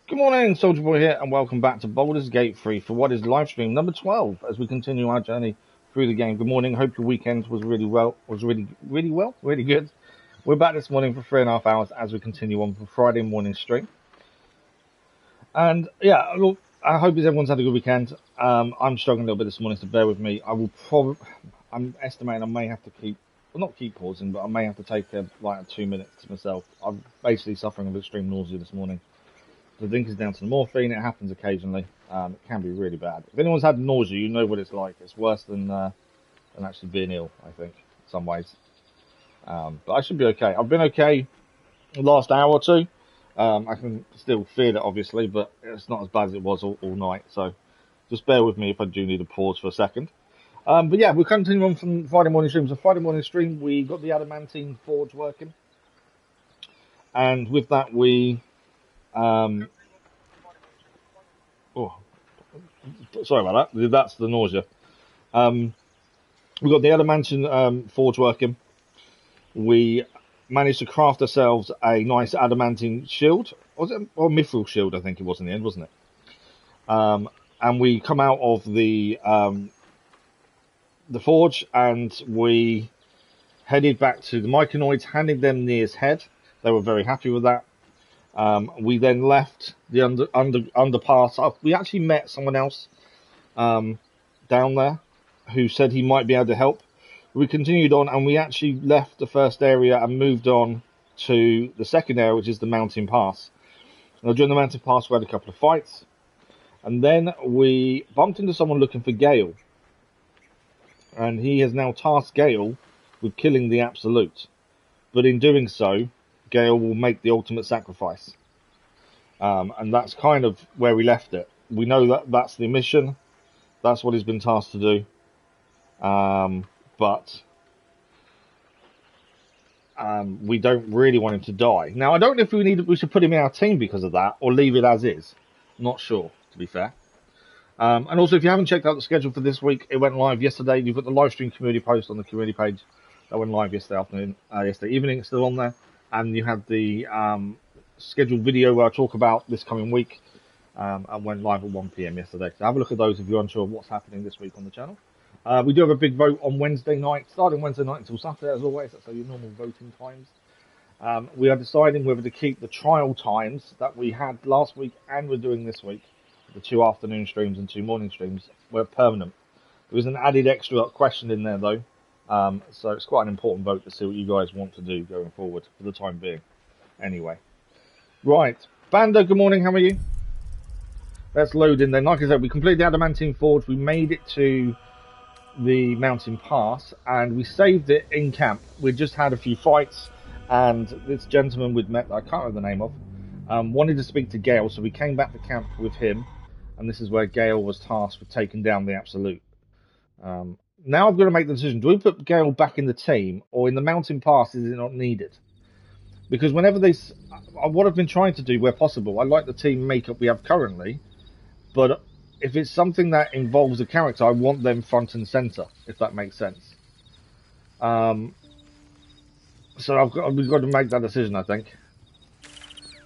Good morning, Soldier Boy here, and welcome back to Baldur's Gate 3 for what is live stream number 12 as we continue our journey through the game. Good morning, hope your weekend was really good. We're back this morning for 3.5 hours as we continue on for Friday morning stream. And yeah, look, I hope everyone's had a good weekend. I'm struggling a little bit this morning, so bear with me. I'm estimating I may have to not keep pausing, but I may have to take like 2 minutes to myself. I'm basically suffering with extreme nausea this morning. The link is down to the morphine. It happens occasionally. It can be really bad. If anyone's had nausea, you know what it's like. It's worse than actually being ill, I think, in some ways. But I should be okay. I've been okay the last hour or two. I can still feel it, obviously, but it's not as bad as it was all night. So just bear with me if I do need a pause for a second. But yeah, we're continuing on from Friday morning stream. So Friday morning stream, we got the adamantine forge working. And with that, we... sorry about that. That's the nausea. We got the adamantine forge working. We managed to craft ourselves a nice adamantine shield. Was it or mithril shield? I think it was in the end, wasn't it? And we come out of the forge and we headed back to the Myconoids, handed them Nir's head. They were very happy with that. We then left the underpass. We actually met someone else down there who said he might be able to help. We continued on and we actually left the first area and moved on to the second area, which is the mountain pass. Now, during the mountain pass, we had a couple of fights, and then we bumped into someone looking for Gale, and he has now tasked Gale with killing the Absolute. But in doing so, Gale will make the ultimate sacrifice. And that's kind of where we left it. We know that that's the mission. That's what he's been tasked to do. But we don't really want him to die. Now, I don't know if we should put him in our team because of that, or leave it as is. Not sure, to be fair. And also, if you haven't checked out the schedule for this week, it went live yesterday. You've got the live stream community post on the community page. That went live yesterday evening. It's still on there. And you have the scheduled video where I talk about this coming week. And went live at 1 PM yesterday. So have a look at those if you're unsure of what's happening this week on the channel. We do have a big vote on Wednesday night, starting Wednesday night until Saturday, as always. That's your normal voting times. We are deciding whether to keep the trial times that we had last week and we're doing this week. The 2 afternoon streams and 2 morning streams were permanent. There was an added extra question in there, though. So it's quite an important vote to see what you guys want to do going forward for the time being. Anyway. Right. Bando, good morning. How are you? Let's load in then. Like I said, we completed the adamantine forge. We made it to the mountain pass and we saved it in camp. We just had a few fights and this gentleman we'd met, that I can't remember the name of, wanted to speak to Gale, so we came back to camp with him, and this is where Gale was tasked with taking down the Absolute. Now I've got to make the decision, do we put Gale back in the team, or in the mountain pass is it not needed? Because whenever what I've been trying to do where possible, I like the team makeup we have currently, but if it's something that involves a character, I want them front and center, if that makes sense. So we've got to make that decision, I think.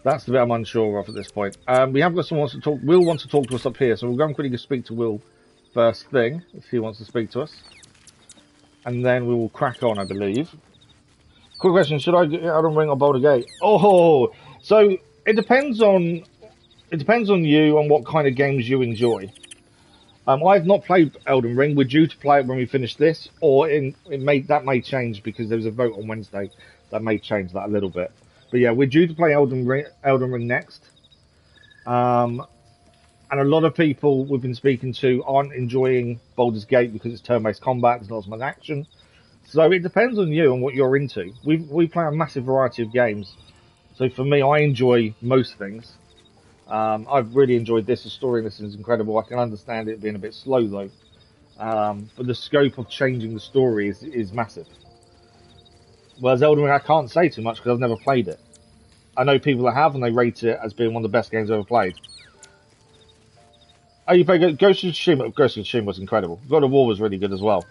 That's the bit I'm unsure of at this point. We have got someone who wants to talk. Will wants to talk to us up here, so we'll go and quickly speak to Will first thing, if he wants to speak to us. And then we will crack on, I believe. Quick question, should I get Elden Ring or Baldur's Gate? Oh, so it depends on you on what kind of games you enjoy. I've not played Elden Ring. We're due to play it when we finish this, or that may change because there was a vote on Wednesday that may change that a little bit. But yeah, we're due to play Elden Ring next. And a lot of people we've been speaking to aren't enjoying Baldur's Gate because it's turn-based combat, there's not as much action. So it depends on you and what you're into. We play a massive variety of games. So for me, I enjoy most things. I've really enjoyed this. The story in this is incredible. I can understand it being a bit slow though. But the scope of changing the story is massive. Whereas Elden Ring, I can't say too much because I've never played it. I know people that have, and they rate it as being one of the best games I've ever played. Oh, you played Ghost of Tsushima? Ghost of Tsushima was incredible. God of War was really good as well.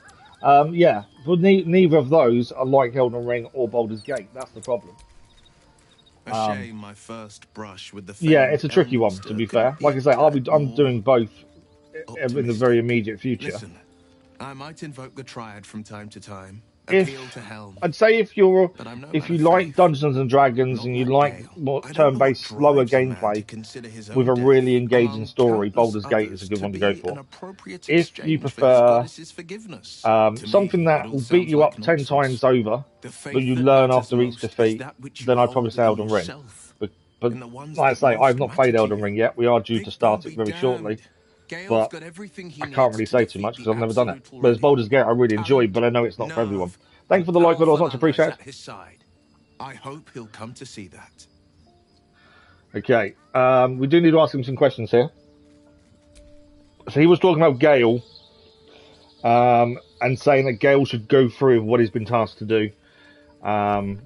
Yeah, but neither of those are like Elden Ring or Baldur's Gate. That's the problem. A shame my first brush with the Yeah, it's a tricky one, to be fair. Like I say, I'm doing both in the very immediate future. Listen, I might invoke the Triad from time to time. I'd say if you like Dungeons and Dragons and you like more turn-based, slower gameplay with a really engaging story, Baldur's Gate is a good one to go for. If you prefer something that will beat you up 10 times over, but you learn after each defeat, then I'd probably say Elden Ring. But like I say, I've not played Elden Ring yet. We are due to start it very shortly. But I can't really say too much because I've never done it. Whereas Baldur's Gate I really enjoy, but I know it's not for everyone. Thank you for the like, but I was much appreciated. I hope he'll come to see that. Okay, we do need to ask him some questions here. So he was talking about Gale, and saying that Gale should go through what he's been tasked to do,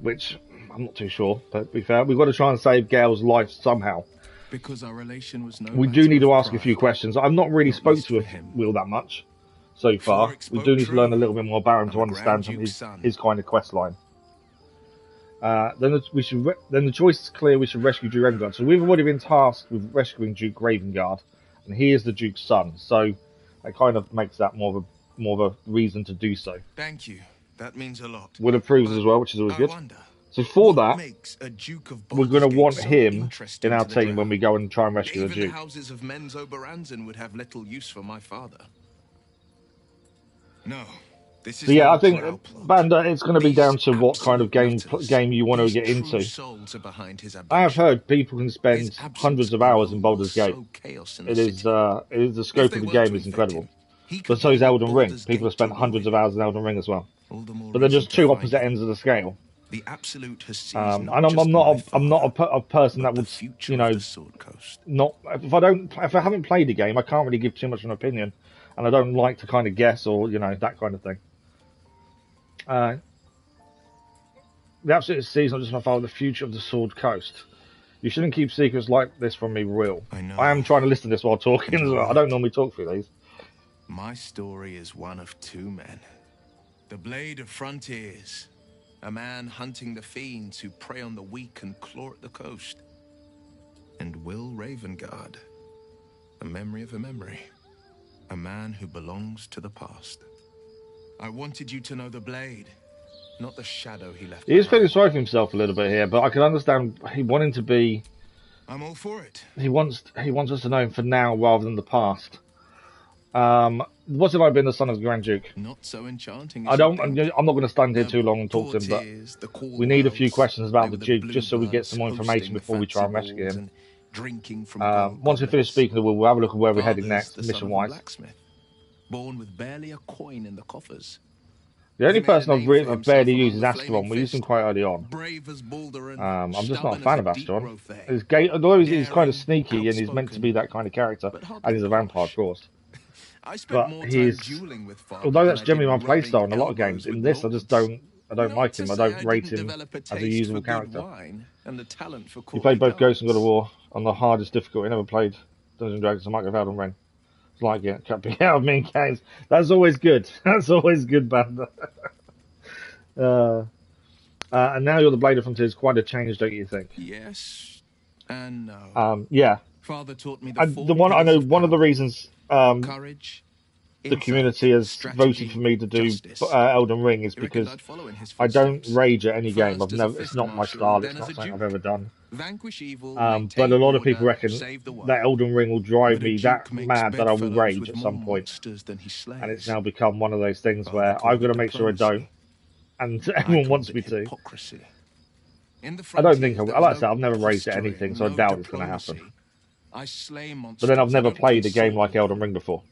which I'm not too sure. But to be fair, we've got to try and save Gale's life somehow. Because our relation was no we do need to ask a few questions. I've not really spoke to Will that much so far. We do need to learn a little bit more about him to understand his kind of quest line. Then the choice is clear. We should rescue Duke Ravengard. So we've already been tasked with rescuing Duke Ravengard, and he is the Duke's son. So that kind of makes that more of a reason to do so. Thank you. That means a lot. Will approves as well, which is always good. So for that, we're going to want him in our team when we go and try and rescue the Duke. Even the houses of men's Oberanzen would have little use for my father. No, this is so yeah, I think Banda, it's going to be down to what kind of game you want to get into. I have heard people can spend hundreds of hours in Baldur's Gate. It is the scope of the game is incredible. But so is Elden Ring. People have spent hundreds of hours in Elden Ring as well. But they're just two opposite ends of the scale. The absolute has and I'm not a person that would, you know, not if I haven't played a game, I can't really give too much of an opinion, and I don't like to kind of guess or, you know, that kind of thing. The absolute season just want to follow the future of the Sword Coast. You shouldn't keep secrets like this from me, real. I am trying to listen to this while talking as well. I don't normally talk through these. My story is one of two men. The Blade of Frontiers. A man hunting the fiends who prey on the weak and claw at the coast. And Will Ravengard, a memory of a memory. A man who belongs to the past. I wanted you to know the Blade, not the shadow he left. He is feeling sorry for himself a little bit here, but I can understand he wanting to be... I'm all for it. He wants us to know him for now rather than the past. What's it like being the son of the Grand Duke? Not so enchanting. I'm not going to stand here too long and talk to him, but we need a few questions about the Duke just so we get some more information before we try and rescue him. Once we finish speaking to Will, we'll have a look at where we're heading next, mission-wise. Born with barely a coin in the coffers. The only person I've barely used is Asteron. We used him quite early on. I'm just not a fan of Asteron. Although he's kind of sneaky and he's meant to be that kind of character, and he's a vampire, of course. But although that's generally my playstyle in a lot of games, in this I don't like him. I don't rate him as a usable character. You played both Ghosts and God of War on the hardest difficulty. I never played Dungeons and Dragons. I might have Elden Ring. It's like it. Cut me out of mean games. That's always good. That's always good, Banda. And now you're the Blade of Frontiers. Quite a change, don't you think? Yes and no. Yeah. Father taught me one of the reasons courage, the community has voted for me to do Elden Ring is because I don't rage at any game. It's not my style. It's not something I've ever done. But a lot of people reckon that Elden Ring will drive me that mad that I will rage at some point. And it's now become one of those things where I've got to make sure I don't, and everyone wants me to. I don't think I will. Like I said, I've never raged at anything, so I doubt it's going to happen. But then I've never played a game like Elden Ring before.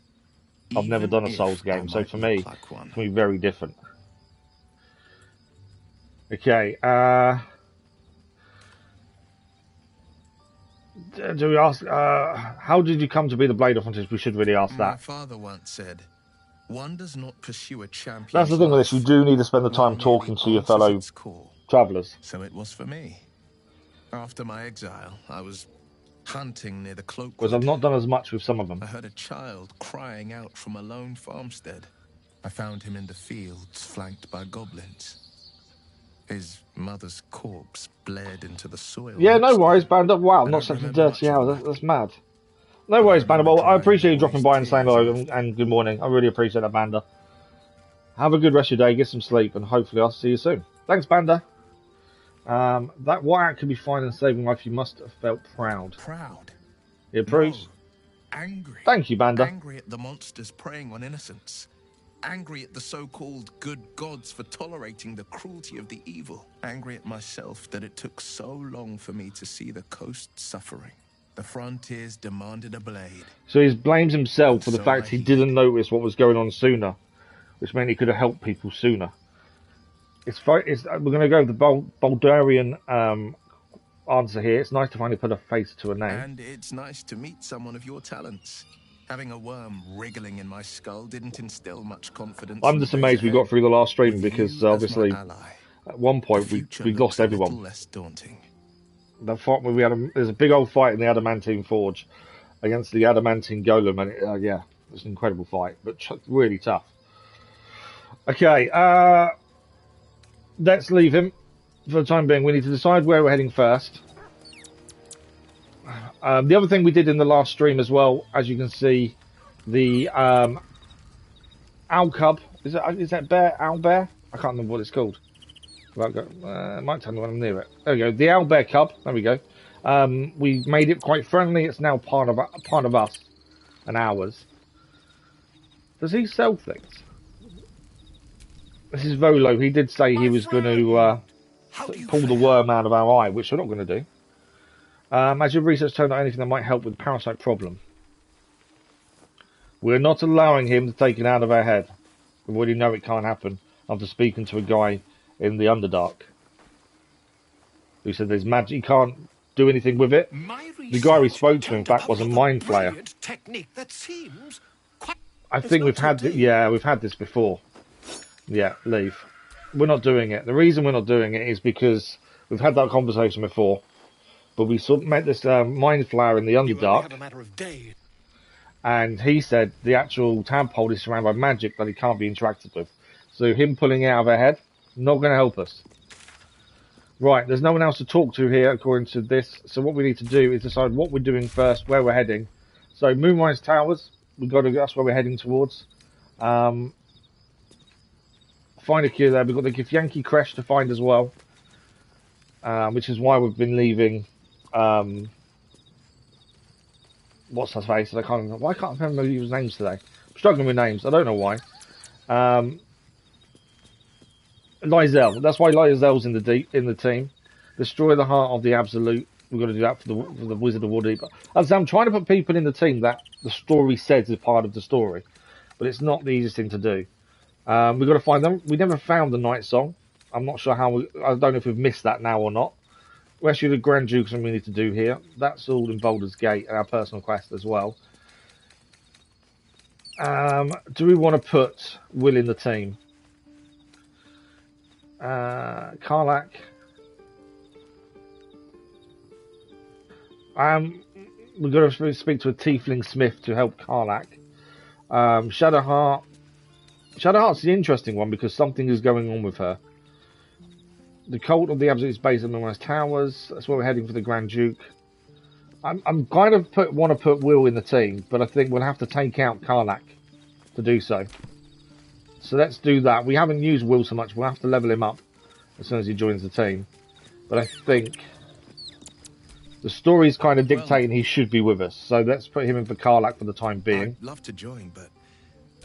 I've never done a Souls game, so for me, it's going to be very different. Okay, do we ask, how did you come to be the Blade of Frontiers? We should really ask that. My father once said, one does not pursue a champion. That's the thing with this, you do need to spend the time talking to your fellow travellers. So it was for me. After my exile, I was hunting near the cloak. Because I've not done as much with some of them. I heard a child crying out from a lone farmstead. I found him in the fields, flanked by goblins. His mother's corpse bled into the soil. Yeah, no worries, Wow, Banda. Wow, not such a dirty hour. That's mad. No worries, Banda. Well, I appreciate you dropping by and saying hello and good morning. I really appreciate that, Banda. Have a good rest of your day, get some sleep, and hopefully I'll see you soon. Thanks, Banda. That wire could be fine and saving life. You must have felt proud. Proud? It approves. No, angry. Thank you, Banda. Angry at the monsters preying on innocents. Angry at the so-called good gods for tolerating the cruelty of the evil. Angry at myself that it took so long for me to see the coast suffering. The frontiers demanded a blade. So he blames himself for the fact he didn't notice what was going on sooner, which meant he could have helped people sooner. We're going to go with the Baldurian answer here. It's nice to finally put a face to a name. And it's nice to meet someone of your talents. Having a worm wriggling in my skull didn't instill much confidence. I'm just amazed we got through the last stream because obviously at one point we lost everyone. Less daunting. The fight there's a big old fight in the Adamantine Forge against the Adamantine Golem, and yeah, it was an incredible fight, but really tough. Okay, let's leave him for the time being. We need to decide where we're heading first. The other thing we did in the last stream as well, as you can see, the owl cub. Is that bear? Owl bear? I can't remember what it's called. It might tell me when I'm near it. There we go. The owl bear cub. There we go. We made it quite friendly. It's now part of us and ours. Does he sell things? This is Volo. He did say he was going to pull the worm out of our eye, which we're not going to do. As your research turned out anything that might help with the parasite problem. We're not allowing him to take it out of our head. We already know it can't happen after speaking to a guy in the Underdark who said there's magic, you can't do anything with it. The guy we spoke to, in fact, was a mind flayer. I think we've had we've had this before. Yeah, leave. We're not doing it. The reason we're not doing it is because we've had that conversation before. But we met this mind flayer in the Underdark, and he said the actual tadpole is surrounded by magic that he can't be interacted with. So him pulling it out of our head, not going to help us. Right, there's no one else to talk to here according to this. So what we need to do is decide what we're doing first, where we're heading. So Moonrise Towers, that's where we're heading towards. Find a queue there. We've got the Githyanki Creche to find as well, which is why we've been leaving. What's her face? I can't remember. Why can't I remember people's names today? I'm struggling with names. I don't know why. Lae'zel. That's why Lae'zel's in the team. Destroy the heart of the absolute. We've got to do that for the Wizard of Waterdeep. As I'm trying to put people in the team that the story says is part of the story, but it's not the easiest thing to do. We've got to find them. We never found the Night Song. I'm not sure how. I don't know if we've missed that now or not. Rescue the Grand Duke, something we need to do here. That's all in Baldur's Gate and our personal quest as well. Do we want to put Will in the team? Karlach. We've got to speak to a Tiefling Smith to help Karlach. Shadowheart. Shadowheart's the interesting one because something is going on with her. The Cult of the Absolute is based on Moonrise Towers. That's where we're heading for the Grand Duke. I'm kind of want to put Will in the team, but I think we'll have to take out Karlach to do so. So let's do that. We haven't used Will so much. We'll have to level him up as soon as he joins the team. But I think the story's kind of dictating he should be with us. So let's put him in for Karlach for the time being. I'd love to join, but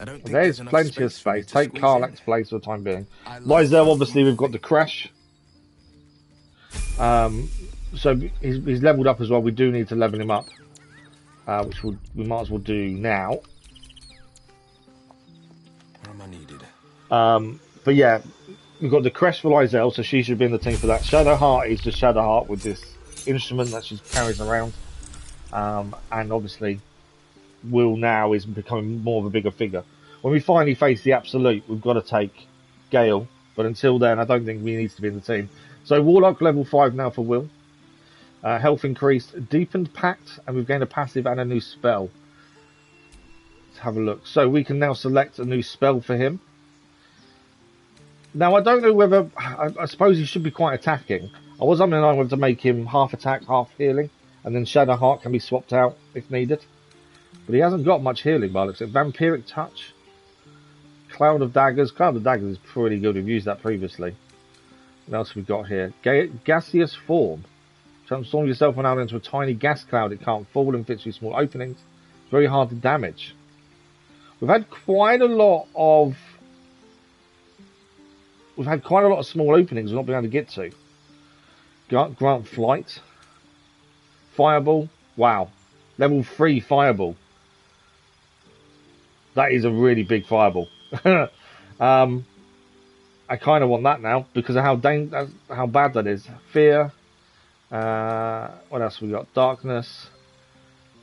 I don't think there's plenty of space. Take Karlach's place for the time being. Lae'zel, obviously, we've got the Creche. So he's leveled up as well. We do need to level him up, which we might as well do now. Where am I needed? But yeah, we've got the Creche for Lae'zel, so she should be in the team for that. Shadowheart is just Shadowheart with this instrument that she carries around, and obviously Will now is becoming more of a bigger figure. When we finally face the Absolute, we've got to take Gale, but until then, I don't think he needs to be in the team. So Warlock level 5 now for Will. Health increased, Deepened Pact, and we've gained a passive and a new spell. Let's have a look. So we can now select a new spell for him. Now, I don't know whether... I suppose he should be quite attacking. I was umming and ahhing whether to make him half attack, half healing, and then Shadow Heart can be swapped out if needed. But he hasn't got much healing by looks at it. Vampiric Touch. Cloud of Daggers. Cloud of Daggers is pretty good. We've used that previously. What else have we got here? Gaseous Form. Transform yourself and out into a tiny gas cloud. It can't fall and fits through small openings. It's very hard to damage. We've had quite a lot of small openings we've not been able to get to. Grant Flight. Fireball. Wow. Level 3 Fireball. That is a really big fireball. I kind of want that now because of how bad that is. Fear. What else we got? Darkness.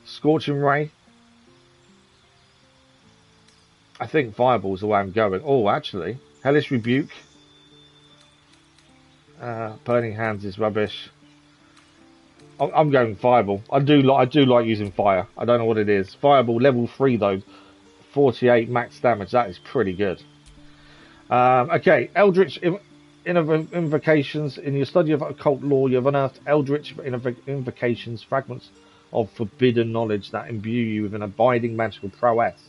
Scorching Ray. I think Fireball's the way I'm going. Oh, actually. Hellish Rebuke. Burning Hands is rubbish. I'm going Fireball. I do like using fire. I don't know what it is. Fireball level 3 though. 48 max damage. That is pretty good. Okay, Eldritch Invocations. In your study of occult lore, you have unearthed Eldritch Invocations, fragments of forbidden knowledge that imbue you with an abiding magical prowess.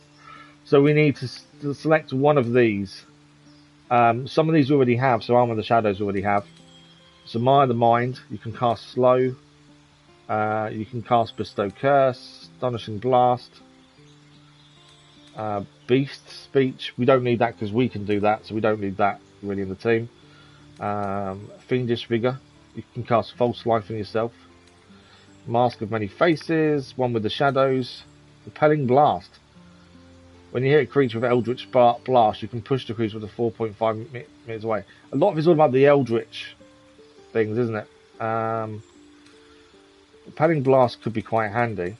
So we need to select one of these. Some of these we already have, so Arm of the Shadows already have. So Mire the Mind, you can cast Slow. You can cast Bestow Curse, Astonishing Blast. Beast Speech, we don't need that because we can do that, so we don't need that really in the team. Fiendish Vigor, you can cast False Life on yourself. Mask of Many Faces, One with the Shadows. Repelling Blast. When you hit a creature with Eldritch Blast, you can push the creature with a 4.5 meters away. A lot of it's all about the Eldritch things, isn't it? Repelling Blast could be quite handy.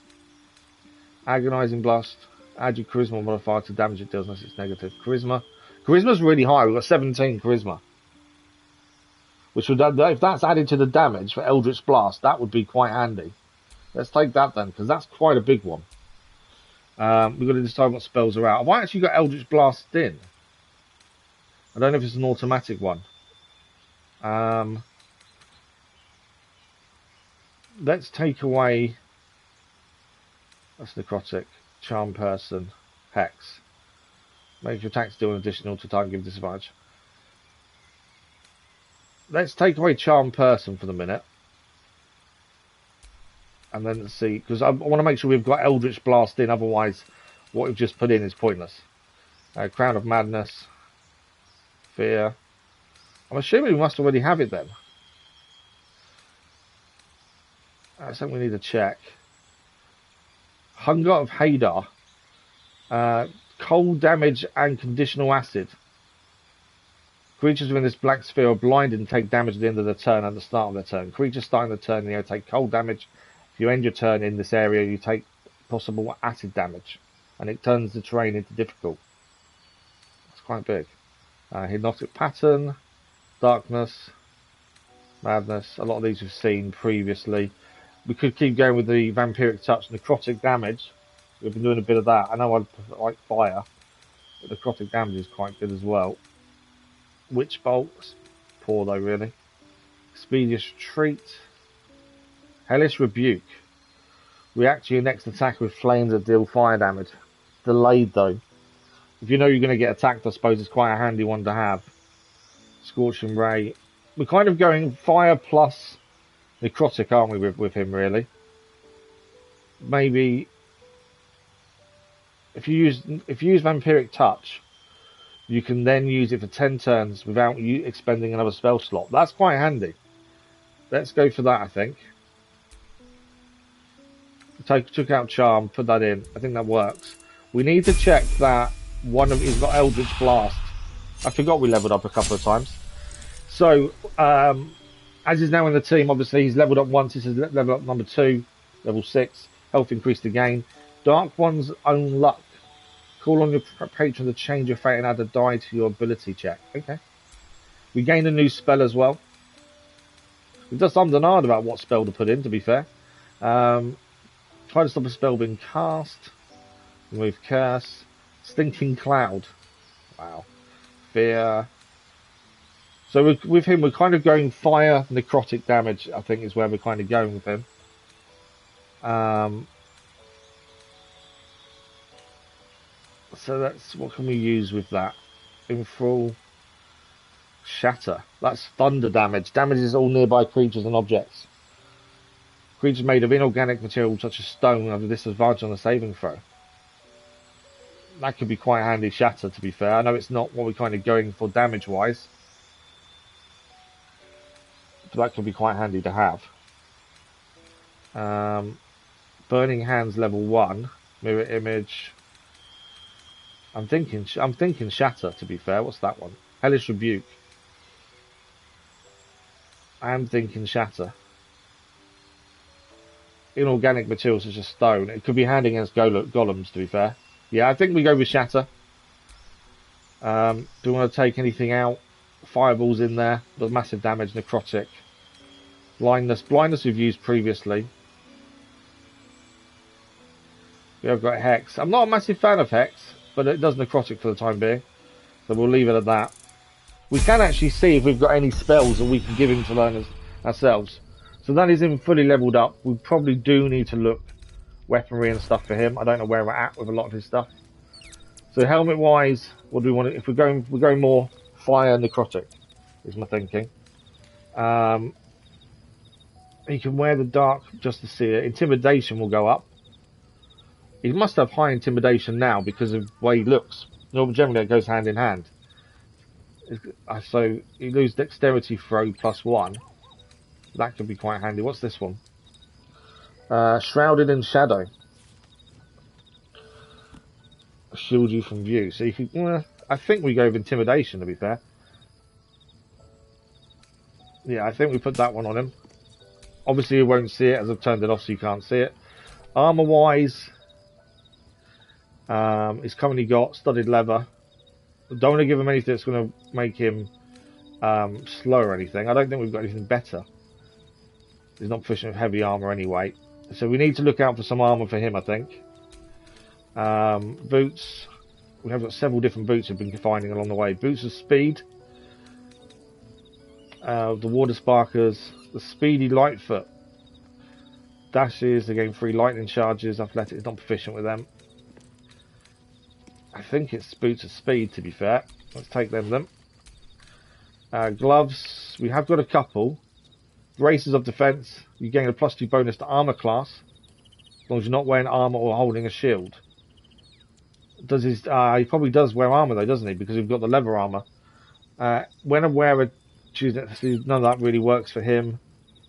Agonizing Blast. Add your Charisma modifier to damage it deals unless it's negative. Charisma's really high. We've got 17 Charisma. Which would, if that's added to the damage for Eldritch Blast, that would be quite handy. Let's take that then, because that's quite a big one. We've got to decide what spells are out. Have I actually got Eldritch Blast in? I don't know if it's an automatic one. Let's take away... That's Necrotic. Charm Person. Hex. Make your attacks do an additional to target, give disadvantage. Let's take away Charm Person for the minute. And then let's see, because I want to make sure we've got Eldritch Blast in, otherwise what we've just put in is pointless. Crown of Madness. Fear. I'm assuming we must already have it then. That's something we need to check. Hunger of Hadar. Cold damage and conditional acid. Creatures within this black sphere are blinded and take damage at the end of the turn and the start of their turn. Creatures starting the turn, you take cold damage. If you end your turn in this area, you take possible acid damage. And it turns the terrain into difficult. That's quite big. Hypnotic Pattern. Darkness. Madness. A lot of these we've seen previously. We could keep going with the Vampiric Touch. Necrotic Damage. We've been doing a bit of that. I know I like fire. But Necrotic Damage is quite good as well. Witch Bolt. Poor though, really. Expeditious Retreat. Hellish Rebuke. React to your next attack with flames that deal fire damage. Delayed though. If you know you're going to get attacked, I suppose it's quite a handy one to have. Scorching Ray. We're kind of going fire plus necrotic, aren't we, with him really? Maybe if you use Vampiric Touch, you can then use it for 10 turns without you expending another spell slot. That's quite handy. Let's go for that, I think. Took out Charm, put that in. I think that works. We need to check that one of he's got Eldritch Blast. I forgot we leveled up a couple of times. So, as he's now in the team, obviously he's leveled up once. This is level up number 2, level 6. Health increased again. Dark One's Own Luck. Call on your patron to change your fate and add a die to your ability check. Okay. We gained a new spell as well. We've just ummed and ahed about what spell to put in, to be fair. Try to stop a spell being cast. Remove Curse. Stinking Cloud. Wow. Fear. So with him, we're kind of going fire, necrotic damage, I think is where we're kind of going with him. So that's, what can we use with that? Enthrall, shatter. That's thunder damage. Damages all nearby creatures and objects. Creatures made of inorganic material such as stone have a disadvantage on the saving throw. That could be quite handy, shatter, to be fair. I know it's not what we're kind of going for damage-wise. But that could be quite handy to have. Burning Hands level 1. Mirror Image. I'm thinking Shatter, to be fair. What's that one? Hellish Rebuke. I'm thinking Shatter. Inorganic materials such as stone. It could be handy against golems, to be fair. Yeah, I think we go with Shatter. Do we want to take anything out? Fireballs in there. Does massive damage. Necrotic. Blindness. Blindness we've used previously. We have got Hex. I'm not a massive fan of Hex, but it does necrotic for the time being. So we'll leave it at that. We can actually see if we've got any spells that we can give him to learn ourselves. So that is him fully leveled up. We probably do need to look weaponry and stuff for him. I don't know where we're at with a lot of his stuff. So helmet wise, what do we want? If we're going more fire necrotic, is my thinking. He can wear the dark just to see it. Intimidation will go up. He must have high intimidation now because of the way he looks. Generally, it goes hand in hand. So you lose dexterity throw +1. That could be quite handy. What's this one? Shrouded in shadow. Shield you from view. So you can. I think we go with intimidation, to be fair. Yeah, I think we put that one on him. Obviously, you won't see it as I've turned it off, so you can't see it. Armor wise. He's currently got studded leather. Don't want to give him anything that's going to make him slow or anything. I don't think we've got anything better. He's not proficient with heavy armor anyway. So we need to look out for some armor for him, I think. Boots. We have got several different boots we've been finding along the way. Boots of speed. The water sparkers. The speedy Lightfoot. Dashes, they gain 3 lightning charges. Athletic is not proficient with them. I think it's boots of speed, to be fair. Let's take them then. Gloves, we have got a couple. Braces of defense, you gain a +2 bonus to armor class, as long as you're not wearing armor or holding a shield. Does his? He probably does wear armor though, doesn't he? Because we've got the leather armor. When a wearer chooses, none of that really works for him.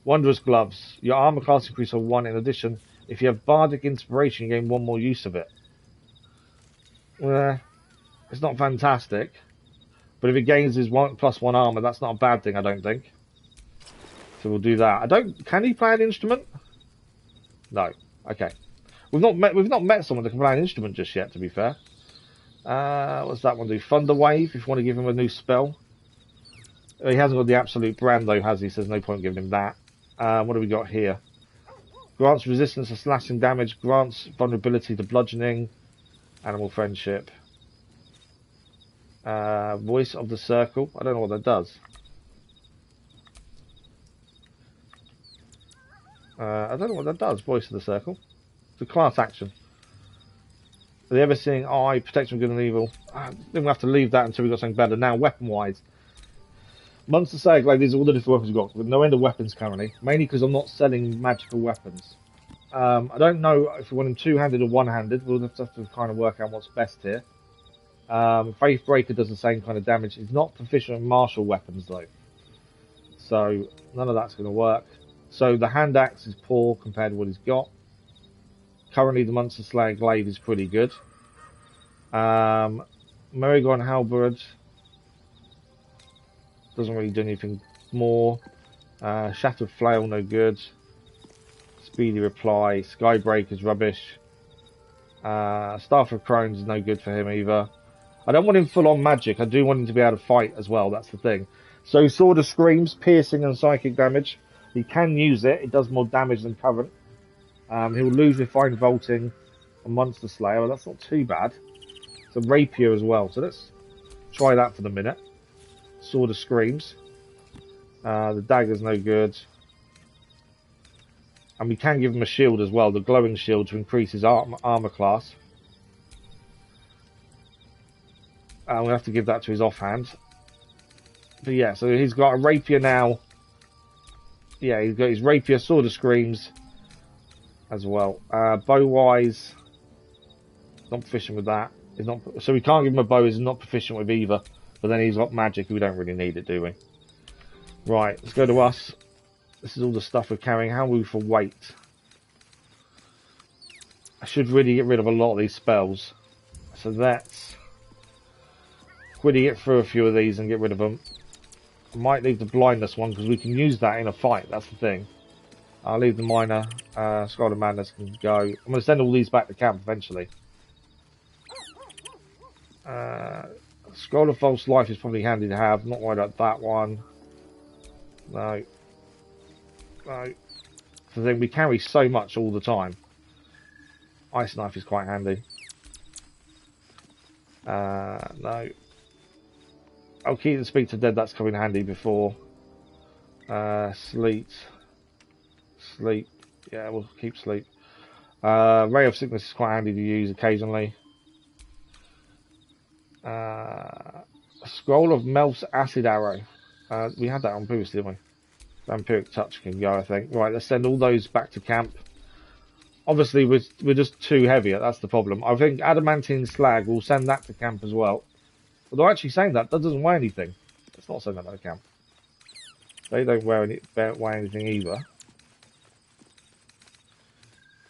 Wondrous gloves, your armor class increase of 1. In addition, if you have bardic inspiration, you gain 1 more use of it. It's not fantastic, but if it gains his +1 armor, that's not a bad thing, I don't think. So we'll do that. Can he play an instrument? No. Okay. We've not met someone that can play an instrument just yet, to be fair. What's that one do? Thunder Wave, if you want to give him a new spell. He hasn't got the absolute brand though, has he? So there's no point giving him that. What do we got here? Grants resistance to slashing damage, grants vulnerability to bludgeoning. Animal friendship. Voice of the circle. I don't know what that does. I don't know what that does. Voice of the circle. It's a class action. The ever-seeing eye, protection from good and evil. I think we'll have to leave that until we've got something better. Now, weapon-wise. Monster Slayer Glade, these are all the different weapons we've got. With no end of weapons currently. Mainly because I'm not selling magical weapons. I don't know if we want him two-handed or one-handed. We'll have to kind of work out what's best here. Faith Breaker does the same kind of damage. He's not proficient in martial weapons though, so none of that's going to work. So the hand axe is poor compared to what he's got. Currently, the Monster Slayer Glaive is pretty good. Merry-Go-Round Halberd doesn't really do anything more. Shattered Flail, no good. Speedy Reply, Skybreaker's rubbish. Staff of Crones is no good for him either. I don't want him full on magic. I do want him to be able to fight as well. That's the thing. So Sword of Screams, piercing and psychic damage. He can use it. It does more damage than current. He'll lose Refined Vaulting and Monster Slayer. Well, that's not too bad. It's a Rapier as well. So let's try that for the minute. Sword of Screams. The dagger's no good. And we can give him a shield as well, the glowing shield, to increase his armor class. We have to give that to his offhand. But yeah, so he's got a rapier now. Yeah, he's got his rapier, Sword of Screams as well. Bow-wise, not proficient with that. He's not, so we can't give him a bow, he's not proficient with either. But then he's got magic, we don't really need it, do we? Right, let's go to us. This is all the stuff we're carrying. How are we for weight? I should really get rid of a lot of these spells. So let's quickly get through a few of these and get rid of them. I might leave the blindness one because we can use that in a fight, that's the thing. I'll leave the minor. Scroll of Madness can go. I'm going to send all these back to camp eventually. Scroll of False Life is probably handy to have. Not worried about that one. No. No. The thing, we carry so much all the time. Ice Knife is quite handy. No. I'll keep the Speak to Dead, that's coming handy before. Sleep. Sleep. Yeah, we'll keep Sleep. Ray of Sickness is quite handy to use occasionally. Scroll of Melf's Acid Arrow. We had that on previously, didn't we? Vampiric Touch can go, I think. Right, let's send all those back to camp. Obviously, we're just too heavy. That's the problem. I think Adamantine Slag, we'll send that to camp as well. Although actually saying that doesn't weigh anything. Let's not send that to camp. They don't weigh anything either.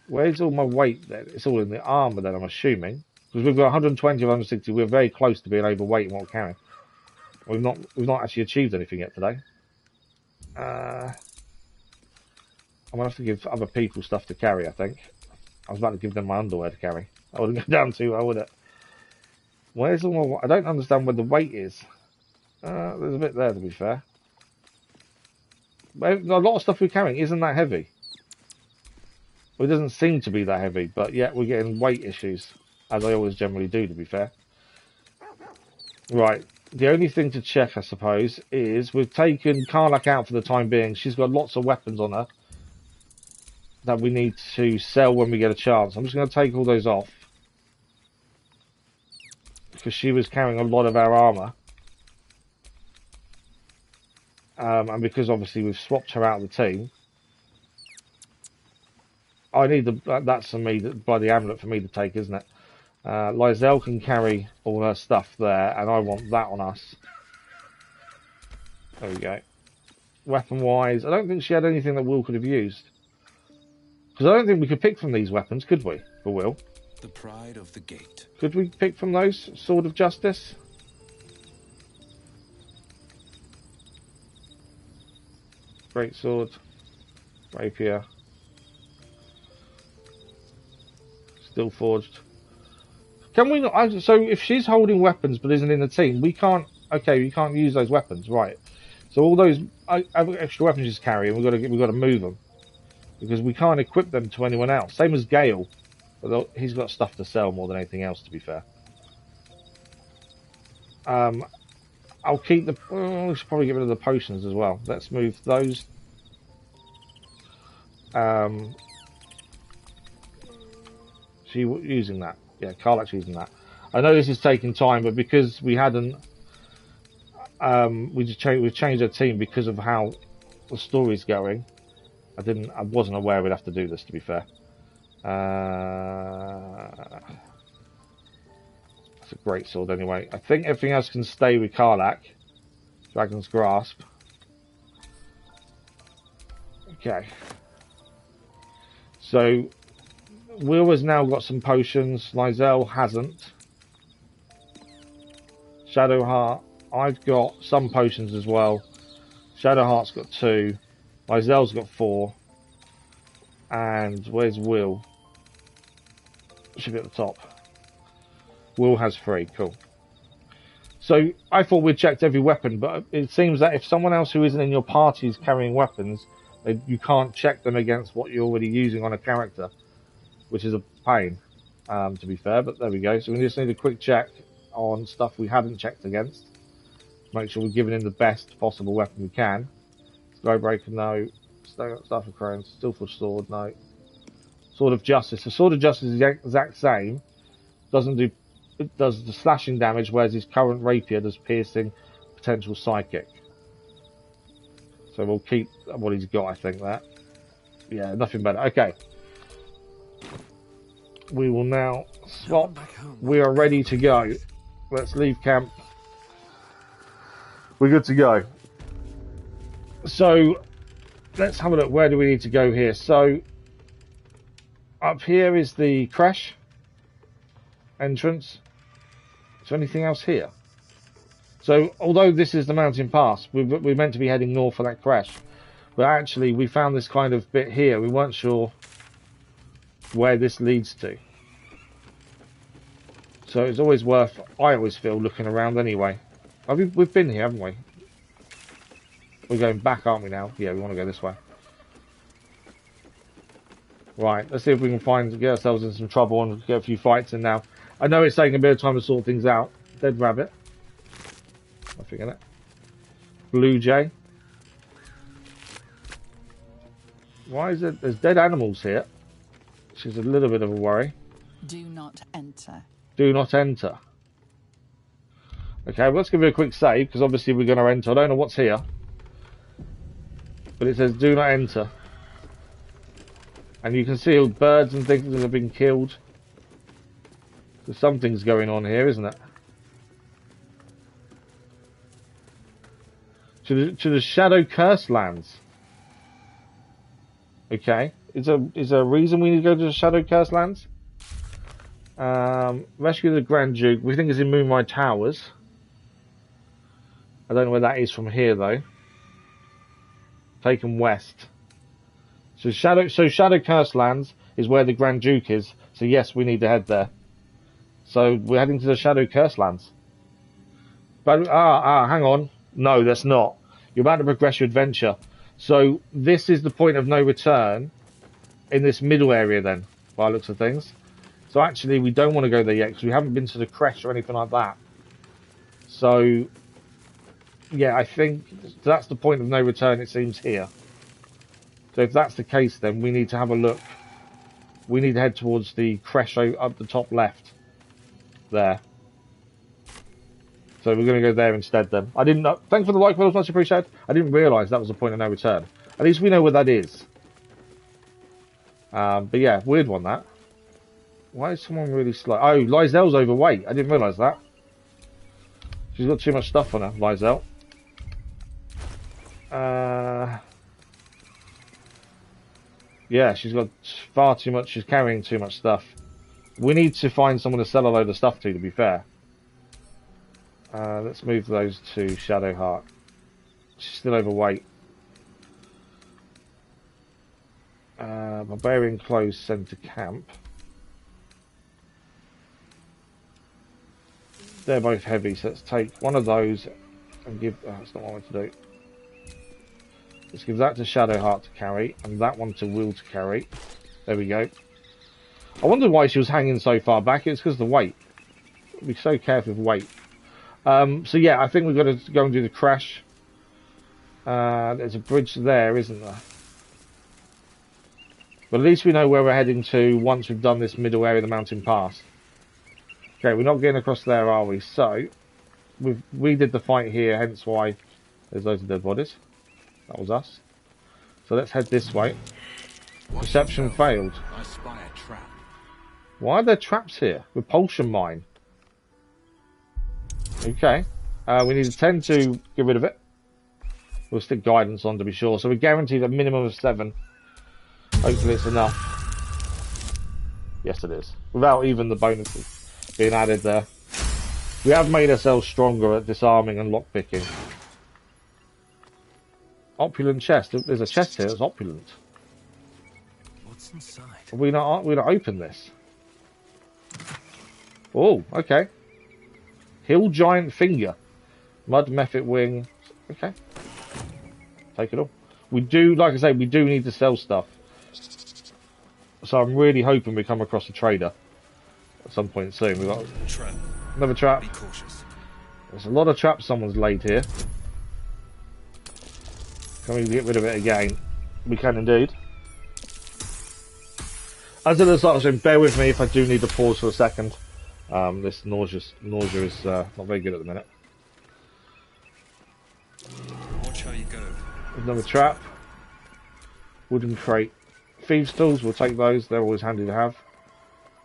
Where's all my weight then? It's all in the armour then, I'm assuming. Because we've got 120 or 160, we're very close to being overweight in what we're carrying. We've not actually achieved anything yet today. I'm gonna have to give other people stuff to carry, I think. I was about to give them my underwear to carry. I wouldn't go down too well, would it? Where's all my... I don't understand where the weight is. There's a bit there, to be fair. But a lot of stuff we're carrying isn't that heavy. Well, it doesn't seem to be that heavy, but yet we're getting weight issues, as I always generally do, to be fair. Right, the only thing to check, I suppose, is we've taken Karlach out for the time being. She's got lots of weapons on her that we need to sell when we get a chance. I'm just going to take all those off, because she was carrying a lot of our armour. And because obviously we've swapped her out of the team, I need that's for me, by the amulet for me to take, isn't it? Lae'zel can carry all her stuff there, and I want that on us. There we go. Weapon-wise, I don't think she had anything that Will could have used. Because I don't think we could pick from these weapons, could we, for Will? The pride of the gate. Could we pick from those? Sword of Justice? Great sword. Rapier. Still forged. Can we not? So if she's holding weapons but isn't in the team, we can't. Okay, we can't use those weapons, right? So all those extra weapons she's carrying, we've got to move them because we can't equip them to anyone else. Same as Gale, but he's got stuff to sell more than anything else. To be fair, I'll keep the. We should probably get rid of the potions as well. Let's move those. She using that. Yeah, Karlach's using that. I know this is taking time, but because we hadn't, we've changed our team because of how the story's going. I wasn't aware we'd have to do this, to be fair. That's a great sword anyway. I think everything else can stay with Karlach. Dragon's Grasp. Okay. So Will has now got some potions. Lae'zel hasn't. Shadowheart, I've got some potions as well. Shadowheart's got 2. Lae'zel's got 4. And where's Will? Should be at the top. Will has 3. Cool. So I thought we'd checked every weapon, but it seems that if someone else who isn't in your party is carrying weapons, you can't check them against what you're already using on a character, which is a pain, to be fair, but there we go. So we just need a quick check on stuff we hadn't checked against. Make sure we're giving him the best possible weapon we can. Glowbreaker, no. Staff of Crones, Steelforged Sword, no. Sword of Justice. The Sword of Justice is the exact same. It does the slashing damage, whereas his current rapier does piercing, potential psychic. So we'll keep what he's got, I think, that. Yeah, nothing better. Okay. We will now swap. We are ready to go. Let's leave camp. We're good to go. So, let's have a look. Where do we need to go here? So, up here is the Creche entrance. Is there anything else here? So, although this is the mountain pass, we're meant to be heading north for that Creche. But actually, we found this kind of bit here. We weren't sure where this leads to. So it's always worth, I always feel, looking around anyway. We've been here, haven't we? We're going back, aren't we now? Yeah, we want to go this way. Right, let's see if we can get ourselves in some trouble and get a few fights in now. I know it's taking a bit of time to sort things out. Dead rabbit. Nothing in it. Blue jay. Why is it? There's dead animals here, which is a little bit of a worry. Do not enter. Do not enter. Okay, well, let's give it a quick save, because obviously we're going to enter. I don't know what's here, but it says do not enter. And you can see all birds and things that have been killed. So something's going on here, isn't it? To the Shadow Curse lands. Okay. Is there a reason we need to go to the Shadow Curse lands? Rescue the Grand Duke. We think it's in Moonrise Towers. I don't know where that is from here though. Take them west. So Shadow Curse lands is where the Grand Duke is. So yes, we need to head there. So we're heading to the Shadow Curse lands. But hang on. No, that's not. You're about to progress your adventure. So this is the point of no return in this middle area then, by the looks of things. So actually we don't want to go there yet because we haven't been to the Creche or anything like that. So yeah, I think that's the point of no return, it seems, here. So if that's the case, then we need to have a look. We need to head towards the Creche up the top left there. So we're going to go there instead then. I didn't know. Thanks for the like, fellas, much appreciated. I didn't realise that was the point of no return. At least we know where that is. But yeah, weird one that. Why is someone really slow? Oh, Lae'zel's overweight. I didn't realise that. She's got too much stuff on her, Lae'zel. Yeah, she's got far too much. She's carrying too much stuff. We need to find someone to sell a load of stuff to be fair. Let's move those to Shadowheart. She's still overweight. Barbarian clothes sent to camp. They're both heavy, so let's take one of those and give... Oh, that's not what I want to do. Let's give that to Shadowheart to carry, and that one to Will to carry. There we go. I wondered why she was hanging so far back. It's because of the weight. Be so careful with weight. So yeah, I think we've got to go and do the Creche. There's a bridge there, isn't there? But at least we know where we're heading to once we've done this middle area of the mountain pass. Okay, we're not getting across there, are we? So, we did the fight here, hence why there's loads of dead bodies. That was us. So let's head this way. Perception failed. I spy a trap. Why are there traps here? Repulsion mine. Okay. We need a 10 to get rid of it. We'll stick guidance on to be sure. So we're guaranteed a minimum of 7. Hopefully it's enough. Yes, it is. Without even the bonuses being added there. We have made ourselves stronger at disarming and lockpicking. Opulent chest. There's a chest here that's opulent. What's inside? We're not open this. Oh, okay. Hill Giant Finger. Mud Mephit Wing. Okay. Take it all. We do, like I say, we do need to sell stuff. So I'm really hoping we come across a trader at some point soon. We've got another trap. Be cautious. There's a lot of traps someone's laid here. Can we get rid of it again? We can indeed. As it is, I was saying, bear with me if I do need to pause for a second. This nausea is not very good at the minute. Watch how you go. Another trap. Wooden crate. Thieves' tools, we'll take those. They're always handy to have.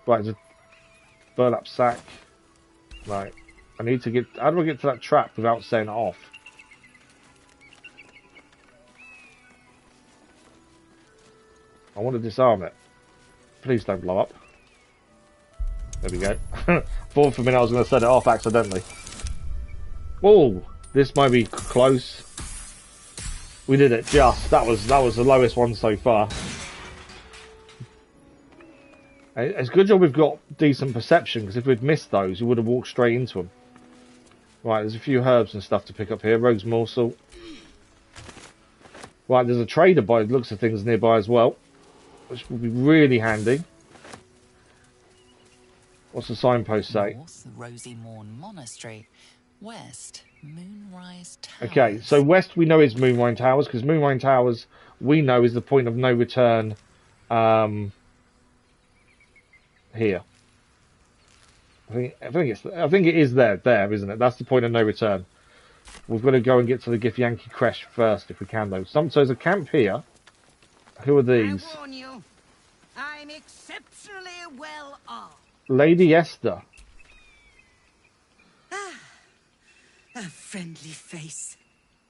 Right, there's a burlap sack. Right. I need to get... How do I get to that trap without setting it off? I want to disarm it. Please don't blow up. There we go. Thought for a minute I was going to set it off accidentally. Oh, this might be close. We did it just. That was the lowest one so far. It's a good job we've got decent perception, because if we'd missed those, we would have walked straight into them. Right, there's a few herbs and stuff to pick up here. Rogue's morsel. Right, there's a trader by the looks of things nearby as well, which will be really handy. What's the signpost say? North, Rosy Morn Monastery. West, Moonrise Towers. Okay, so west we know is Moonrise Towers, because Moonrise Towers we know is the point of no return here. I think it is there, isn't it? That's the point of no return. We've got to go and get to the Githyanki Creche first if we can, though. So there's a camp here. Who are these? I warn you, I'm exceptionally well armed. Lady Esther. A friendly face.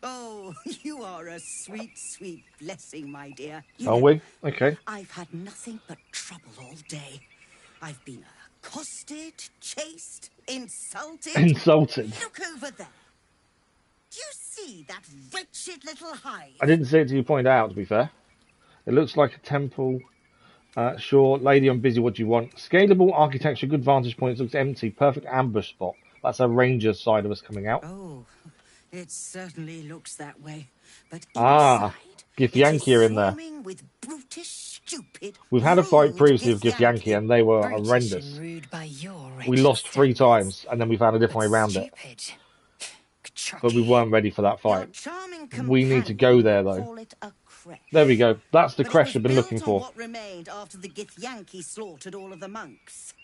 Oh, you are a sweet, sweet blessing, my dear. Are we? Okay. I've had nothing but trouble all day. I've been accosted, chased, insulted. Insulted. Look over there. Do you see that wretched little hive? I didn't see it till you pointed out, to be fair. It looks like a temple. Sure, lady, I'm busy. What do you want? Scalable architecture, good vantage points. Looks empty. Perfect ambush spot. That's a ranger side of us coming out. Oh, it certainly looks that way. But Ah, Githyanki are in there. with brutish, stupid, We've had a fight previously with Githyanki. Githyanki and they were Brutish horrendous. and rude by your We lost 3 standards. times and then we found a different way But around it. stupid. But we weren't ready for that Your fight. charming We need to go there, though. call it a creche. There we go. That's the But it creche was I've been built looking on for. what remained after the Githyanki slaughtered all of the monks.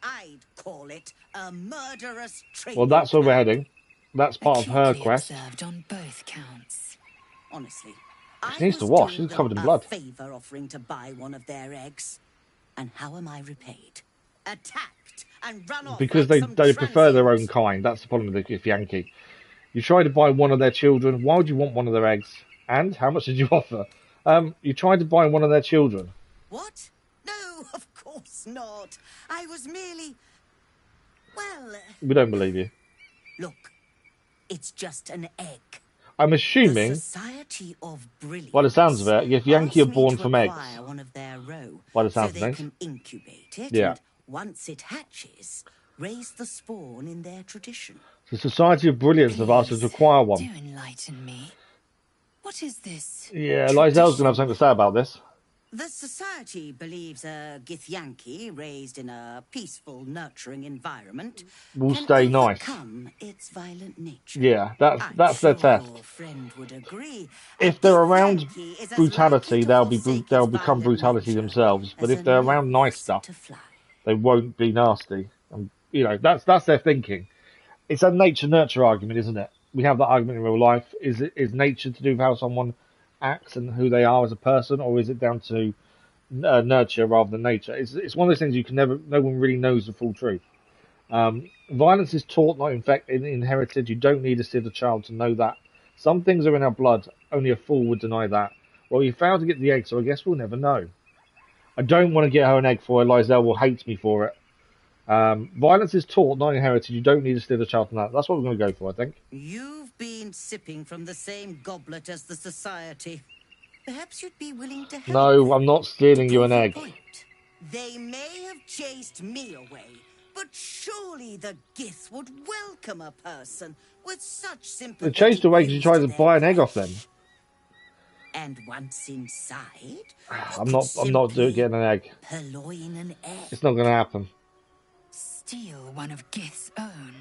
I'd call it a murderous training Well, that's where we're camp. heading. That's part of her Acutely quest. observed on both counts. Honestly, She needs to wash. She's covered in blood. A favor offering to buy one of their eggs. And how am I repaid? Attacked and run off Because like some they prefer their own transients. kind. That's the problem with the Githyanki. You try to buy one of their children. Why would you want one of their eggs? And how much did you offer? You tried to buy one of their children. What? No, of course not. I was merely... Well, We don't believe you. look, it's just an egg. I'm The assuming, Society of Brilliance. by the sounds of it, Githyanki are asked me born to from eggs. acquire one of their roe, By the so sounds of they things. can incubate it. Yeah. And once it hatches, raise the spawn in their tradition. The Society of Brilliance have asked us to acquire one. Do enlighten me. What is this? Yeah, Lae'zel's going to have something to say about this. The society believes a Githyanki raised in a peaceful, nurturing environment Will can stay nice. overcome its violent nature. Yeah, that's I'm their sure test. Your friend would agree. If A they're around Githyanki is as brutality, likely to they'll forsake its become violent brutality nature themselves. But as if they're a around nice lynx stuff, to fly. they won't be nasty. And that's their thinking. It's a nature-nurture argument, isn't it? We have that argument in real life. Is nature to do with how someone acts and who they are as a person, or is it down to nurture rather than nature? It's one of those things you can never. No one really knows the full truth. Violence is taught, not inherited. You don't need to see the child to know that. Some things are in our blood. Only a fool would deny that. Well, you failed to get the egg, so I guess we'll never know. I don't want to get her an egg for her. Lae'zel will hate me for it. Violence is taught, not inherited. You don't need to steal the child from that. That's what we're going to go for, I think. You've been sipping from the same goblet as the society. Perhaps you'd be willing to help. No, I'm not stealing you an Prove egg. your point. They may have chased me away, but surely the Gith would welcome a person with such sympathy. They chased away because you tried to buy an egg off them. And once inside, I'm not getting an egg. purloin an egg. It's not going to happen. Steal one of Gith's own.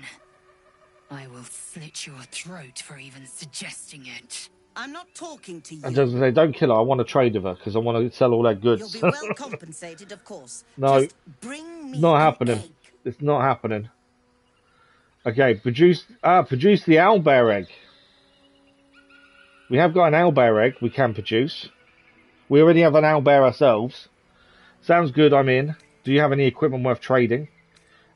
I will slit your throat for even suggesting it. I'm not talking to you. And as I say, don't kill her. I want to trade with her because I want to sell all their goods. You'll be well compensated, of course. No, Just bring me not an happening. egg. It's not happening. Okay, produce the owlbear egg. We have got an owlbear egg we can produce. We already have an owlbear ourselves. Sounds good, I'm in. Do you have any equipment worth trading?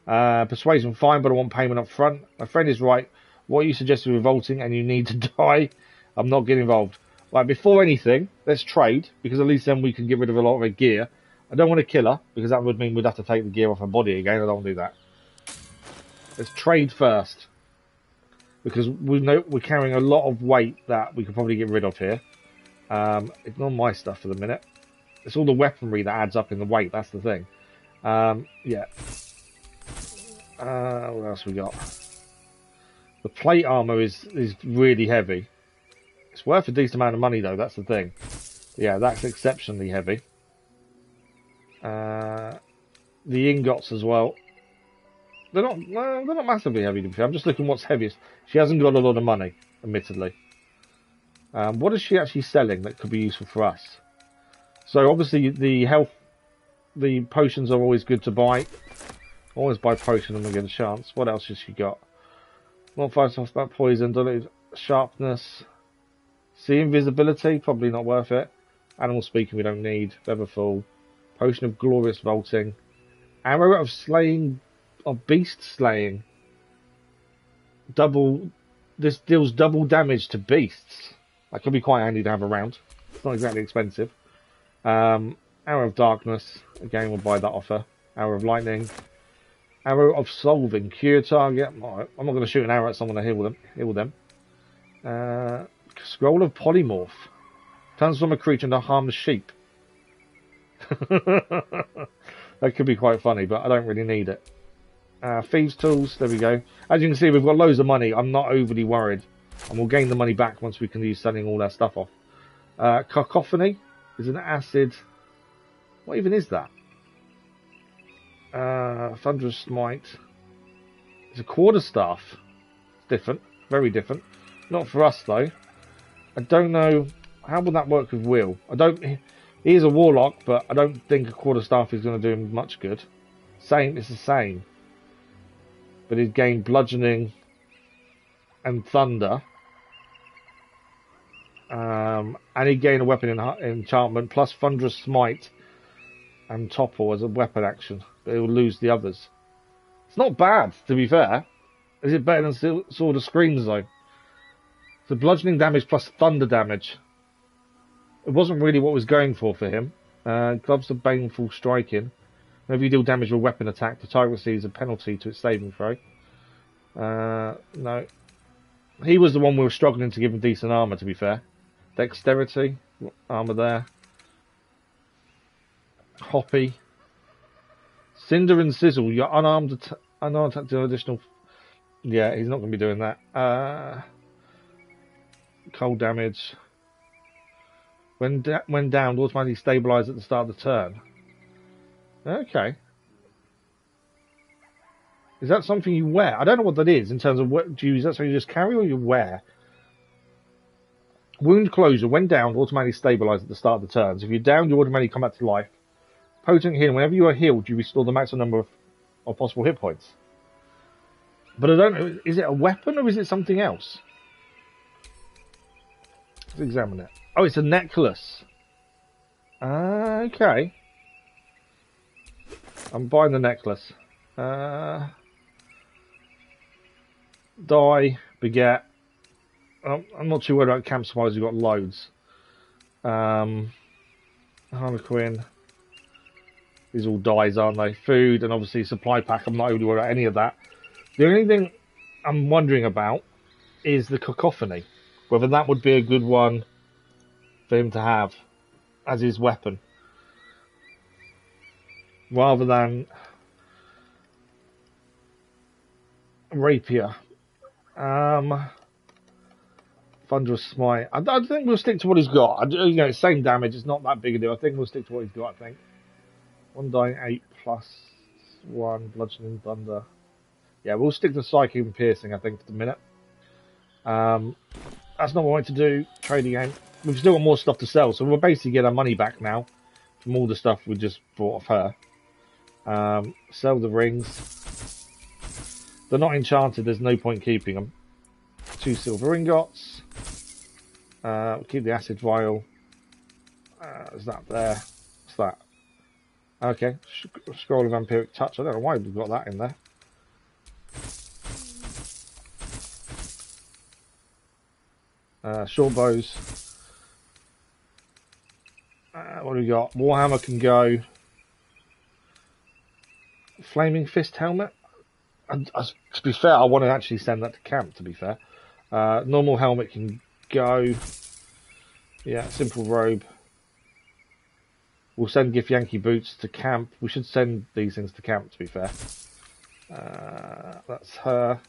Persuasion, fine, but I want payment up front. My friend is right. What you suggest is revolting and you need to die. I'm not getting involved. Right, before anything, let's trade, because at least then we can get rid of a lot of her gear. I don't want to kill her, because that would mean we'd have to take the gear off her body again. I don't want to do that. Let's trade first. Because we know we're carrying a lot of weight that we could probably get rid of here. Ignore my stuff for the minute. It's all the weaponry that adds up in the weight, that's the thing. Yeah. What else we got? The plate armor is really heavy. It's worth a decent amount of money though, that's the thing. Yeah, that's exceptionally heavy. The ingots as well. They're not massively heavy to be fair. I'm just looking what's heaviest. She hasn't got a lot of money, admittedly. What is she actually selling that could be useful for us? So obviously the potions are always good to buy. Always buy potion and we get a chance. What else has she got? Not 5 stuff about poison, diluted sharpness. See invisibility, probably not worth it. Animal speaking we don't need. Featherfall. Potion of glorious vaulting. Arrow of slaying, of beast slaying. This deals double damage to beasts. That could be quite handy to have around. It's not exactly expensive. Arrow of darkness. Again, we'll buy that off her. Arrow of lightning. Arrow of solving. Cure target. Right, I'm not going to shoot an arrow at someone to heal them. Scroll of polymorph. Transform a creature into a harmless sheep. That could be quite funny, but I don't really need it. Thieves tools. There we go. As you can see, we've got loads of money. I'm not overly worried. And we'll gain the money back once we can use selling all that stuff off. Cacophony is an acid. What even is that? Thunderous Smite. It's a quarterstaff. It's different. Very different. Not for us, though. I don't know. How will that work with Will? He is a warlock, but I don't think a quarterstaff is going to do him much good. It's the same. But he'd gain bludgeoning and thunder. And he'd gain a weapon enchantment plus Thunderous Smite and Topple as a weapon action. But he'll lose the others. It's not bad, to be fair. Is it better than Sword of Screams, though? So bludgeoning damage plus thunder damage. It wasn't really what was going for him. Gloves of Baneful Striking. Whenever you deal damage with a weapon attack, the target receives a penalty to its saving throw. No. He was the one we were struggling to give him decent armour, to be fair. Dexterity. Armour there. Hoppy. Cinder and Sizzle. You're unarmed attack to additional... Yeah, he's not going to be doing that. Cold damage. When downed, automatically stabilise at the start of the turn. Okay. Is that something you wear? I don't know what that is in terms of what do you use. That something you just carry or you wear? Wound closure. When downed, automatically stabilise at the start of the turn. So if you're down, you automatically come back to life. Potent healing. Whenever you are healed, you restore the maximum number of possible hit points. But I don't know. Is it a weapon or is it something else? Let's examine it. Oh, it's a necklace. Okay. I'm buying the necklace. Die, beget. I'm not too worried about camp supplies. We've got loads. Harlequin. These all dies, aren't they? Food and obviously supply pack. I'm not really worried about any of that. The only thing I'm wondering about is the cacophony. Whether that would be a good one for him to have as his weapon. Rather than rapier. Thunderous Smite. I think we'll stick to what he's got. Same damage. It's not that big a deal. I think we'll stick to what he's got, I think. 1 die 8 plus 1 bludgeoning thunder. Yeah, we'll stick to psychic and piercing, I think, for the minute. That's not what I want to do. Trading game. We've still got more stuff to sell, so we'll basically get our money back now from all the stuff we just bought off her. Sell the rings. They're not enchanted. There's no point keeping them. 2 silver ingots. We'll keep the acid vial. Is that there? What's that? Okay. Scroll of vampiric touch. I don't know why we've got that in there. Short bows. What do we got? Warhammer can go. Flaming fist helmet. To be fair, I want to actually send that to camp. To be fair, normal helmet can go. Yeah, simple robe. We'll send Githyanki boots to camp. We should send these things to camp. To be fair, that's her.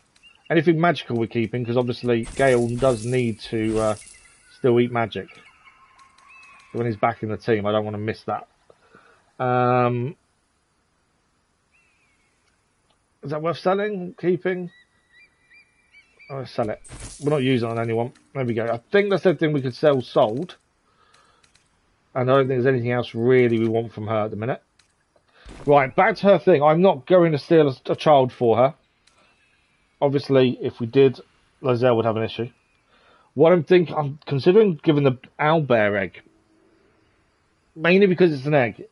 Anything magical we're keeping, because obviously Gale does need to still eat magic. So when he's back in the team, I don't want to miss that. Is that worth selling? Keeping? I'll sell it. We're not using it on anyone. There we go. I think that's everything we could sell sold. And I don't think there's anything else really we want from her at the minute. Right, back to her thing. I'm not going to steal a child for her. Obviously, if we did, Lae'zel would have an issue. What I'm considering giving the owlbear egg. Mainly because it's an egg.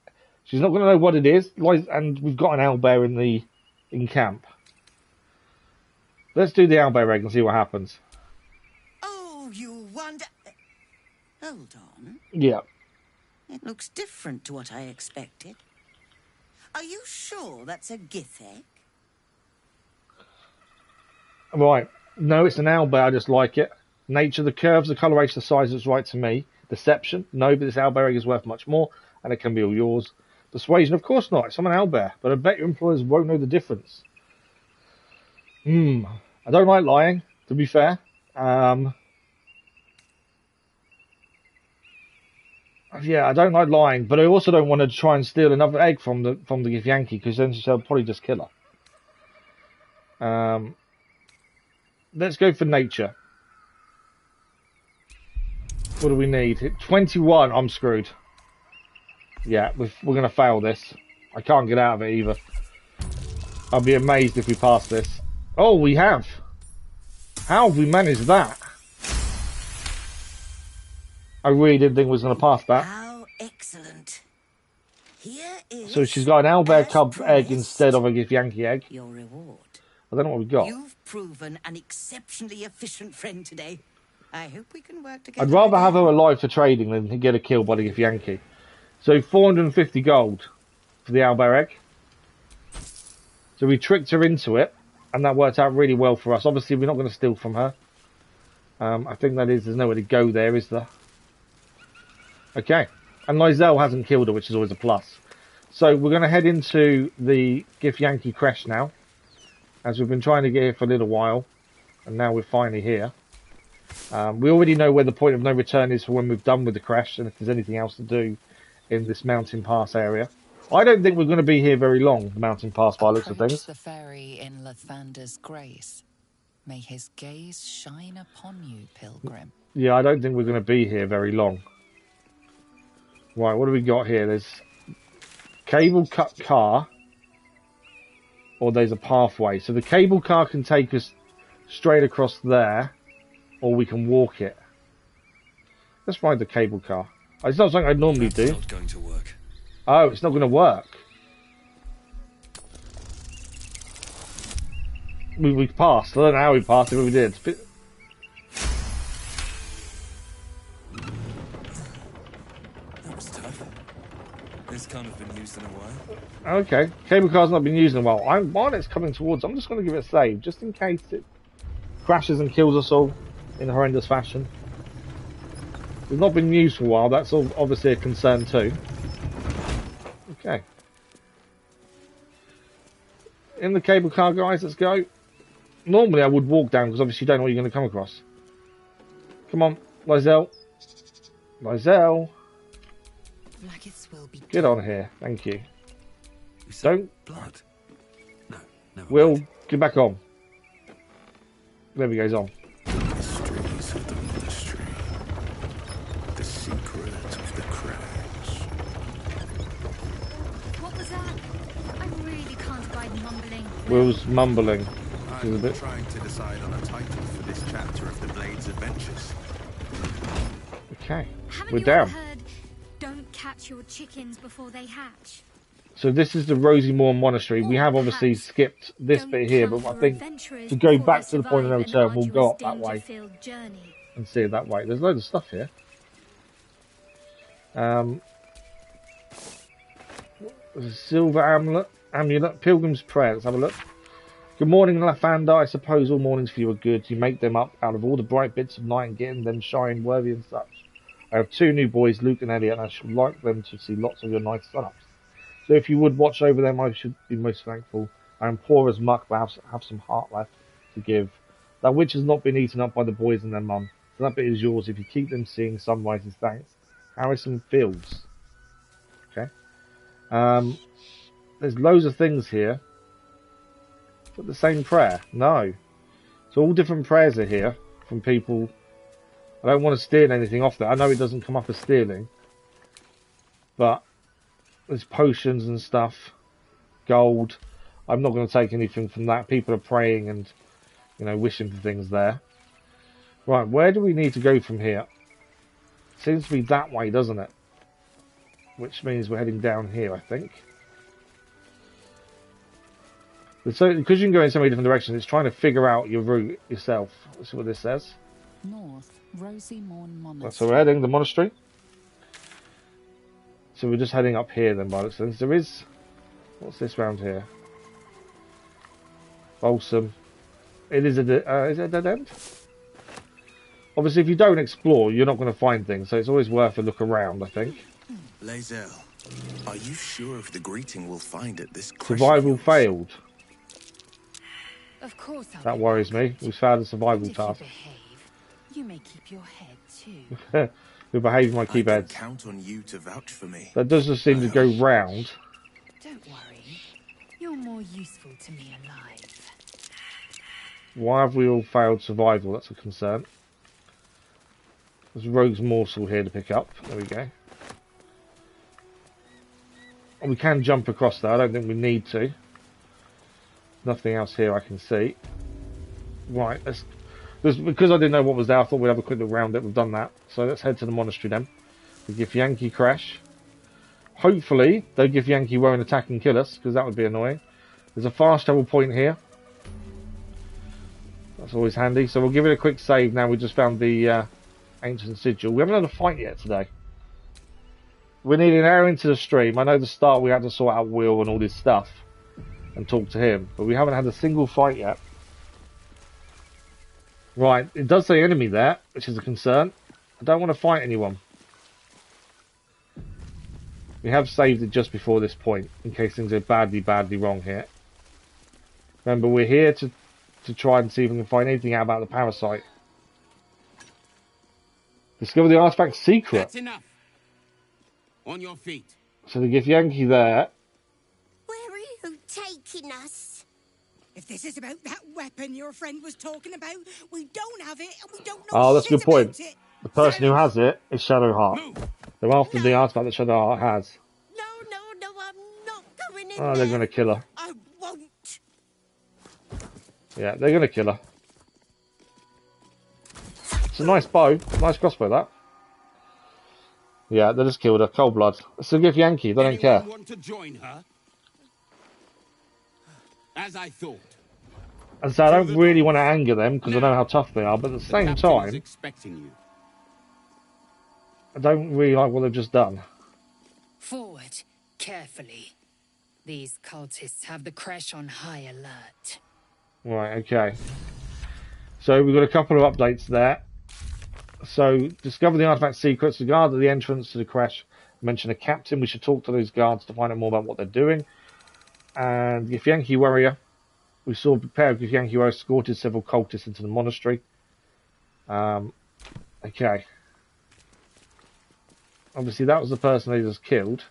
She's not going to know what it is, and we've got an owlbear in camp. Let's do the owlbear egg and see what happens. Oh, you wonder... Hold on. Yeah. It looks different to what I expected. Are you sure that's a Gith egg? Right. No, it's an owlbear. I just like it. Nature, the curves, the coloration, the size is right to me. Deception, no, but this owlbear egg is worth much more, and it can be all yours. Persuasion, of course not. It's an owlbear, but I bet your employers won't know the difference. I don't like lying, to be fair. Yeah, I don't like lying, but I also don't want to try and steal another egg from the Githyanki, because then she'll probably just kill her. Let's go for nature. What do we need? 21. I'm screwed. Yeah, we're going to fail this. I can't get out of it either. I'll be amazed if we pass this. Oh, we have. How have we managed that? I really didn't think we was going to pass that. How excellent. Here is... So she's got an owlbear cub egg instead of a Githyanki egg. Your reward. I don't know what we got. You've proven an exceptionally efficient friend today. I hope we can work together. I'd rather have her alive for trading than get her killed by the Githyanki. So 450 gold for the owlbear egg. So we tricked her into it, and that worked out really well for us. Obviously, we're not going to steal from her. I think there's nowhere to go there, is there? Okay. And Lae'zel hasn't killed her, which is always a plus. So we're going to head into the Githyanki Creche now, as we've been trying to get here for a little while, and now we're finally here. We already know where the point of no return is for when we've done with the Creche, and if there's anything else to do in this mountain pass area. I don't think we're going to be here very long, the mountain pass, by the looks of things. The fairy in Lathander's grace. May his gaze shine upon you, pilgrim. Yeah, I don't think we're going to be here very long. Right, what do we got here? There's cable cut car, or there's a pathway. So the cable car can take us straight across there, or we can walk it. Let's ride the cable car. It's not something I'd normally do. Not going to work. Oh, it's not going to work. We passed. I don't know how we passed it, but we did. That was tough. This can't have been used in a while. Okay. Cable car's not been used in a while. While it's coming towards, I'm just going to give it a save, just in case it crashes and kills us all in a horrendous fashion. It's not been used for a while. That's obviously a concern too. Okay. In the cable car, guys, let's go. Normally I would walk down, because obviously you don't know what you're going to come across. Come on, Lae'zel. Lae'zel. Get on here. Thank you. Don't. Blood. No. Will, get back on. There we go, he's on. Mysteries of the tried mumbling. Will's mumbling. I'm trying to decide on a title for this chapter of the Blade's adventures. Okay, Haven't we're you down. ever heard, don't catch your chickens before they hatch? So this is the Rosymoor Monastery. We have obviously skipped this Don't bit here, count but I your think adventurers to go before back they to the point of no survive an return, we'll go arduous, up that way danger-filled journey. and see it that way. There's loads of stuff here. There's a silver amulet, Pilgrim's Prayer. Let's have a look. Good morning, Lathander. I suppose all mornings for you are good. You make them up out of all the bright bits of night and getting them shine worthy and such. I have 2 new boys, Luke and Elliot, and I should like them to see lots of your nice sun-ups. So if you would watch over them, I should be most thankful. I am poor as muck, but have some heart left to give. That which has not been eaten up by the boys and their mum. So that bit is yours if you keep them seeing sunrises. Thanks. Harrison Fields. Okay. There's loads of things here. But the same prayer? No. So all different prayers are here from people. I don't want to steal anything off there. I know it doesn't come up as stealing. But there's potions and stuff. Gold. I'm not going to take anything from that. People are praying and, you know, wishing for things there. Right, where do we need to go from here? Seems to be that way, doesn't it? Which means we're heading down here, I think. So, because you can go in so many different directions, it's trying to figure out your route yourself. Let's see what this says. North, Rosymoor Monastery. That's where we're heading, the monastery. So we're just heading up here then, by the sense. There is... What's this round here? Balsam. It is is it a dead end? Obviously, if you don't explore, you're not going to find things, so it's always worth a look around, I think. Lae'zel, are you sure of the greeting we'll find at this creche? Survival failed. Of course I'll That be worries me. We failed a And survival if task. you behave, you may keep your head too. We behave my keep I heads. can count on you to vouch for me. That does just seem to go round. Don't worry. You're more useful to me alive. Why have we all failed survival? That's a concern. There's a rogue's morsel here to pick up. There we go. And we can jump across there. I don't think we need to. Nothing else here I can see. Right, because I didn't know what was there, I thought we'd have a quick look around it. We've done that. So let's head to the monastery then. The Githyanki Creche. Hopefully, the Githyanki won't attack and kill us, because that would be annoying. There's a fast travel point here. That's always handy. So we'll give it a quick save now. We just found the ancient sigil. We haven't had a fight yet today. We're nearly an hour into the stream. I know the start we had to sort out Will and all this stuff and talk to him, but we haven't had a single fight yet. Right, it does say enemy there, which is a concern. I don't want to fight anyone. We have saved it just before this point, in case things are badly wrong here. Remember, we're here to try and see if we can find anything out about the parasite. Discover the artifact secret. That's enough. On your feet. So the Githyanki there. Where are you taking us? If this is about that weapon your friend was talking about, we don't have it and we don't know Oh, that's a shit good point. about it. The person who has it is Shadowheart. Move. They're after the artifact that Shadowheart has. No, I'm not going in Oh, there. they're going to kill her. I won't. Yeah, they're going to kill her. It's a nice bow. Nice crossbow, that. Yeah, they just killed her. Cold blood. It's a Githyanki. They don't care. Anyone want to join her? As I thought. And so I don't really want to anger them because I know how tough they are, but at the same captain is time, expecting you. I don't really like what they've just done. Forward, carefully. These cultists have the creche on high alert. Right, okay. So we've got a couple of updates there. So, discover the artifact secrets. The guard at the entrance to the creche mentioned a captain. We should talk to those guards to find out more about what they're doing. And Githyanki warrior. We saw a pair of Githyanki warriors escorted several cultists into the monastery. Okay. Obviously, that was the person they just killed.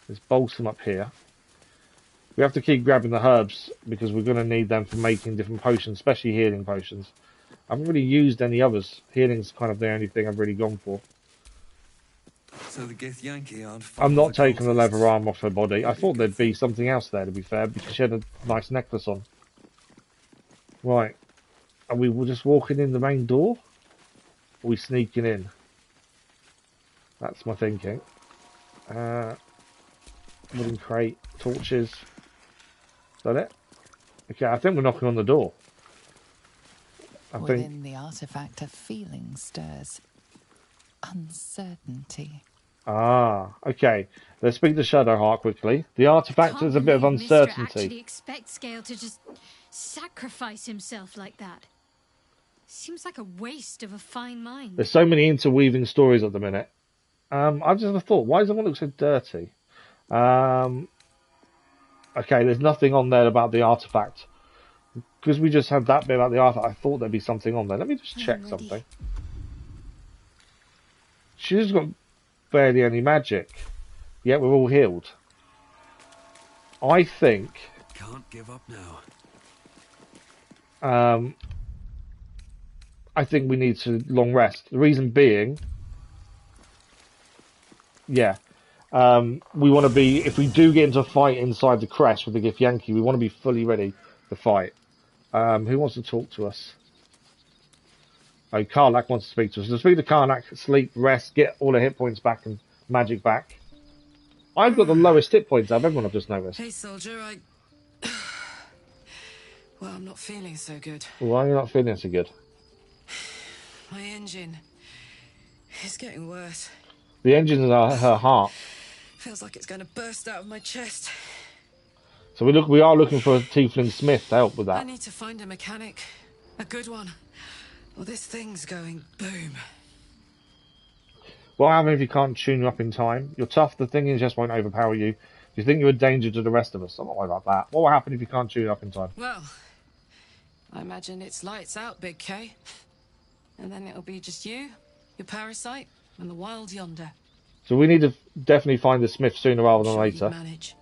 There's balsam up here. We have to keep grabbing the herbs because we're going to need them for making different potions, especially healing potions. I haven't really used any others. Healing's kind of the only thing I've really gone for. So the Githyanki aren't I'm not following taking the cultists. leather arm off her body. I thought there'd be something else there, to be fair, because she had a nice necklace on. Right. Are we just walking in the main door? Or are we sneaking in? That's my thinking. Wooden crate, torches. Is that it? Okay, I think we're knocking on the door. Within the artifact, a feeling stirs. Uncertainty. Ah, okay. Let's speak to Shadowheart quickly. The artifact is a bit of uncertainty. Actually expects Gale to just sacrifice himself like that. Seems like a waste of a fine mind. There's so many interweaving stories at the minute. I've just had a thought. Why does everyone look so dirty? Okay, there's nothing on there about the artifact. Because we just had that bit about the artifact, I thought there'd be something on there. Let me just check something. She's got barely any magic. Yet we're all healed. I think... Can't give up now. I think we need to long rest. The reason being... Yeah. We want to be... If we do get into a fight inside the Creche with the Githyanki, we want to be fully ready to fight. Who wants to talk to us? Oh, Karlak wants to speak to us. So speak to Karlak, sleep, rest, get all the hit points back and magic back. I've got the lowest hit points out of everyone, I've just noticed. Hey, soldier, well, I'm not feeling so good. Why are you not feeling so good? My engine is getting worse. The engine is her heart. Feels like it's going to burst out of my chest. So we are looking for a tiefling smith to help with that. I need to find a mechanic. A good one. Or this thing's going boom. What happens if you can't tune you up in time? You're tough, the thing is just won't overpower you. You think you're a danger to the rest of us. I'm not worried about that. What will happen if you can't tune you up in time? Well, I imagine it's lights out, Big K. And then it'll be just you, your parasite, and the wild yonder. So we need to definitely find the smith sooner rather than Sure later. you'd manage.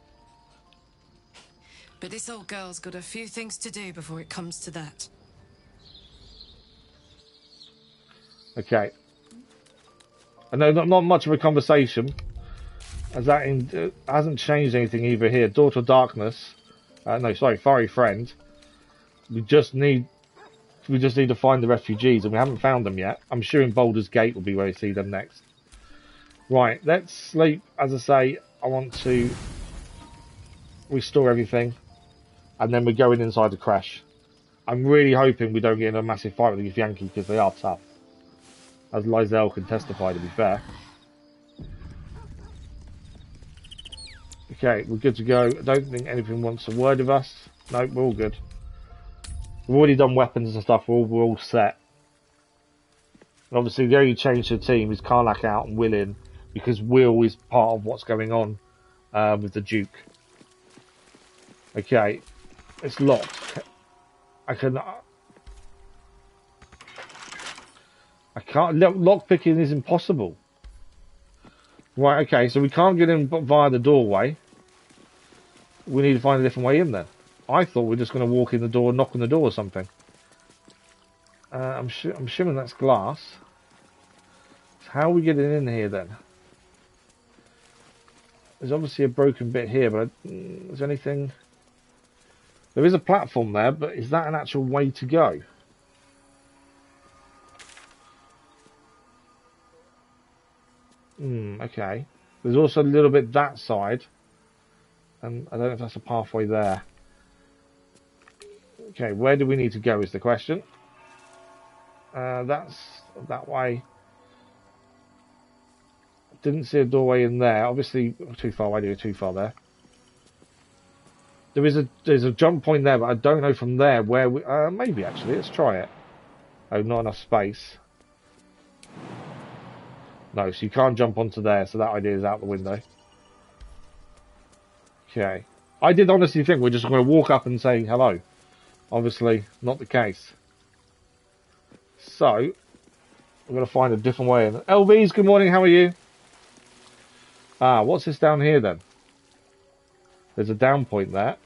But this old girl's got a few things to do before it comes to that. Okay. I know not much of a conversation, as that hasn't changed anything either here. Daughter of Darkness. Fiery Friend. We just need to find the refugees, and we haven't found them yet. I'm sure in Baldur's Gate will be where we see them next. Right, let's sleep. As I say, I want to restore everything, and then we're going inside the Creche. I'm really hoping we don't get in a massive fight with the Githyanki, because they are tough. As Lae'zel can testify, to be fair. Okay, we're good to go. I don't think anything wants a word with us. No, we're all good. We've already done weapons and stuff. We're all set. And obviously, the only change to the team is Karlak out and Will in, because Will is part of what's going on with the Duke. Okay, it's locked. I can't. Lock picking is impossible. Right. Okay, so we can't get in via the doorway. We need to find a different way in then. I thought we were just going to walk in the door and knock on the door or something. I'm assuming that's glass. So how are we getting in here then? There's obviously a broken bit here, but is there anything... There is a platform there, but is that an actual way to go? Okay. There's also a little bit that side. And I don't know if that's a pathway there. Okay, where do we need to go is the question. That's that way. Didn't see a doorway in there. Obviously, too far away to go too far there. There's a jump point there, but I don't know from there where we... maybe, actually. Let's try it. Oh, not enough space. No, so you can't jump onto there, so that idea is out the window. Okay. I did honestly think we're just going to walk up and say hello. Obviously, not the case. So, we're going to find a different way in. LVs, good morning, how are you? What's this down here then? There's a down point there.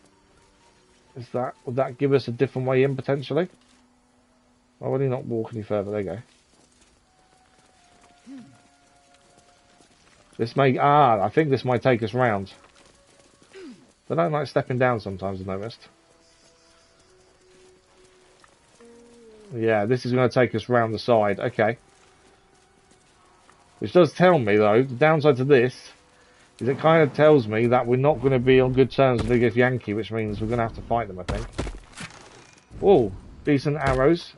Would that give us a different way in potentially? Why would he not walk any further? There you go. This may... Ah, I think this might take us round. They don't like stepping down sometimes, I've noticed. Yeah, this is going to take us round the side. Okay. Which does tell me, though, the downside to this is it kind of tells me that we're not going to be on good terms with the Githyanki, which means we're going to have to fight them, I think. Oh, decent arrows.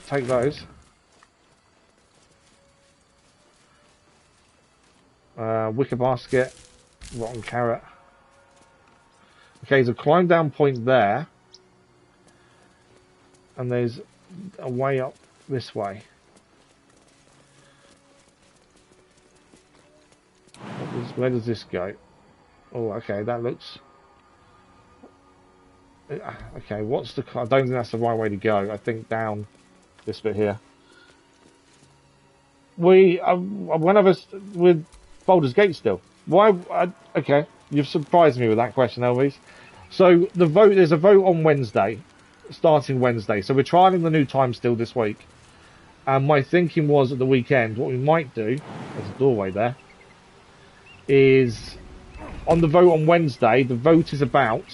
Take those. Wicker basket. Rotten carrot. Okay, there's a climb down point there. And there's a way up this way. Where does this go? Oh, okay, that looks... Okay, what's the... I don't think that's the right way to go. I think down this bit here. One of us with Baldur's Gate still. Why? Okay, you've surprised me with that question, Elvis. So the vote, there's a vote on Wednesday, starting Wednesday. So we're trialing the new time still this week. And my thinking was at the weekend, what we might do, there's a doorway there, is on the vote on Wednesday, the vote is about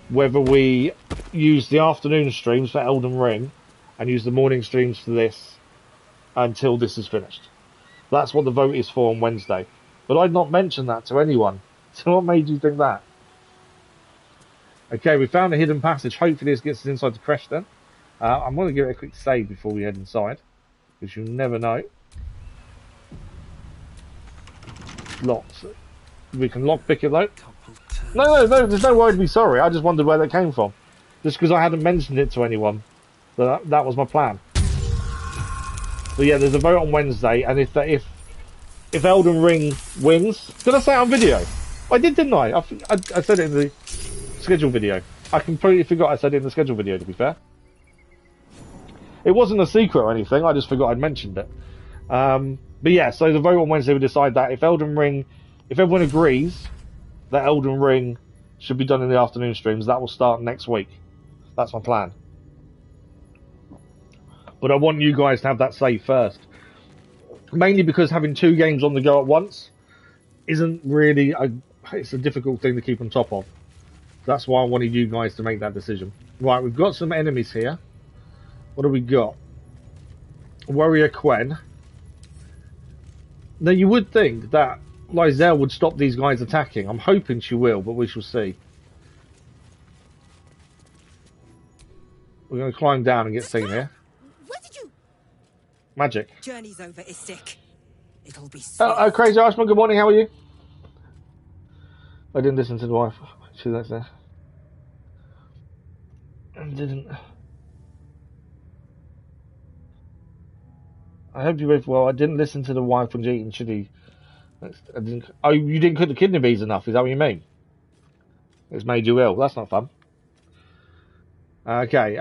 whether we use the afternoon streams for Elden Ring and use the morning streams for this until this is finished. That's what the vote is for on Wednesday. But I'd not mentioned that to anyone. So what made you think that? Okay, we found a hidden passage. Hopefully this gets us inside the Creche then. I'm going to give it a quick save before we head inside, because you never know. Locked. We can lockpick it though. No, there's no word to be sorry. I just wondered where that came from. Just because I hadn't mentioned it to anyone. But that was my plan. So yeah, there's a vote on Wednesday, and if Elden Ring wins... Did I say it on video? I did, didn't I? I said it in the schedule video. I completely forgot I said it in the schedule video, to be fair. It wasn't a secret or anything, I just forgot I'd mentioned it. But yeah, so the vote on Wednesday will decide that if everyone agrees that Elden Ring should be done in the afternoon streams, that will start next week. That's my plan. But I want you guys to have that say first. Mainly because having 2 games on the go at once isn't really it's a difficult thing to keep on top of. That's why I wanted you guys to make that decision. Right, we've got some enemies here. What do we got? Warrior Queen. Now you would think that Lae'zel would stop these guys attacking. I'm hoping she will, but we shall see. We're going to climb down and get seen here. What did you... Magic. Journey's over, Istik. It'll be Oh, Crazy Irishman, good morning, how are you? I didn't listen to the wife. That's there. I didn't. I hope you both well. I didn't listen to the wife when eating chili. I didn't. Oh, you didn't cook the kidney beans enough? Is that what you mean? It's made you ill. That's not fun. Okay.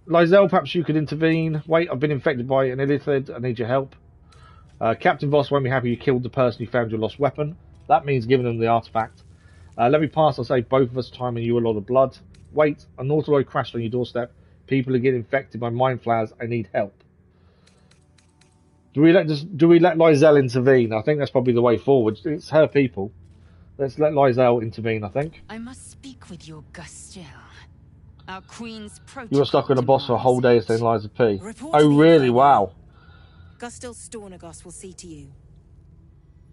Lae'zel, perhaps you could intervene. Wait, I've been infected by an illithid. I need your help. Captain Voss won't be happy you killed the person who found your lost weapon. That means giving them the artifact. Let me pass. I'll save both of us time and you a lot of blood. Wait, a Nautiloid crashed on your doorstep. People are getting infected by mind flowers. I need help. Do we let Lae'zel intervene? I think that's probably the way forward. It's her people. Let's let Lae'zel intervene, I think. I must speak with your Gustil. Our queen's protocol. You were stuck with a boss for a whole day saying Liza P. Oh, really? Wow. Gustil Stornagos will see to you.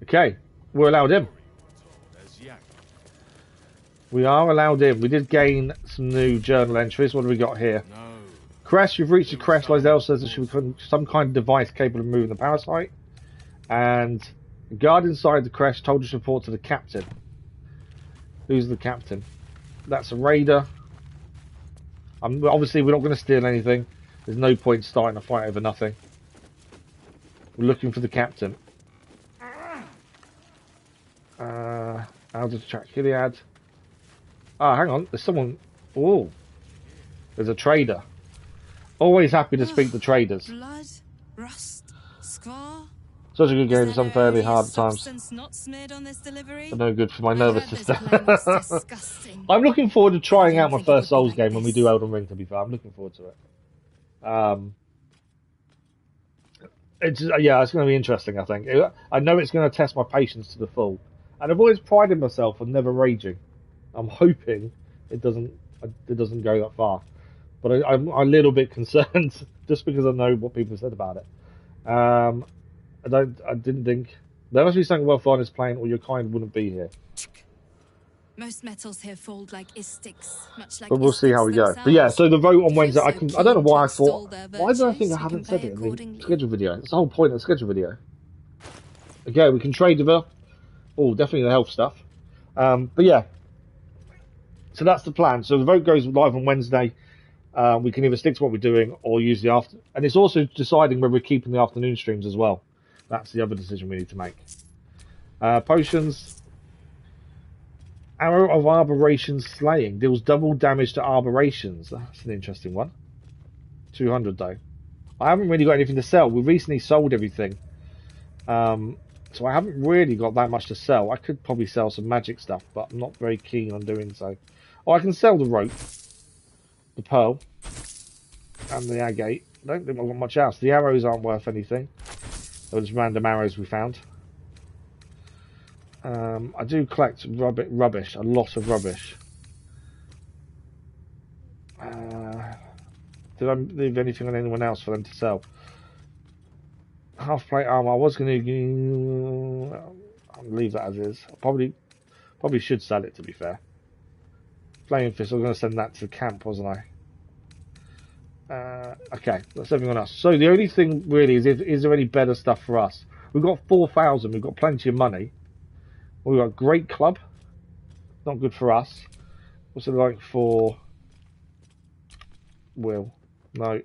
Okay, we're allowed in. We are allowed in. We did gain some new journal entries. What do we got here? Creche, you've reached the Creche. Lae'zel says there should be some kind of device capable of moving the parasite. And the guard inside the Creche told us to report to the captain. Who's the captain? That's a raider. Obviously, we're not going to steal anything. There's no point starting a fight over nothing. We're looking for the captain. How to track Gilead. Ah, hang on. There's someone... Oh. There's a trader. Always happy to speak to traders. Blood, rust, scar. Such a good game, some fairly hard at times. Not smeared on this delivery? No good for my nervous system. I'm looking forward to trying out my first Souls game when we do Elden Ring, to be fair. I'm looking forward to it. It's yeah, it's going to be interesting. I think I know it's going to test my patience to the full, and I've always prided myself on never raging. I'm hoping it doesn't go that far, but I'm a little bit concerned just because I know what people said about it. I didn't think there must be something well fun is playing, or your kind wouldn't be here. Most metals here fold like sticks, much like But we'll see how we go. themselves. But yeah, so the vote on Wednesday, So I don't know why I extol thought. their Why did I think virtues, I we haven't can said play it in the accordingly. schedule video? It's the whole point of the schedule video. Okay, we can trade with her. Oh, definitely the health stuff. But yeah, so that's the plan. So the vote goes live on Wednesday. We can either stick to what we're doing or use the after. And it's also deciding whether we're keeping the afternoon streams as well. That's the other decision we need to make. Potions. Arrow of Arboration Slaying deals double damage to Arborations. That's an interesting one. 200 though. I haven't really got anything to sell. We recently sold everything. So I haven't really got that much to sell. I could probably sell some magic stuff, but I'm not very keen on doing so. Oh, I can sell the rope, the pearl, and the agate. I don't think I've got much else. The arrows aren't worth anything. They're just random arrows we found. I do collect rubbish, a lot of rubbish. Did I leave anything on anyone else for them to sell? Half plate armor. I was going to leave that as is. I probably should sell it, to be fair. Flaming fist. I was going to send that to camp, wasn't I? Okay, that's everyone else. So the only thing really is there any better stuff for us? We've got 4,000. We've got plenty of money. We've got great club. Not good for us. What's it like for Will? No.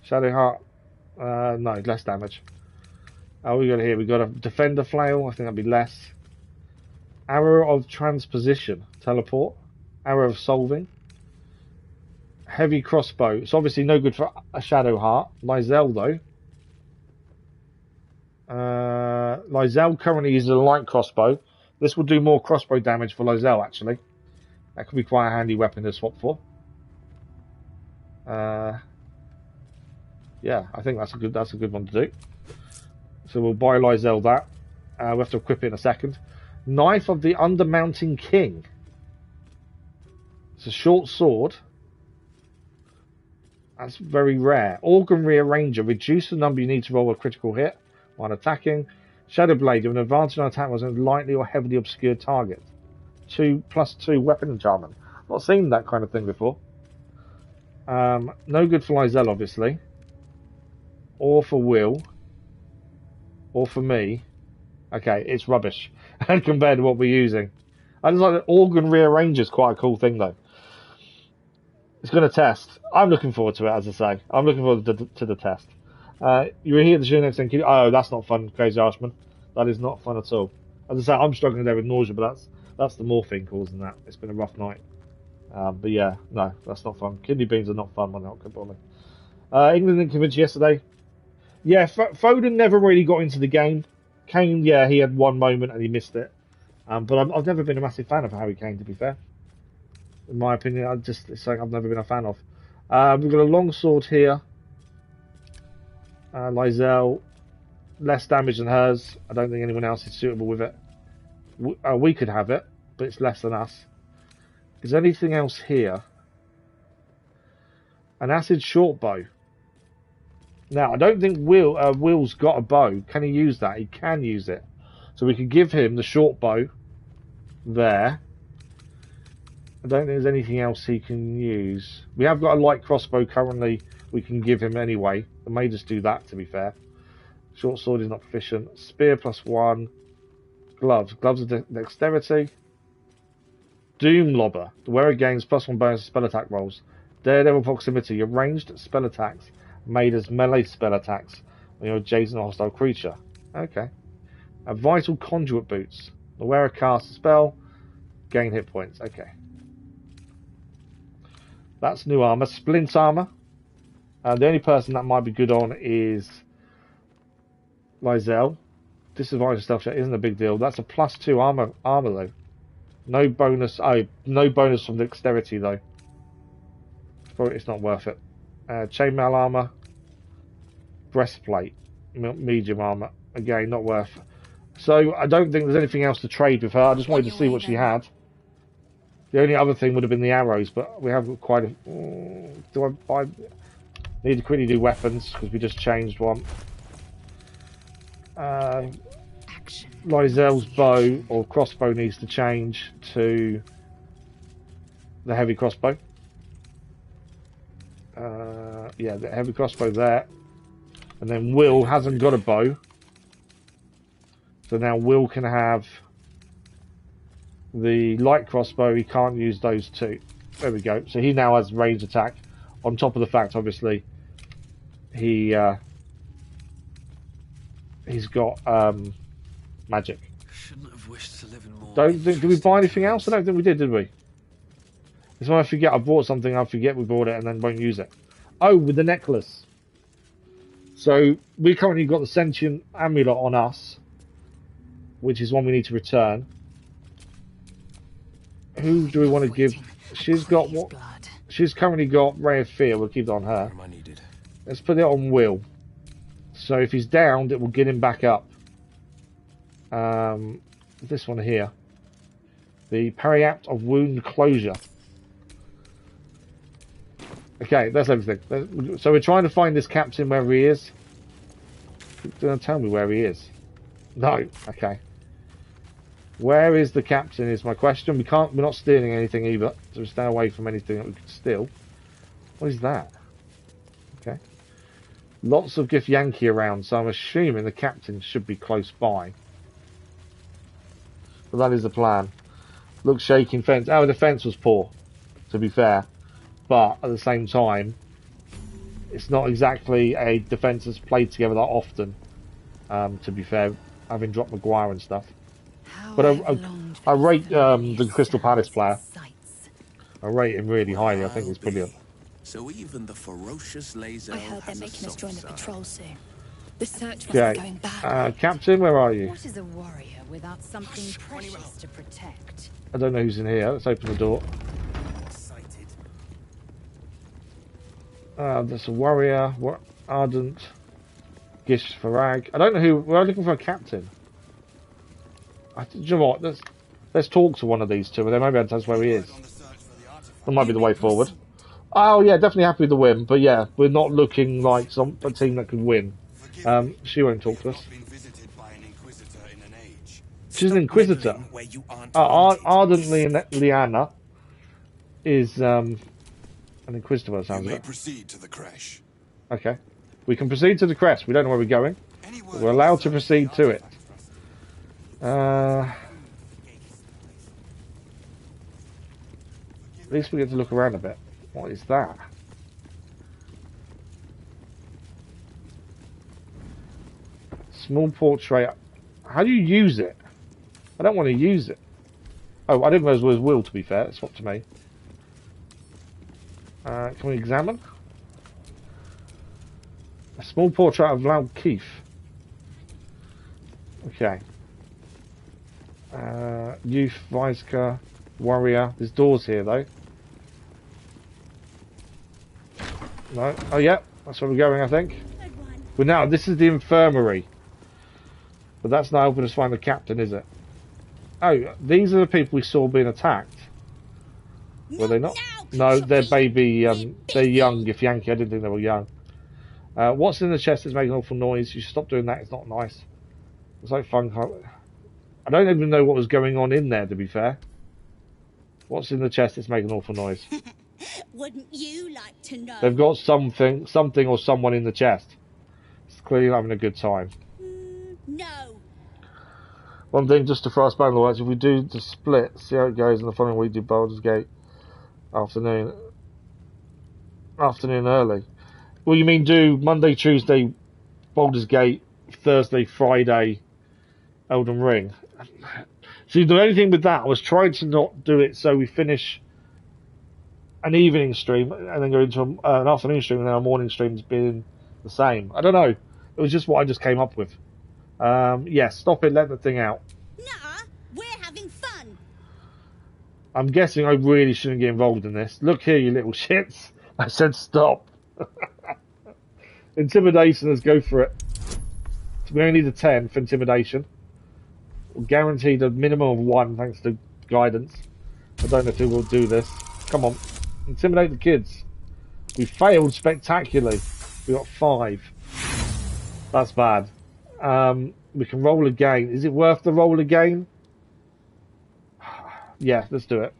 Shadow Heart. No, less damage. Oh, we got here. We got a Defender Flail. I think that'd be less. Arrow of Transposition. Teleport. Arrow of Solving. Heavy Crossbow. It's obviously no good for a Shadow Heart. Lae'zel though. Lae'zel currently uses a light crossbow. This will do more crossbow damage for Lae'zel actually. That could be quite a handy weapon to swap for. Yeah, I think that's a good one to do. So we'll buy Lae'zel that. We have to equip it in a second. Knife of the Undermounting King. It's a short sword. That's very rare. Organ Rearranger. Reduce the number you need to roll a critical hit while attacking. Shadow Blade. You have an advantage on attack was a lightly or heavily obscured target. 2+2 weapon enchantment. Not seen that kind of thing before. No good for Lae'zel, obviously. Or for Will. Or for me. Okay, it's rubbish compared to what we're using. I just like the Organ Rearranger is quite a cool thing though. It's going to test. I'm looking forward to it, as I say. I'm looking forward to the test. You were here at the show next time. Oh, that's not fun, Crazy Archman. That is not fun at all. As I say, I'm struggling there with nausea, but that's the morphine causing that. It's been a rough night. But yeah, no, that's not fun. Kidney beans are not fun when they're not good for me. England didn't convince you yesterday. Yeah, Foden never really got into the game. Kane, yeah, he had one moment and he missed it. But I've never been a massive fan of Harry Kane, to be fair. In my opinion, it's something I've never been a fan of. We've got a long sword here. Lae'zel, less damage than hers. I don't think anyone else is suitable with it. We could have it, but it's less than us. Is there anything else here? An acid short bow. Now, I don't think Will's got a bow. Can he use that? He can use it. So we could give him the short bow there. I don't think there's anything else he can use. We have got a light crossbow currently we can give him anyway. I may just do that, to be fair. Short sword is not proficient. Spear +1. Gloves. Gloves of dexterity. Doom Lobber. The wearer gains +1 bonus to spell attack rolls. Daredevil proximity. Your ranged spell attacks made as melee spell attacks when you're adjacent to a hostile creature. Okay. Vital Conduit Boots. The wearer casts a spell. Gain hit points. Okay. That's new armor. Splint armor. The only person that might be good on is Lae'zel. Disadvantage stealth check isn't a big deal. That's a +2 armor though. No bonus. Oh, no bonus from dexterity though. It's not worth it. Chainmail armor. breastplate, medium armor. Again, not worth. So I don't think there's anything else to trade with her. I just wanted to see what she had. The only other thing would have been the arrows, but we have quite a... do I buy... Need to quickly do weapons, because we just changed one. Lae'zel's bow, or crossbow, needs to change to the heavy crossbow. Yeah, the heavy crossbow there. And then Will hasn't got a bow. So now Will can have the light crossbow. He can't use those two. There we go. So he now has ranged attack. On top of the fact, obviously, he's got magic. Shouldn't have wished to live in more. Don't think. Did we buy anything else? I don't think we did we? It's when I forget I bought something. I forget we bought it and then won't use it. Oh, with the necklace. So we currently got the sentient amulet on us, which is one we need to return. Who do we want to give? She's got what? She's currently got Ray of Fear. We'll keep it on her. Let's put it on Will. So if he's downed, it will get him back up. This one here. The Periapt of Wound Closure. Okay, that's everything. So we're trying to find this captain wherever he is. Don't tell me where he is. No. Okay. Where is the captain is my question. We're not stealing anything either, so stay away from anything that we could steal. What is that? Okay. Lots of Githyanki around, so I'm assuming the captain should be close by. But that is the plan. Look, shaking fence. Our defense was poor, to be fair. But at the same time, it's not exactly a defense that's played together that often, to be fair, having dropped Maguire and stuff. But I rate the Crystal Palace player. I rate him really highly. I think he's brilliant. So even the ferocious Lae'zel. I heard they're making us join the patrol soon. The search was going bad. Captain, where are you? What is a warrior without something precious to protect? I don't know who's in here. Let's open the door. There's a warrior, ardent, Gish Farag. I don't know who. We're looking for a captain. Do you know what? Let's talk to one of these two, and then maybe I'll tell us where he is. That might be the way forward. Oh yeah, definitely happy with the win, but yeah, we're not looking like a team that could win. She won't talk to us. She's an Inquisitor. Ardently Liana is an Inquisitor, it sounds like. Proceed to the Creche. Okay. We can proceed to the Creche. We don't know where we're going. We're allowed to proceed to it. At least we get to look around a bit. What is that? Small portrait. How do you use it? I don't want to use it. Oh, I didn't know it was Will, to be fair. It's up to me. Can we examine? A small portrait of Lal Keith. Okay. Youth, Vizca, Warrior. There's doors here, though. No. Oh, yeah. That's where we're going, I think. Well, now, this is the infirmary. But that's not helping us find the captain, is it? Oh, these are the people we saw being attacked. Were they not? No, they're baby, they're young Githyanki. I didn't think they were young. What's in the chest is making an awful noise. You should stop doing that, it's not nice. It's like fun. I don't even know what was going on in there, to be fair. What's in the chest that's making an awful noise? Wouldn't you like to know? They've got something or someone in the chest. It's clearly having a good time. No. One thing just to throw us back on the words, if we do the split, see how it goes in the following week, do Baldur's Gate afternoon early. Well, you mean do Monday, Tuesday, Baldur's Gate, Thursday, Friday, Elden Ring? See, the only thing with that, I was trying to not do it so we finish an evening stream and then go into an afternoon stream and then our morning streams being the same. I don't know. It was just what I just came up with. Yeah, stop it, let the thing out. Nah, we're having fun. I'm guessing I really shouldn't get involved in this. Look here, you little shits. I said stop. Intimidation, let's go for it. So we only need a 10 for intimidation. We're guaranteed a minimum of 1 thanks to guidance. I don't know if we will do this. Come on. Intimidate the kids. We failed spectacularly. We got 5. That's bad. We can roll again. Is it worth the roll again? Yeah, let's do it.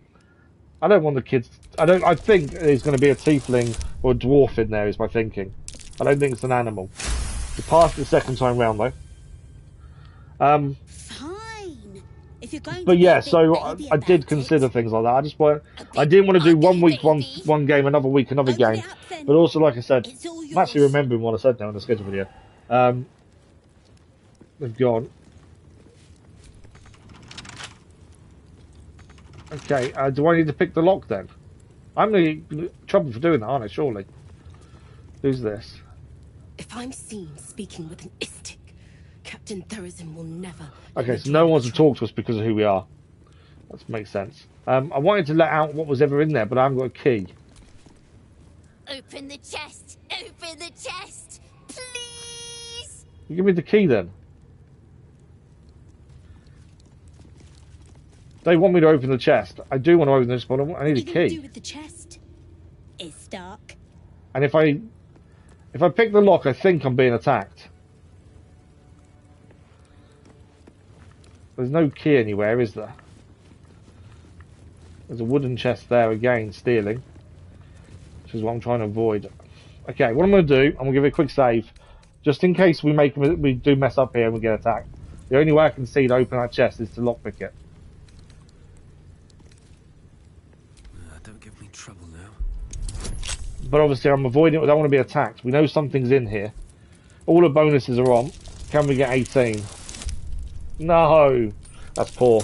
I don't want the kids. I think there's going to be a tiefling or a dwarf in there. Is my thinking. I don't think it's an animal. We passed the second time round though. Fine. If you're going but to yeah, be so baby I did consider things like that. I didn't want to do 1 week one game, another week another game. But also, like I said, I'm actually remembering what I said now in the schedule video. They've gone. Okay, do I need to pick the lock then? I'm going to get trouble for doing that, aren't I, surely? Who's this? If I'm seen speaking with an istic, Captain Thurston will never... Okay, so no one wants to talk to us because of who we are. That makes sense. I wanted to let out what was ever in there, but I haven't got a key. Open the chest! Open the chest! Please! You give me the key then. They want me to open the chest. I do want to open this, but I need a key. Do with the chest. It's dark. And if I pick the lock, I think I'm being attacked. There's no key anywhere, is there? There's a wooden chest there again, stealing. Which is what I'm trying to avoid. Okay, what I'm going to do, I'm going to give it a quick save. Just in case we do mess up here and we get attacked. The only way I can see to open that chest is to lockpick it. Don't give me trouble now. But obviously I'm avoiding it. I don't want to be attacked. We know something's in here. All the bonuses are on. Can we get 18? No. That's poor.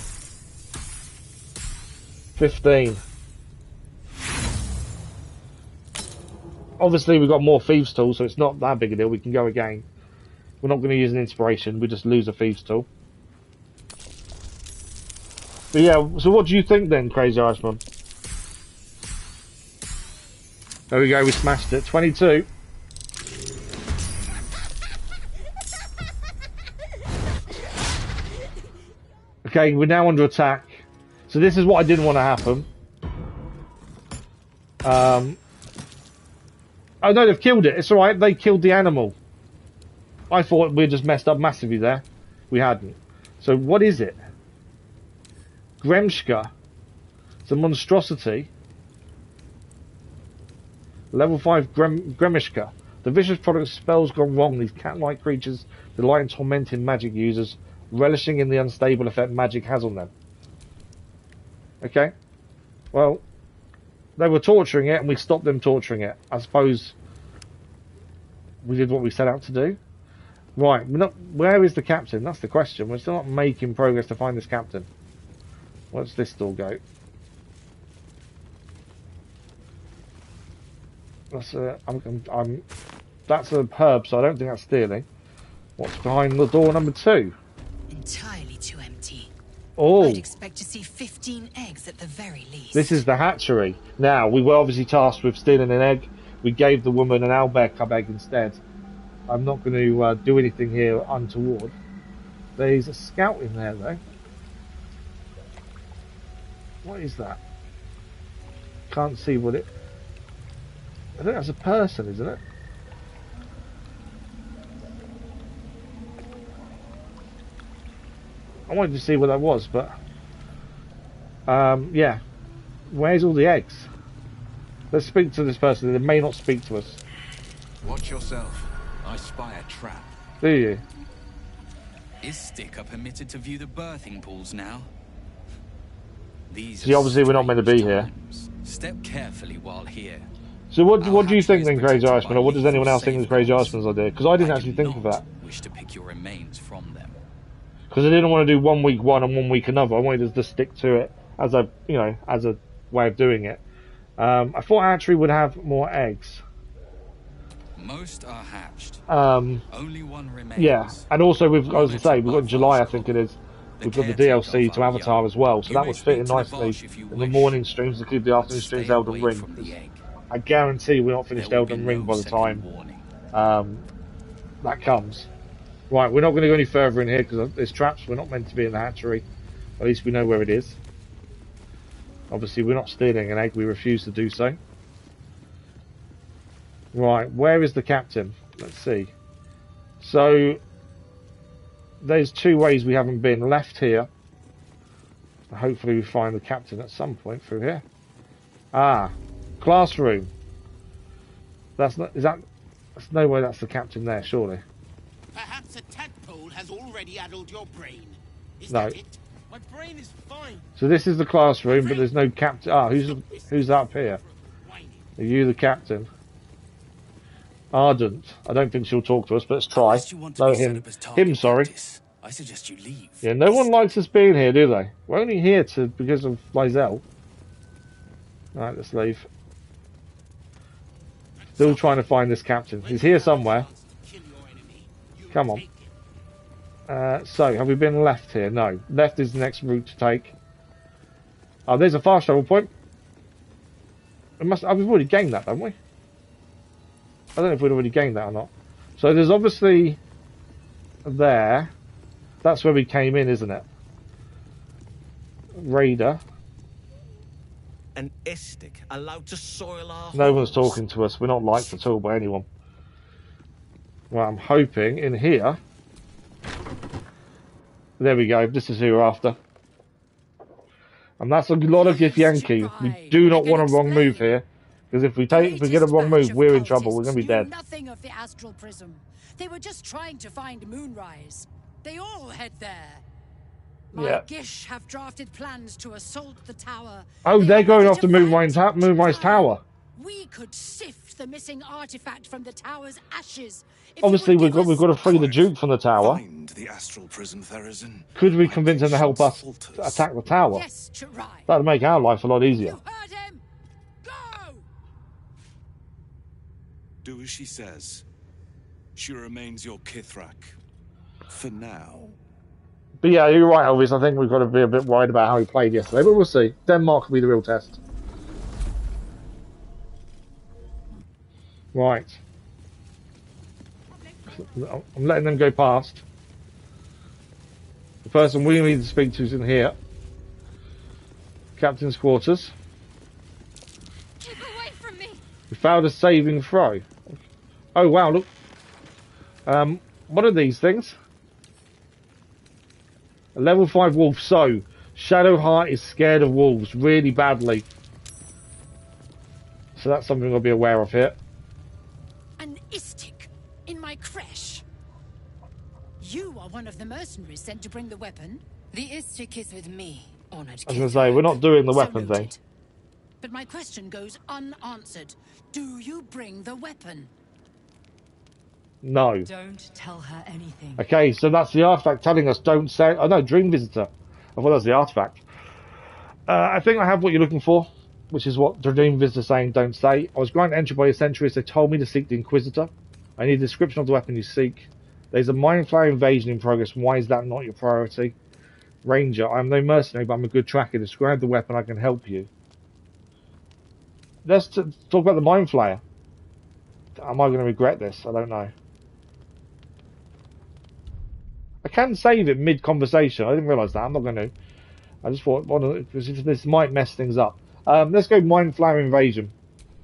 15. Obviously we've got more thieves tools, so it's not that big a deal. We can go again. We're not going to use an inspiration. We just lose a thieves tool. But yeah, so what do you think then, Crazy Iceman? There we go, we smashed it. 22. Okay, we're now under attack. So this is what I didn't want to happen. Oh no, they've killed it. It's alright, they killed the animal. I thought we just messed up massively there. We hadn't. So what is it? Gremshka. It's a monstrosity. Level 5 Gremishka. The vicious product of spells gone wrong. These cat-like creatures delight in tormenting magic users, relishing in the unstable effect magic has on them. Okay. Well, they were torturing it and we stopped them torturing it. I suppose we did what we set out to do. Right, where is the captain? That's the question. We're still not making progress to find this captain. Where's this door go? That's that's a herb, so I don't think that's stealing. What's behind the door number 2? Entirely too empty. Oh, I'd expect to see 15 eggs at the very least. This is the hatchery. Now, we were obviously tasked with stealing an egg. We gave the woman an owlbear cub egg instead. I'm not going to do anything here untoward. There's a scout in there, though. What is that? Can't see what it... I think that's a person, isn't it? I wanted to see what that was, but... yeah. Where's all the eggs? Let's speak to this person. They may not speak to us. Watch yourself. I spy a trap. Do you? Is Sticker permitted to view the birthing pools now? These See, obviously we're not meant to be here. Step carefully while here. So what do you think then, Crazy Iceman, or what does anyone else think is Crazy Iceman's idea? Because I didn't actually think of that. Wish to pick your remains from them. Because I didn't want to do 1 week one and 1 week another. I wanted to just stick to it as a, as a way of doing it. I thought hatchery would have more eggs. Most are hatched. Only one remains. Yeah, and also we've got to say we've got July, I think it is. We've got the DLC to Avatar as well, so that would fit in nicely in the morning streams to keep the afternoon streams Elden Ring. I guarantee we're not finished Elden Ring by the time that comes. Right, we're not going to go any further in here because there's traps. We're not meant to be in the hatchery. At least we know where it is. Obviously, we're not stealing an egg. We refuse to do so. Right, where is the captain? Let's see. So, there's two ways we haven't been. Left here. Hopefully we find the captain at some point through here. Ah, classroom. That's not, is that, there's no way that's the captain there, surely. Perhaps a tadpole has already addled your brain. Is No. that it? My brain is fine. So this is the classroom, but there's no captain. Ah, who's up here? Are you the captain? Ardent. I don't think she'll talk to us, but let's try. No, him. Him, sorry. I suggest you leave. Yeah, no one likes us being here, do they? We're only here because of Lae'zel. Alright, let's leave. Still trying to find this captain. He's here somewhere. Come on. So, have we been left here? No. Left is the next route to take. Oh, there's a fast travel point. We've already gained that, haven't we? I don't know if we'd already gained that or not. So there's obviously there. That's where we came in, isn't it? Raider. An istic allowed to soil our No one's talking to us. We're not liked at all by anyone. Well, I'm hoping in here. There we go. This is who we're after. And that's a lot of Githyanki. We do not want a wrong move here. Because if we get a wrong move, we're in trouble. We're going to be dead. Nothing of the astral prism. They were just trying to find Moonrise. They all head there. My Gish have drafted plans to assault the tower. Oh, they're going after Moonrise Tower. We could sift the missing artifact from the tower's ashes. Obviously, we've got to free the Duke from the tower. Find the astral prism, Therizin. Could we convince him to help us attack the tower? Yes, try. That'd make our life a lot easier. You heard him. Go. Do as she says. She remains your Kithrak. For now. But yeah, you're right, Elvis. I think we've got to be a bit worried about how he played yesterday, but we'll see. Denmark will be the real test. Right. I'm letting them go past. The person we need to speak to is in here. Captain's quarters. Keep away from me. We found a saving throw. Oh wow, look. What are these things? A level 5 wolf. So, Shadowheart is scared of wolves really badly. So that's something I'll be aware of here. An istic in my creche. You are one of the mercenaries sent to bring the weapon. The istic is with me, honored. I was going to say, we're not doing the weapon thing. But my question goes unanswered. Do you bring the weapon? No. Don't tell her anything. Okay, so that's the artifact telling us don't say... Oh no, Dream Visitor. I thought that was the artifact. I think I have what you're looking for, which is what the Dream Visitor saying don't say. I was granted entry by a centurist. They told me to seek the Inquisitor. I need a description of the weapon you seek. There's a mind flayer invasion in progress. Why is that not your priority? Ranger, I'm no mercenary, but I'm a good tracker. Describe the weapon, I can help you. Let's talk about the mind flayer. Am I going to regret this? I don't know. I can save it mid-conversation. I didn't realise that. I'm not going to. I just thought this might mess things up. Let's go Mind Flayer Invasion.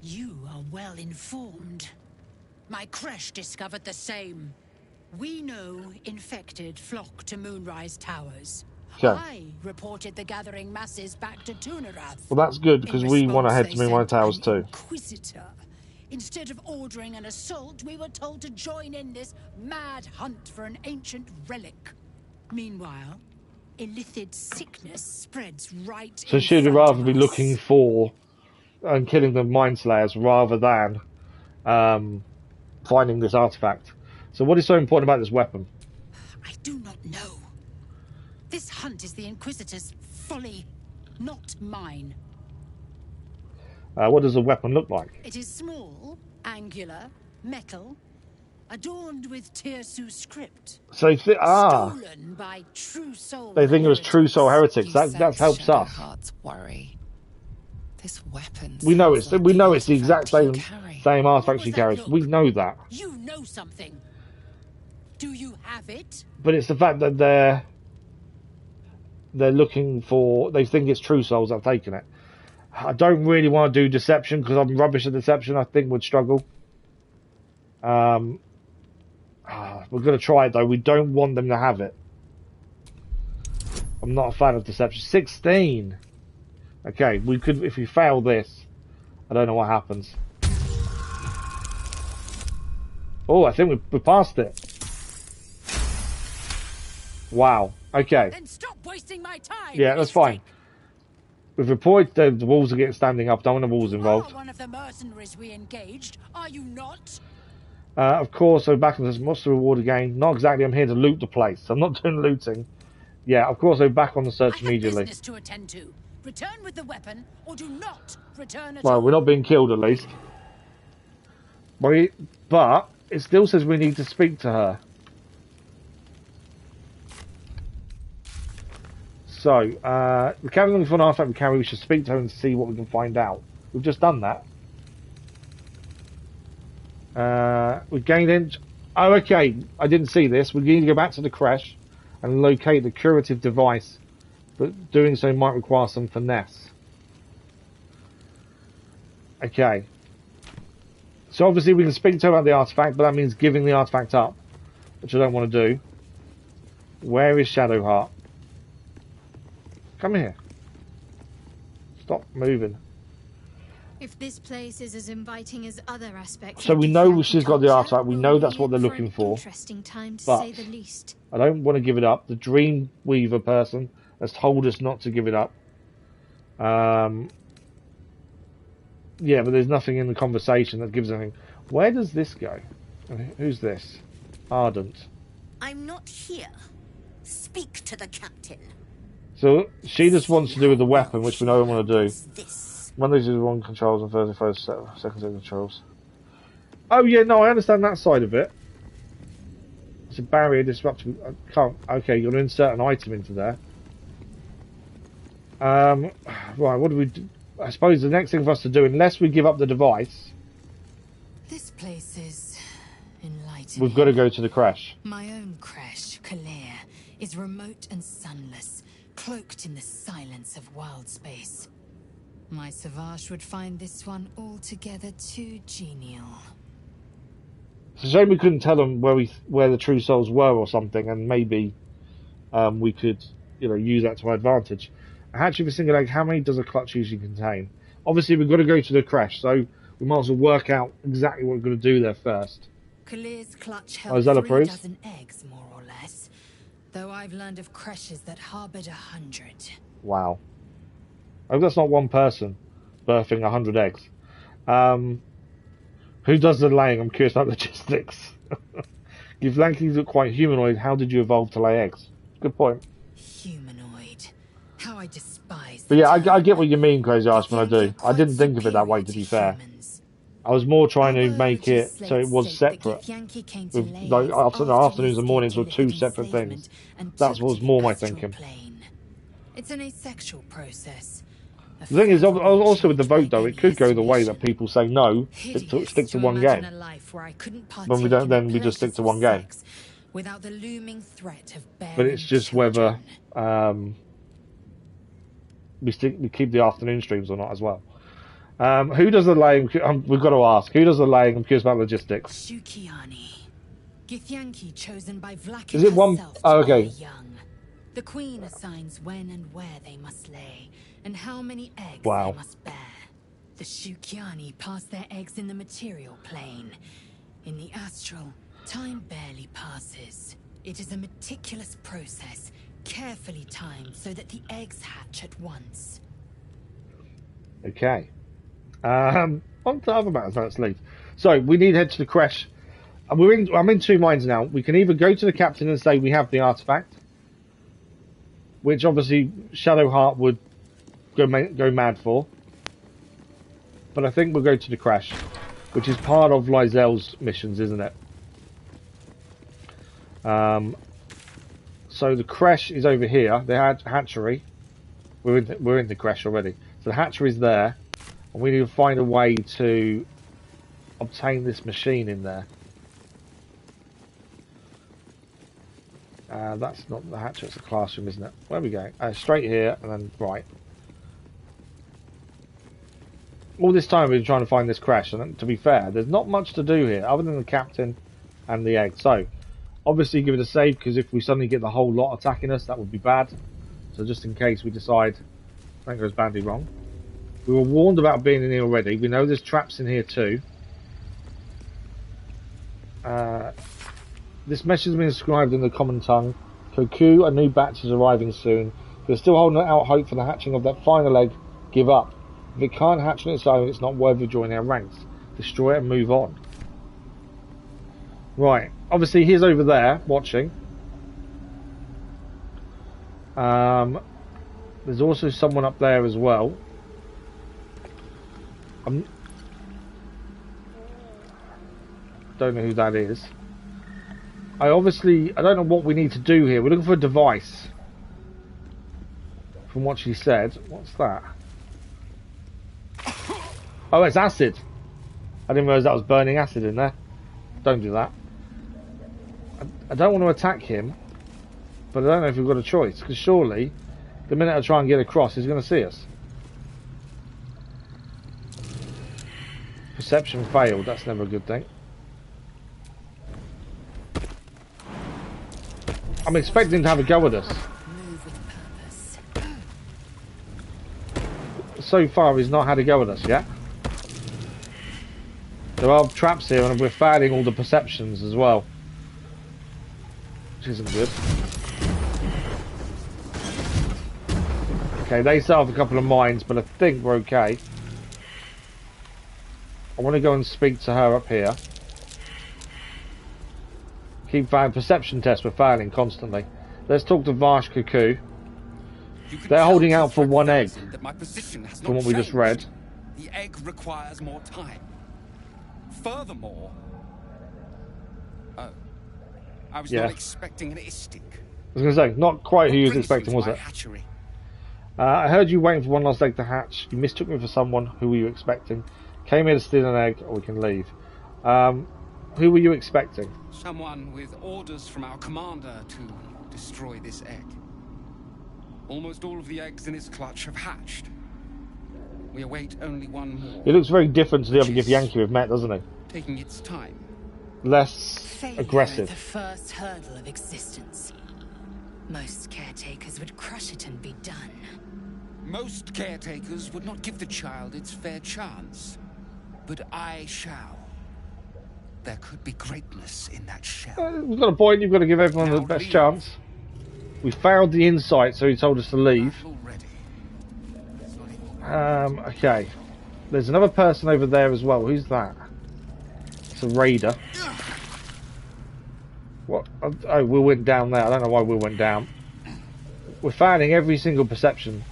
You are well informed. My creche discovered the same. We know infected flock to Moonrise Towers. Okay. I reported the gathering masses back to Tunarath. Well, that's good, because we want to head to Moonrise Towers too. Inquisitor. Instead of ordering an assault, we were told to join in this mad hunt for an ancient relic. Meanwhile, illithid sickness spreads right So she'd rather be looking for and killing the Mind Slayers rather than finding this artifact. So what is so important about this weapon? I do not know. This hunt is the Inquisitor's folly, not mine. What does the weapon look like? It is small, angular, metal, adorned with Tirsu script. So Stolen by true soul. They think it was true soul heretics. That helps us. Worry. This weapon. We know it's the exact same What artifact was she that carries. look? We know that. You know something. Do you have it? But it's the fact that they're looking for. They think it's true souls that have taken it. I don't really want to do deception because I'm rubbish at deception. I think we'd struggle. We're going to try it though. We don't want them to have it. I'm not a fan of deception. 16. Okay, we could if we fail this. I don't know what happens. Oh, I think we passed it. Wow. Okay. Then stop wasting my time. Yeah, that's fine. We've reported the walls are standing up. Don't want the walls involved. You are one of the mercenaries we engaged, are you not? Of course, so back on this, what's the reward again? Not exactly, I'm here to loot the place. I'm not doing looting. Yeah, of course, I'm back on the search immediately. Business to attend to. Return with the weapon, or do not return at Well, all. we're not being killed at least. But it still says we need to speak to her. So, the captain looking for an artifact we carry. We should speak to her and see what we can find out. We've just done that. We gained in. Oh, okay. I didn't see this. We need to go back to the creche and locate the curative device, but doing so might require some finesse. Okay. So obviously we can speak to her about the artifact, but that means giving the artifact up, which I don't want to do. Where is Shadowheart? Come here. Stop moving. If this place is as inviting as other aspects, So we know she's got the artifact. We know that's what they're looking for. Interesting time to But say the least. I don't want to give it up. The Dreamweaver person has told us not to give it up. Yeah, but there's nothing in the conversation that gives anything. Where does this go? Who's this? Ardent. I'm not here. Speak to the captain. So she just wants to do with the weapon, which we don't want to do. Mondays is one controls and Thursday first second set controls. Oh yeah, no, I understand that side of it. It's a barrier disruption. I can't. Okay, you're going to insert an item into there. Right, what do we do? I suppose the next thing for us to do, unless we give up the device, This place is enlightening. we've got to go to the creche. My own creche, Kalair, is remote and sunless, cloaked in the silence of wild space. My Savage would find this one altogether too genial. It's a shame we couldn't tell them where the true souls were or something, and maybe we could, use that to our advantage. Hatching for single egg, how many does a clutch usually contain? Obviously, we've got to go to the creche, so we might as well work out exactly what we're going to do there first. Kalair's clutch is held that 3 approved? dozen eggs, more or less. Though I've learned of creches that harbored 100. Wow. I hope that's not one person birthing 100 eggs. Who does the laying? I'm curious about logistics. Githyanki look quite humanoid. How did you evolve to lay eggs? Good point. Humanoid. How I despise. But yeah, I get what you mean, Crazy Arseman, I do. I didn't think of it that way, to be fair. I was more trying to make it so it was separate. With, like, afternoons and mornings were two separate things. That was more my thinking. It's an asexual process. The thing is, also with the vote though, it could go the way that people say no, stick to one game. When we don't, then we just stick to one game. Without the looming threat of But it's just whether we keep the afternoon streams or not as well. Who does the laying? We've got to ask. Who does the laying? I'm curious about logistics. Shukiani. Githyanki chosen by Vlakin Is it one? herself Oh, to bear okay. young. The queen assigns when and where they must lay, and how many eggs Wow. they must bear. The Shukiani pass their eggs in the material plane. In the astral, time barely passes. It is a meticulous process, carefully timed so that the eggs hatch at once. Okay. On to other matters. Let's leave. So we need to head to the creche. I'm in two minds now. We can either go to the captain and say we have the artifact, which obviously Shadowheart would go mad for. But I think we'll go to the creche, which is part of Lae'zel's missions, isn't it? So the creche is over here. The hatchery. We're in the creche already. So the hatchery's there. And we need to find a way to obtain this machine in there. That's not the hatch, it's a classroom, isn't it? Where are we going? Straight here, and then right. All this time we've been trying to find this Creche, and to be fair, there's not much to do here, other than the captain and the egg. So, obviously give it a save, because if we suddenly get the whole lot attacking us, that would be bad. So just in case we decide that goes badly wrong. We were warned about being in here already. We know there's traps in here too. This message has been described in the common tongue. Koku, a new batch is arriving soon. If you're still holding out hope for the hatching of that final egg, give up. If it can't hatch on its own, it's not worthy of joining our ranks. Destroy it and move on. Right, obviously he's over there, watching. There's also someone up there as well. Don't know who that is. I don't know what we need to do here. We're looking for a device. From what she said. What's that? Oh, it's acid. I didn't realise that was burning acid in there. Don't do that. I don't want to attack him, but I don't know if we've got a choice, because surely the minute I try and get across he's going to see us. Perception failed, that's never a good thing. I'm expecting him to have a go at us. So far he's not had a go at us yet. There are traps here and we're failing all the perceptions as well, which isn't good. Okay, they set off a couple of mines, but I think we're okay. I want to go and speak to her up here. Keep failing perception tests, we're failing constantly. Let's talk to Vash Koku. They're holding out for one egg, from what we just read. The egg requires more time. Furthermore, I was not expecting an istic. I was going to say, not quite who you was expecting, was it? I heard you waiting for one last egg to hatch. You mistook me for someone. Who were you expecting? Came here to steal an egg, or we can leave. Who were you expecting? Someone with orders from our commander to destroy this egg. Almost all of the eggs in its clutch have hatched. We await only one more. He looks very different to the other Githyanki we've met, doesn't he? Taking its time. Less aggressive. The first hurdle of existence. Most caretakers would crush it and be done. Most caretakers would not give the child its fair chance. But I shall. There could be greatness in that shell. We've got a point, you've got to give everyone the best chance. We failed the insight, so he told us to leave. Okay. There's another person over there as well. Who's that? It's a raider. What? Oh, we went down there. I don't know why we went down. We're failing every single perception.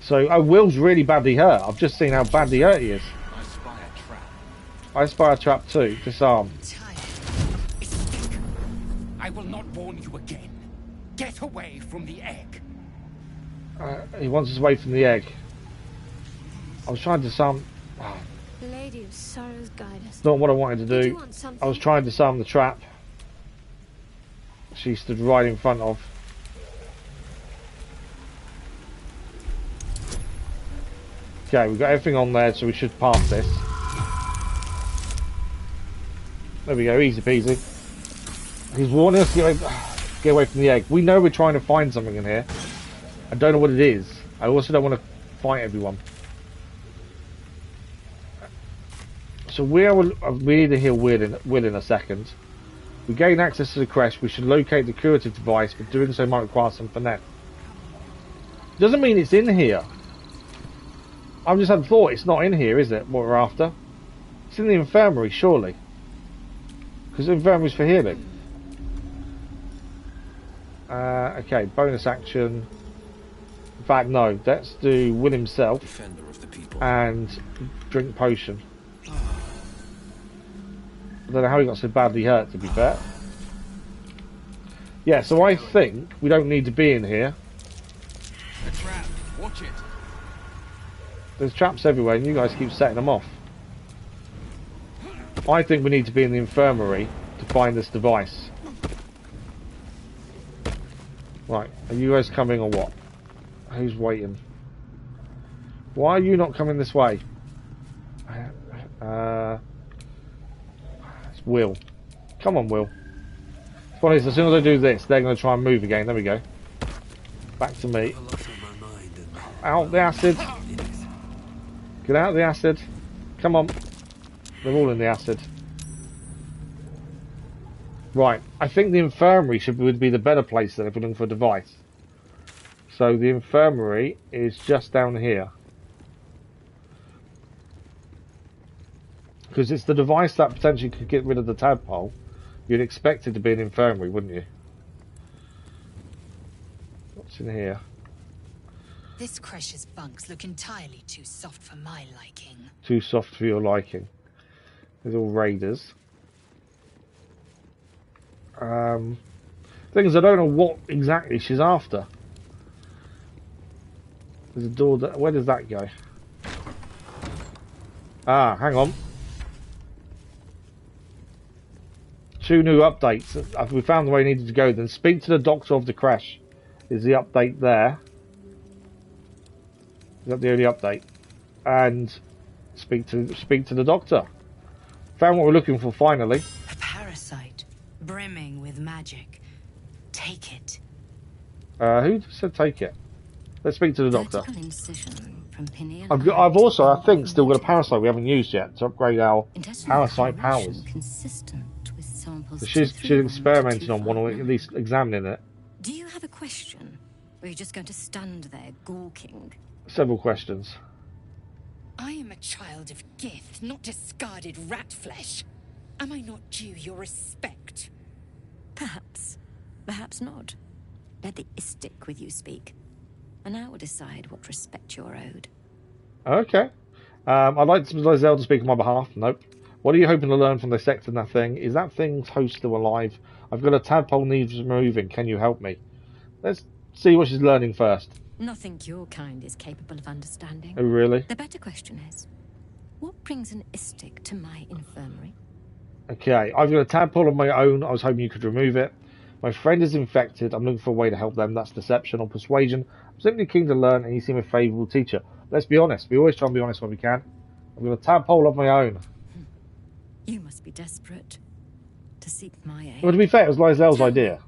So, oh, Will's really badly hurt. I've just seen how badly hurt he is. I spy a trap too. Disarm. I will not warn you again. Get away from the egg. He wants us away from the egg. I was trying to disarm. Oh. Lady of Sorrows, guide us. Not what I wanted to do. I was trying to disarm the trap. She stood right in front of. Okay, we've got everything on there, so we should pass this. There we go, easy peasy. He's warning us to get away from the egg. We know we're trying to find something in here. I don't know what it is. I also don't want to fight everyone. So we need to heal Will in a second. We gain access to the Creche. We should locate the curative device, but doing so might require some finesse. Doesn't mean it's in here. I've just had a thought. It's not in here, is it? What we're after? It's in the infirmary, surely. Because the infirmary's for healing. Okay, bonus action. In fact, no. Let's do Will himself and drink potion. I don't know how he got so badly hurt, to be fair. Yeah, so I think we don't need to be in here. A trap. Watch it. There's traps everywhere and you guys keep setting them off. I think we need to be in the infirmary to find this device. Right, are you guys coming or what? Who's waiting? Why are you not coming this way? It's Will. Come on, Will. Funny is, as soon as I do this, they're going to try and move again. There we go. Back to me. Out the acid. Get out of the acid. Come on. They're all in the acid. Right. I think the infirmary would be the better place then if we're looking for a device. So the infirmary is just down here. Because it's the device that potentially could get rid of the tadpole. You'd expect it to be an infirmary, wouldn't you? What's in here? This Creche's bunks look entirely too soft for my liking. Too soft for your liking. There's all raiders. Thing is, I don't know what exactly she's after. There's a door that... Where does that go? Ah, hang on. 2 new updates. If we found the way we needed to go, then speak to the doctor of the Creche. Is the update there? Is that the only update? And speak to the doctor. Found what we're looking for finally. A parasite, brimming with magic. Take it. Who said take it? Let's speak to the doctor. I've also, I think, still got a parasite we haven't used yet to upgrade our parasite powers. So she's experimenting on one, or at least examining it. Do you have a question? Or are you just going to stand there gawking? Several questions. I am a child of Gith, not discarded rat flesh. Am I not due your respect? Perhaps. Perhaps not. Let the Istik with you speak. And I will decide what respect you're owed. Okay. I'd like Lae'zel to speak on my behalf. Nope. What are you hoping to learn from dissecting that thing? Is that thing's host still alive? I've got a tadpole needs removing. Can you help me? Let's see what she's learning first. Nothing your kind is capable of understanding. Oh, really? The better question is, what brings an Istik to my infirmary? Okay, I've got a tadpole of my own. I was hoping you could remove it. My friend is infected. I'm looking for a way to help them. That's deception or persuasion. I'm simply keen to learn, and you seem a favourable teacher. Let's be honest. We always try and be honest when we can. I've got a tadpole of my own. You must be desperate to seek my aid. Well, to be fair, it was Lae'zel's idea.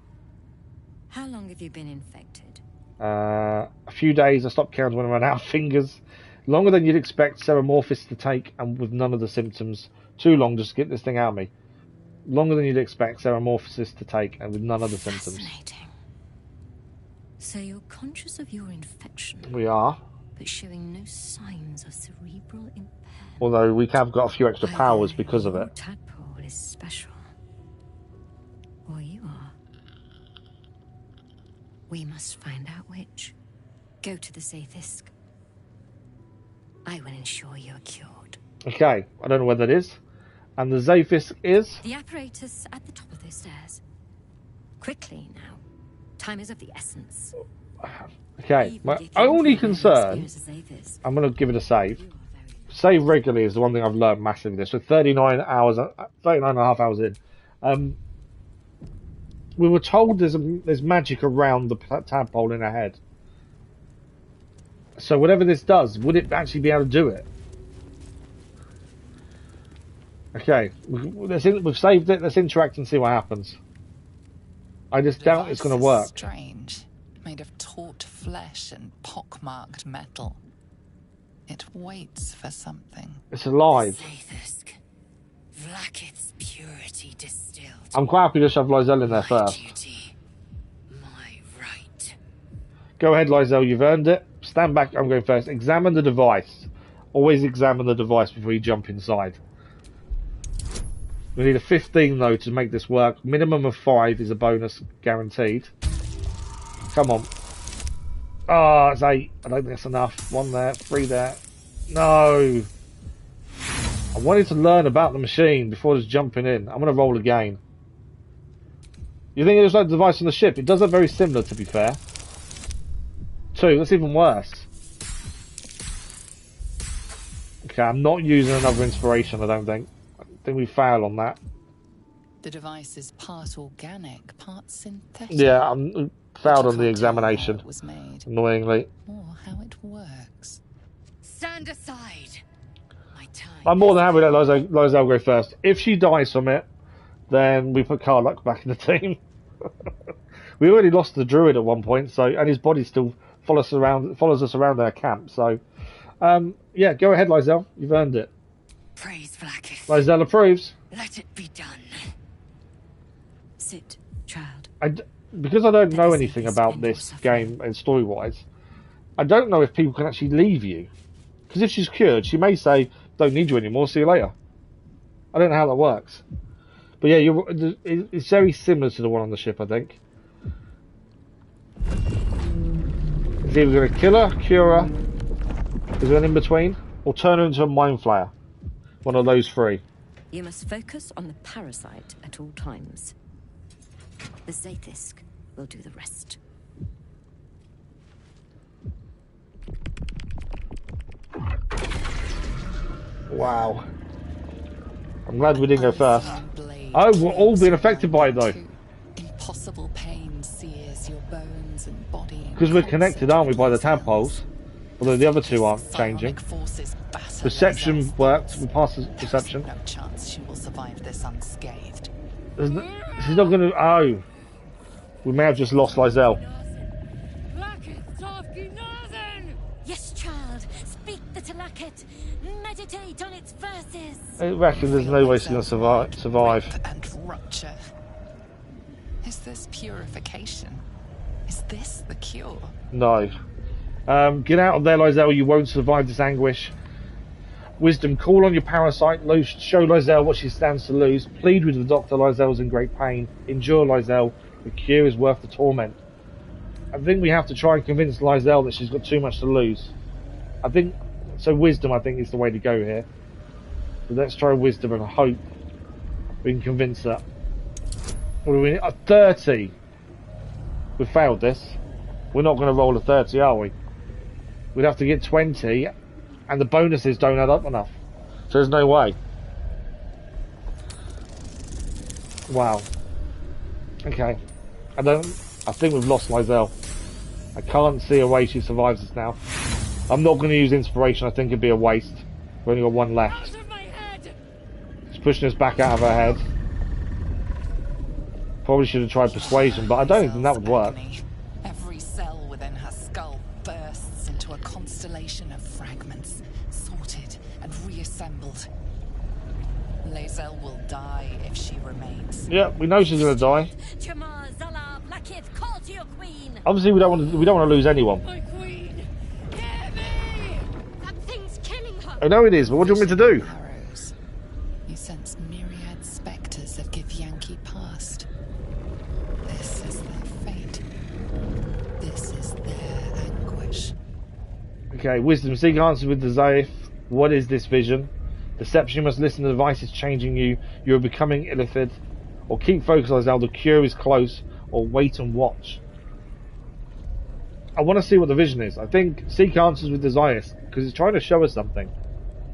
How long have you been infected? A few days. I stopped counting when I ran out of fingers. Longer than you'd expect Ceramorphis to take, and with none of the symptoms. Too long just to get this thing out of me. Longer than you'd expect Ceramorphosis to take, and with none of the symptoms. Fascinating. So you're conscious of your infection. We are. But showing no signs of cerebral impairment. Although we have got a few extra powers because of it. Tadpole is special. Or you are. We must find out which. Go to the Zaithisk. I will ensure you are cured. Okay, I don't know where that is. And the Zaithisk is? The apparatus at the top of those stairs. Quickly now. Time is of the essence. Okay, my only concern... I'm going to give it a save. Save regularly is the one thing I've learned massively this. So 39 and a half hours in. We were told there's magic around the tadpole in our head. So whatever this does, would it actually be able to do it? Okay, we've saved it. Let's interact and see what happens. I just doubt it's going to work. Strange, made of taut flesh and pockmarked metal. It waits for something. It's alive. Vlaakith's purity distilled. I'm quite happy to shove Lae'zel in there first. My right. Go ahead, Lae'zel. You've earned it. Stand back. I'm going first. Examine the device. Always examine the device before you jump inside. We need a 15 though to make this work. Minimum of 5 is a bonus guaranteed. Come on. Oh, it's 8. I don't think that's enough. 1 there, 3 there. No. I wanted to learn about the machine before just jumping in. I'm going to roll again. You think it was like the device on the ship? It does look very similar, to be fair. 2. That's even worse. Okay, I'm not using another inspiration, I don't think. I think we fail on that. The device is part organic, part synthetic. Yeah, I failed on the examination. Was made. Annoyingly. Or how it works. Stand aside. I'm more than happy to let Lae'zel go first. If she dies from it, then we put Karluk back in the team. We already lost the druid at one point, so and his body still follows us around our camp. So, yeah, go ahead, Lae'zel. You've earned it. Praise Vlaakith. Lae'zel approves. Let it be done. Sit, child. Because I don't know anything about this game and story-wise, I don't know if people can actually leave you. Because if she's cured, she may say, "Don't need you anymore. See you later." I don't know how that works. But yeah, it's very similar to the one on the ship, I think. It's either going to kill her, cure her, is there an in-between, or turn her into a mind flayer. One of those three. You must focus on the parasite at all times. The Zaithisk will do the rest. Wow. I'm glad we didn't go first. Oh, we're all being affected by it though. Impossible pain sears your bones and body. Because we're connected, aren't we, by the tadpoles? Although the other two aren't changing. Perception worked. We passed the perception. No chance she will survive this unscathed. She's not going to. Oh, we may have just lost Lae'zel. Yes, child. Speak the Talakit. Meditate on its verses. I reckon there's no way she's going to survive. And rupture. Is this purification? Is this the cure? No. Get out of there, Lae'zel. You won't survive this anguish. Wisdom, call on your parasite. Show Lae'zel what she stands to lose. Plead with the doctor. Lae'zel's in great pain. Endure, Lae'zel. The cure is worth the torment. I think we have to try and convince Lae'zel that she's got too much to lose. I think so. Wisdom, I think, is the way to go here. So let's try wisdom and hope we can convince her. What do we need? 30. We failed this. We're not going to roll a 30, are we? We'd have to get 20, and the bonuses don't add up enough. So there's no way. Wow. Okay. I think we've lost Lae'zel. I can't see a way she survives this now. I'm not going to use inspiration. I think it'd be a waste. We've only got one left. It's pushing us back out of her head. Probably should have tried persuasion, but I don't think that would work. Every cell within her skull bursts into a constellation of fragments, sorted and reassembled. Lae'zel will die if she remains. Yeah, we know she's going to die. Jamar, Zala, Blackith, call to your queen. Obviously, we don't want to lose anyone. My queen, hear me! That thing's killing her. I know it is, but what do you want me to do? Arrows. You sense myriad spectres of Githyanki past. This is their fate. This is their anguish. Okay, wisdom. Seek answers with the Zaith. What is this vision? Deception. You must listen to the devices changing you. You are becoming illithid. Or keep focused on how the cure is close. Or wait and watch. I want to see what the vision is. I think seek answers with the Zaith, because it's trying to show us something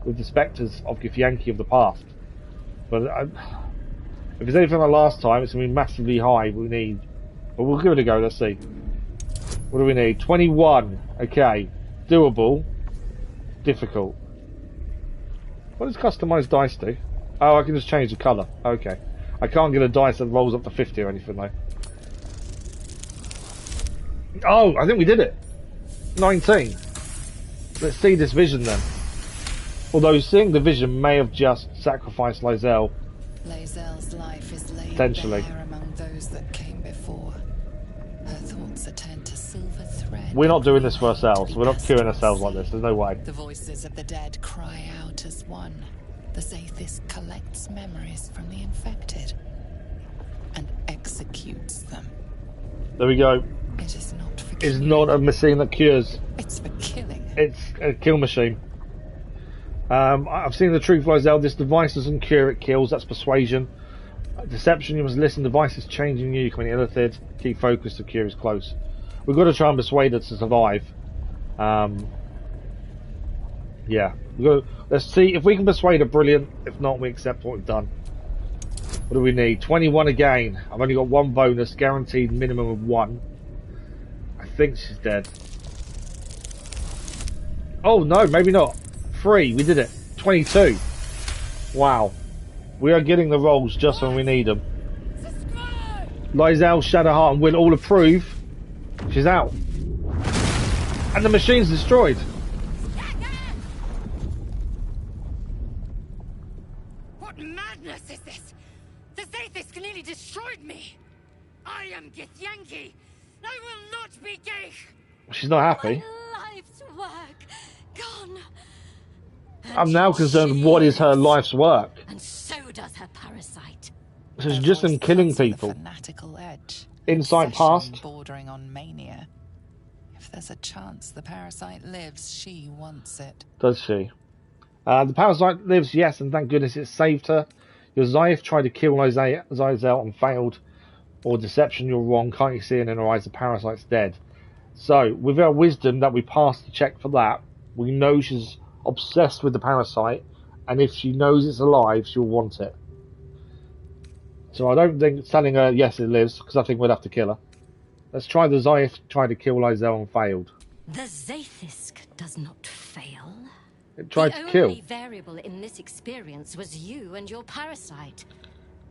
with the spectres of Githyanki of the past. But if it's anything like last time, it's going to be massively high. We need, but we'll give it a go. Let's see. What do we need? 21. Okay, doable. Difficult. What does customized dice do? Oh, I can just change the colour. Okay. I can't get a dice that rolls up to 50 or anything though. Oh, I think we did it. 19. Let's see this vision then. Although seeing the vision may have just sacrificed Lae'zel. Lae'zel's life is laid Potentially. bare among those that came before. Her thoughts are turned to silver thread. We're not doing this for ourselves. We're not curing ourselves like this. There's no way. The voices of the dead cry out as one. The Zaithis collects memories from the infected and executes them. There we go. It is not for It's not a machine that cures. It's for killing. It's a kill machine. I've seen the truth, Lae'zel. This device doesn't cure, it kills. That's persuasion. Deception, you must listen. The device is changing you. Coming illithid. Keep focused. The cure is close. We've got to try and persuade her to survive. Yeah. Let's see if we can persuade her. Brilliant. If not, we accept what we've done. What do we need? 21 again. I've only got one bonus, guaranteed minimum of 1. I think she's dead. Oh no, maybe not. 3. We did it. 22. Wow. We are getting the rolls just when we need them. Lae'zel, Shadowheart, and Will all approve. She's out. And the machine's destroyed. What madness is this? The Zaithisk nearly destroyed me. I am Githyanki. I will not be gay. She's not happy. My life's work gone. I'm now concerned what is her life's work. And so does her parasite. So she's just been killing people. Fanatical edge. Insight past. Bordering on mania. If there's a chance the parasite lives, she wants it. Does she? The parasite lives, yes, and thank goodness it saved her. Your Zaif tried to kill Lae'zel and failed. Or deception, you're wrong. Can't you see in her eyes the parasite's dead? So, with our wisdom that we passed the check for that, we know she's obsessed with the parasite, and if she knows it's alive, she'll want it. So I don't think telling her, yes, it lives, because I think we'd have to kill her. Let's try the Zaif tried to kill Lae'zel and failed. The Zaithisk does not fail. It tried to kill. The only variable in this experience was you and your parasite.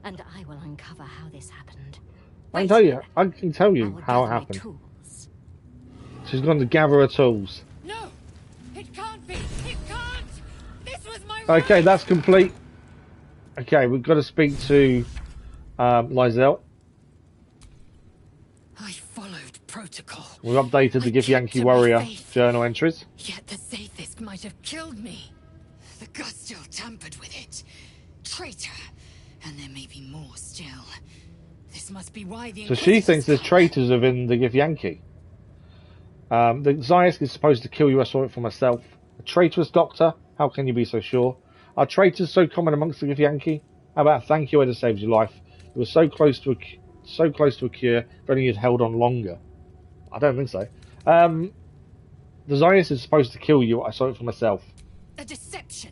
And I will uncover how this happened. I can tell you how it happened. She's going to gather her tools. No, it can't be. It can't. This was my Okay, that's complete. Okay, we've got to speak to Lae'zel. I followed protocol. We've updated the Githyanki warrior journal entries. Yet the Zaithisk might have killed me. The Gustil tampered with it. Traitor. And there may be more still. This must be why the So she thinks there's traitors within the Githyanki. The Zaithisk is supposed to kill you. I saw it for myself. A traitorous doctor? How can you be so sure? Are traitors so common amongst the Githyanki? How about thank you, it has saved your life. You were so close to a cure. If only you'd held on longer. I don't think so. The Zaithisk is supposed to kill you. I saw it for myself. A deception.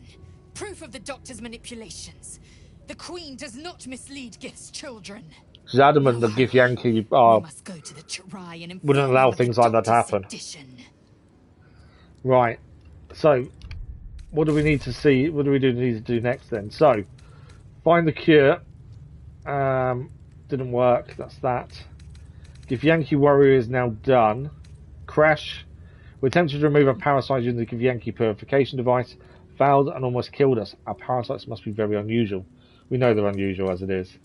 Proof of the doctor's manipulations. The Queen does not mislead Gith's children. She's adamant that Githyanki wouldn't allow things like that to happen. Right. So, what do we need to see? What do we need to do next then? So, find the cure. Didn't work. That's that. Githyanki warrior is now done. Creche. We attempted to remove a parasite using the Githyanki purification device. Failed and almost killed us. Our parasites must be very unusual. We know they're unusual as it is.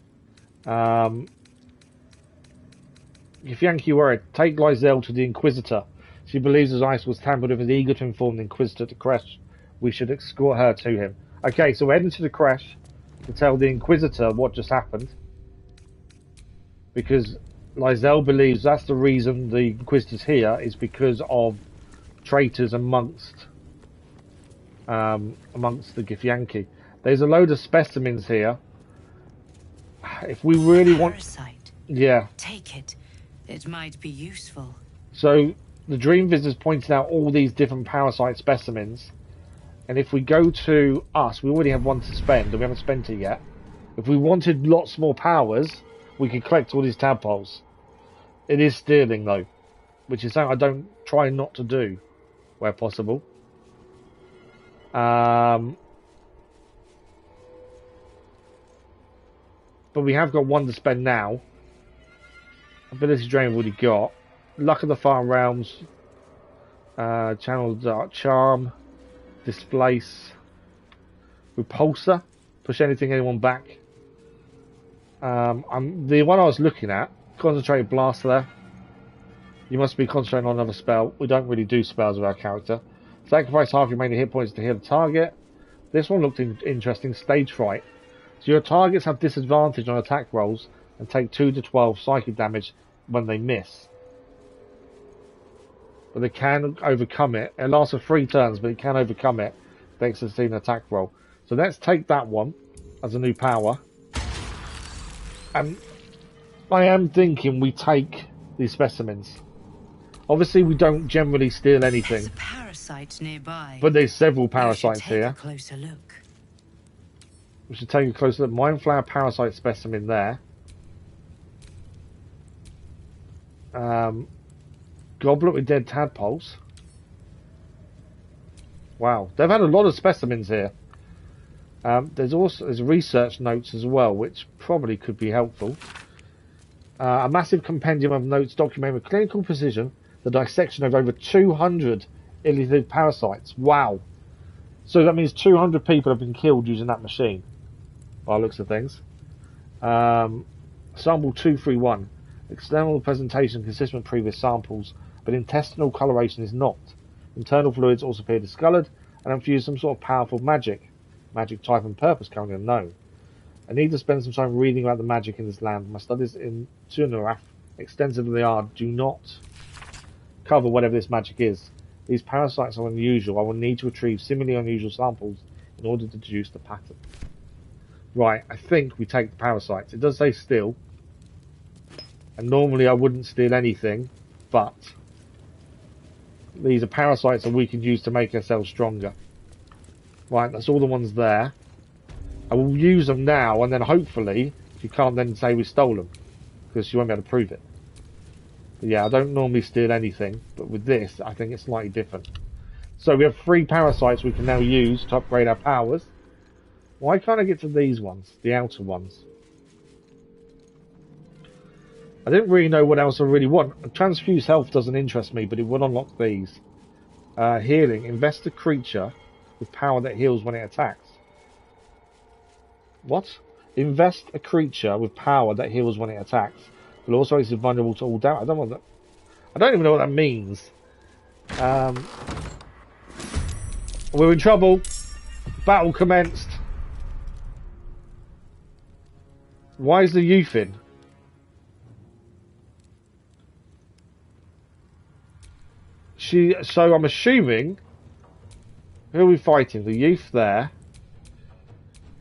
Githyanki warrior, take Lae'zel to the Inquisitor. She believes his ice was tampered with and is eager to inform the Inquisitor to Creche. We should escort her to him. Okay, so we're heading to the Creche to tell the Inquisitor what just happened. Because Lae'zel believes that's the reason the Inquisitor's here, is because of traitors amongst the Githyanki. There's a load of specimens here. If we really want... Yeah. Take it. It might be useful. So, the Dream Visitors pointed out all these different parasite specimens. And if we go to us, we already have one to spend, and we haven't spent it yet. If we wanted lots more powers, we could collect all these tadpoles. It is stealing, though. Which is something I don't try not to do, where possible. But we have got one to spend now. Ability Drain we've already got. Luck of the Far Realms. Channel Dark Charm. Displace. Repulsor. Push anyone back. The one I was looking at. Concentrated Blast there. You must be concentrating on another spell. We don't really do spells with our character. Sacrifice half your remaining hit points to heal the target. This one looked interesting. Stage Fright. So your targets have disadvantage on attack rolls and take 2 to 12 psychic damage when they miss. But they can overcome it. It lasts for 3 turns, but it can overcome it if they succeed an attack roll. So let's take that one as a new power. And I am thinking we take these specimens. Obviously, we don't generally steal anything. parasites nearby. But there's several You should parasites take here. a closer look. We should take a closer look. Mindflower parasite specimen there. Goblet with dead tadpoles. Wow, they've had a lot of specimens here. There's research notes as well, which probably could be helpful. A massive compendium of notes documenting with clinical precision the dissection of over 200 illithid parasites. Wow. So that means 200 people have been killed using that machine, by the looks of things. Sample 231. External presentation consistent with previous samples, but intestinal coloration is not. Internal fluids also appear discoloured and infuse some sort of powerful magic. Magic type and purpose currently unknown. I need to spend some time reading about the magic in this land. My studies in Tunaraf, extensive as they are, do not cover whatever this magic is. These parasites are unusual. I will need to retrieve similarly unusual samples in order to deduce the pattern. Right, I think we take the parasites. It does say steal. And normally I wouldn't steal anything, but these are parasites that we can use to make ourselves stronger. Right, that's all the ones there. I will use them now, and then hopefully you can't then say we stole them, because you won't be able to prove it. But yeah, I don't normally steal anything, but with this, I think it's slightly different. So we have 3 parasites we can now use to upgrade our powers. Why can't I get to these ones, the outer ones? I didn't really know what else I really want. Transfuse health doesn't interest me, but it will unlock these. Healing. Invest a creature with power that heals when it attacks. What? Invest a creature with power that heals when it attacks. But also it's vulnerable to all damage. I don't want that. I don't even know what that means. We're in trouble. Battle commenced. Why is the youth in? So I'm assuming, who are we fighting? The youth there.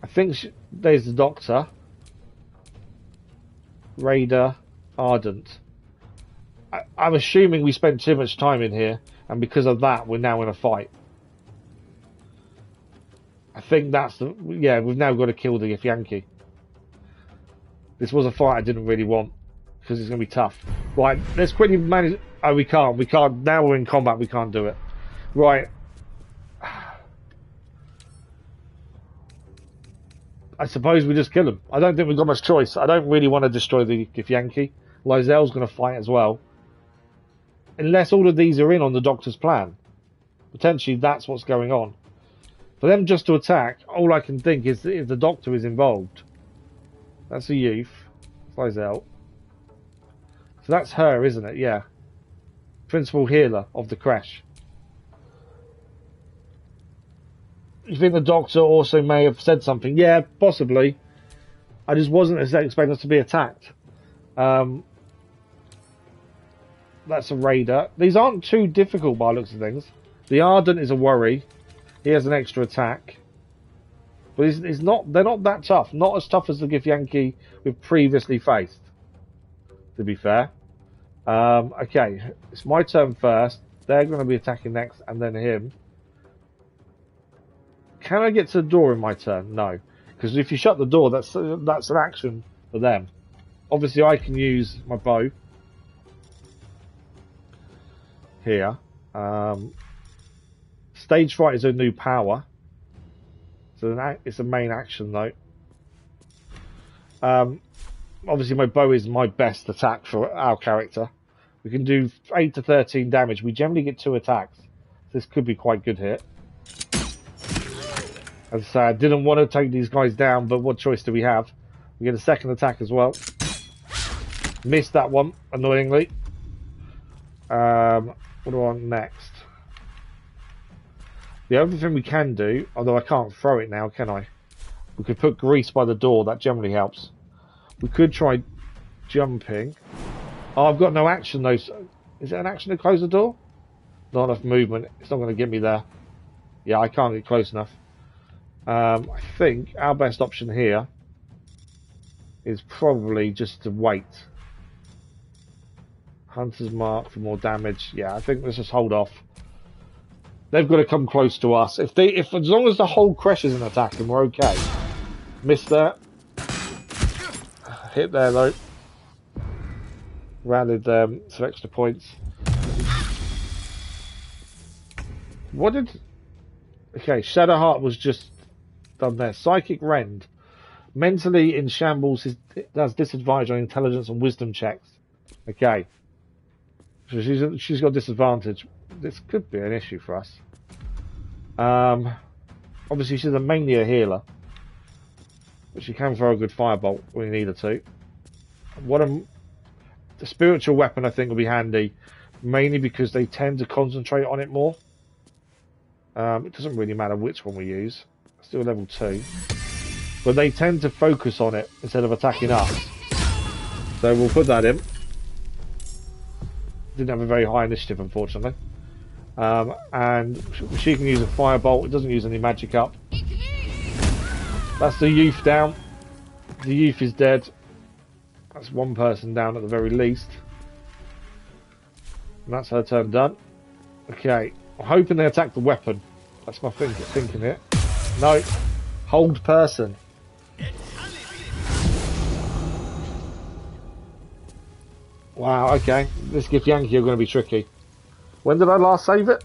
I think there's the doctor. Raider, Ardent. I'm assuming we spent too much time in here, and because of that, we're now in a fight. I think that's the... Yeah, we've now got to kill the Githyanki. This was a fight I didn't really want, because it's going to be tough. Right, let's quickly manage... Oh, we can't. We can't. Now we're in combat, we can't do it. Right. I suppose we just kill him. I don't think we've got much choice. I don't really want to destroy the Githyanki. Lae'zel's going to fight as well. Unless all of these are in on the Doctor's plan. Potentially that's what's going on. For them just to attack, all I can think is if the Doctor is involved. That's a youth. Lae'zel. So that's her, isn't it? Yeah. Principal healer of the Creche. You think the Doctor also may have said something? Yeah, possibly. I just wasn't expecting us to be attacked. That's a raider. These aren't too difficult by the looks of things. The Ardent is a worry. He has an extra attack. But it's not. They're not that tough. Not as tough as the Githyanki we've previously faced. To be fair. Okay, it's my turn first. They're going to be attacking next, and then him. Can I get to the door in my turn? No, because if you shut the door, that's an action for them. Obviously, I can use my bow here. Stage fright is a new power, so it's a main action though. Obviously, my bow is my best attack for our character. We can do 8 to 13 damage. We generally get 2 attacks. This could be quite good hit. As I say, I didn't want to take these guys down, but what choice do we have? We get a second attack as well. Missed that one, annoyingly. What do I want next? The other thing we can do, although I can't throw it now, can I? We could put grease by the door, that generally helps. We could try jumping. Oh, I've got no action though. Is it an action to close the door? Not enough movement. It's not going to get me there. Yeah, I can't get close enough. I think our best option here is probably just to wait. Hunter's Mark for more damage. Yeah, I think let's just hold off. They've got to come close to us. If as long as the whole Creche isn't attacking, we're okay. Missed that. Hit there though. Rallied them some extra points. What did? Okay, Shadowheart was just done there. Psychic Rend. Mentally in shambles, has disadvantage on intelligence and wisdom checks. Okay. So she's got disadvantage. This could be an issue for us. Obviously she's mainly a healer. But she can throw a good firebolt when you need her to. The spiritual weapon I think will be handy. Mainly because they tend to concentrate on it more. It doesn't really matter which one we use. Still level 2. But they tend to focus on it instead of attacking us. So we'll put that in. Didn't have a very high initiative, unfortunately. And she can use a firebolt. It doesn't use any magic up. That's the youth down. The youth is dead. That's one person down at the very least. And that's her turn done. Okay. I'm hoping they attack the weapon. That's my thinking here. No. Hold person. Wow, okay. This Githyanki are going to be tricky. When did I last save it?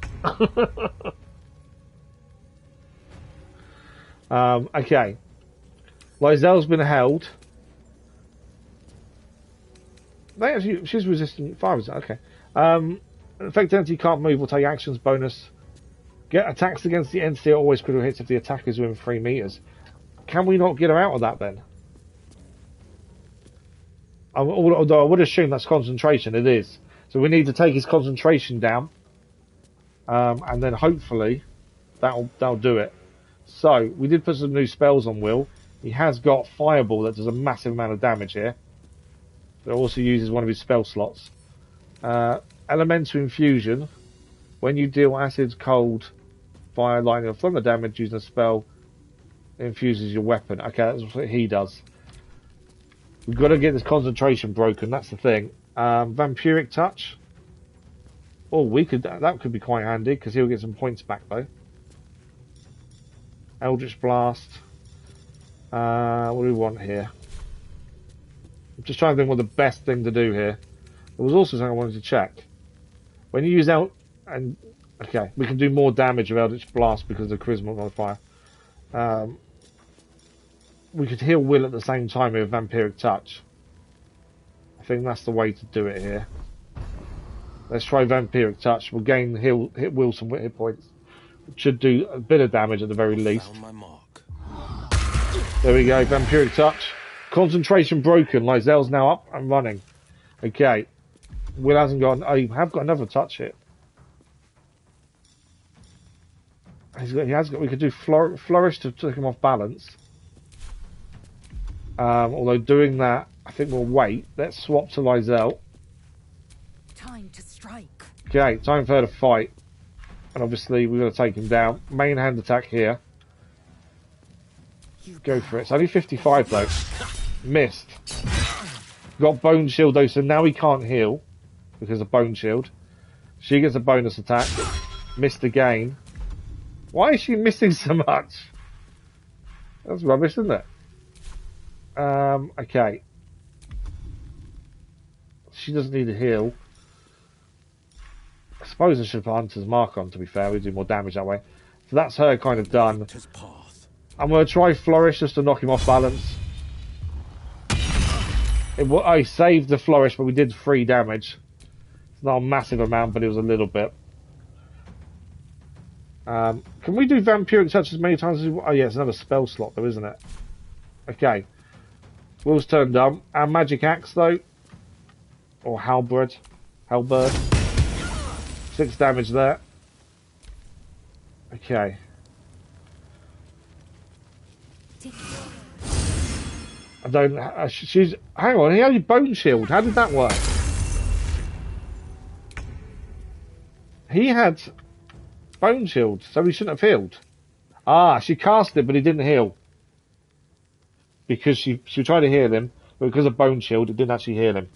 Okay. Lae'zel's been held. She's resistant fire. Okay. Affected entity can't move or take actions bonus. Get attacks against the entity are always critical hits if the attack is within 3 meters. Can we not get her out of that then? Although I would assume that's concentration, it is. So we need to take his concentration down. And then hopefully that'll do it. So we did put some new spells on Will. He has got Fireball that does a massive amount of damage here. It also uses one of his spell slots. Elemental Infusion. When you deal acid, cold, fire, lightning, or thunder damage using a spell, it infuses your weapon. Okay, that's what he does. We've got to get this concentration broken, that's the thing. Vampiric Touch. Oh, that could be quite handy, because he'll get some points back, though. Eldritch Blast. What do we want here? I'm just trying to think what the best thing to do here. There was also something I wanted to check. When you use okay, we can do more damage with Eldritch Blast because of the Charisma modifier. We could heal Will at the same time with Vampiric Touch. I think that's the way to do it here. Let's try Vampiric Touch. We'll hit Will some hit points. It should do a bit of damage at the very least. There we go, Vampiric Touch. Concentration broken. Lae'zel's now up and running. Okay. Will hasn't got... Oh, you have got another touch hit. He has got... We could do Flourish to take him off balance. Although doing that, I think we'll wait. Let's swap to Lae'zel. Time to strike. Okay, time for her to fight. And obviously we've got to take him down. Main hand attack here. Go for it. It's only 55 though. Missed. Got Bone Shield though, so now he can't heal because of Bone Shield. She gets a bonus attack. Missed again. Why is she missing so much? That's rubbish, isn't it? Okay. She doesn't need a heal. I suppose I should put Hunter's Mark on, to be fair. We do more damage that way. So that's her kind of done. I'm going to try Flourish just to knock him off balance. I saved the Flourish, but we did 3 damage. It's not a massive amount, but it was a little bit. Can we do Vampiric Touch as many times as we want? Oh yeah, it's another spell slot though, isn't it? Okay. Will's turn done. Our Magic Axe though. Or Halberd. 6 damage there. Okay. I don't... she's... Hang on, he had a Bone Shield. How did that work? He had Bone Shield, so he shouldn't have healed. Ah, she cast it, but he didn't heal. Because she tried to heal him, but because of Bone Shield, it didn't actually heal him.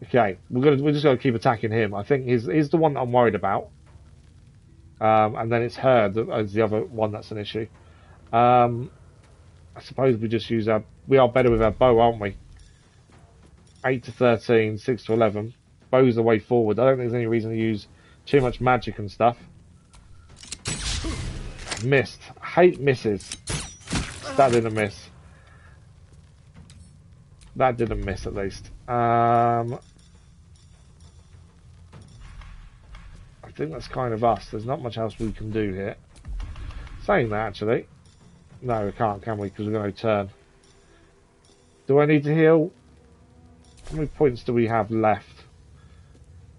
Okay, we're just going to keep attacking him. I think he's the one that I'm worried about. And then it's her that is the other one that's an issue. I suppose we just use our... We are better with our bow, aren't we? 8 to 13, 6 to 11. Bow's the way forward. I don't think there's any reason to use too much magic and stuff. Missed. Hate misses. That didn't miss. That didn't miss, at least. I think that's kind of us. There's not much else we can do here. Saying that, actually. No, we can't, can we? Because we're going to turn. Do I need to heal? How many points do we have left?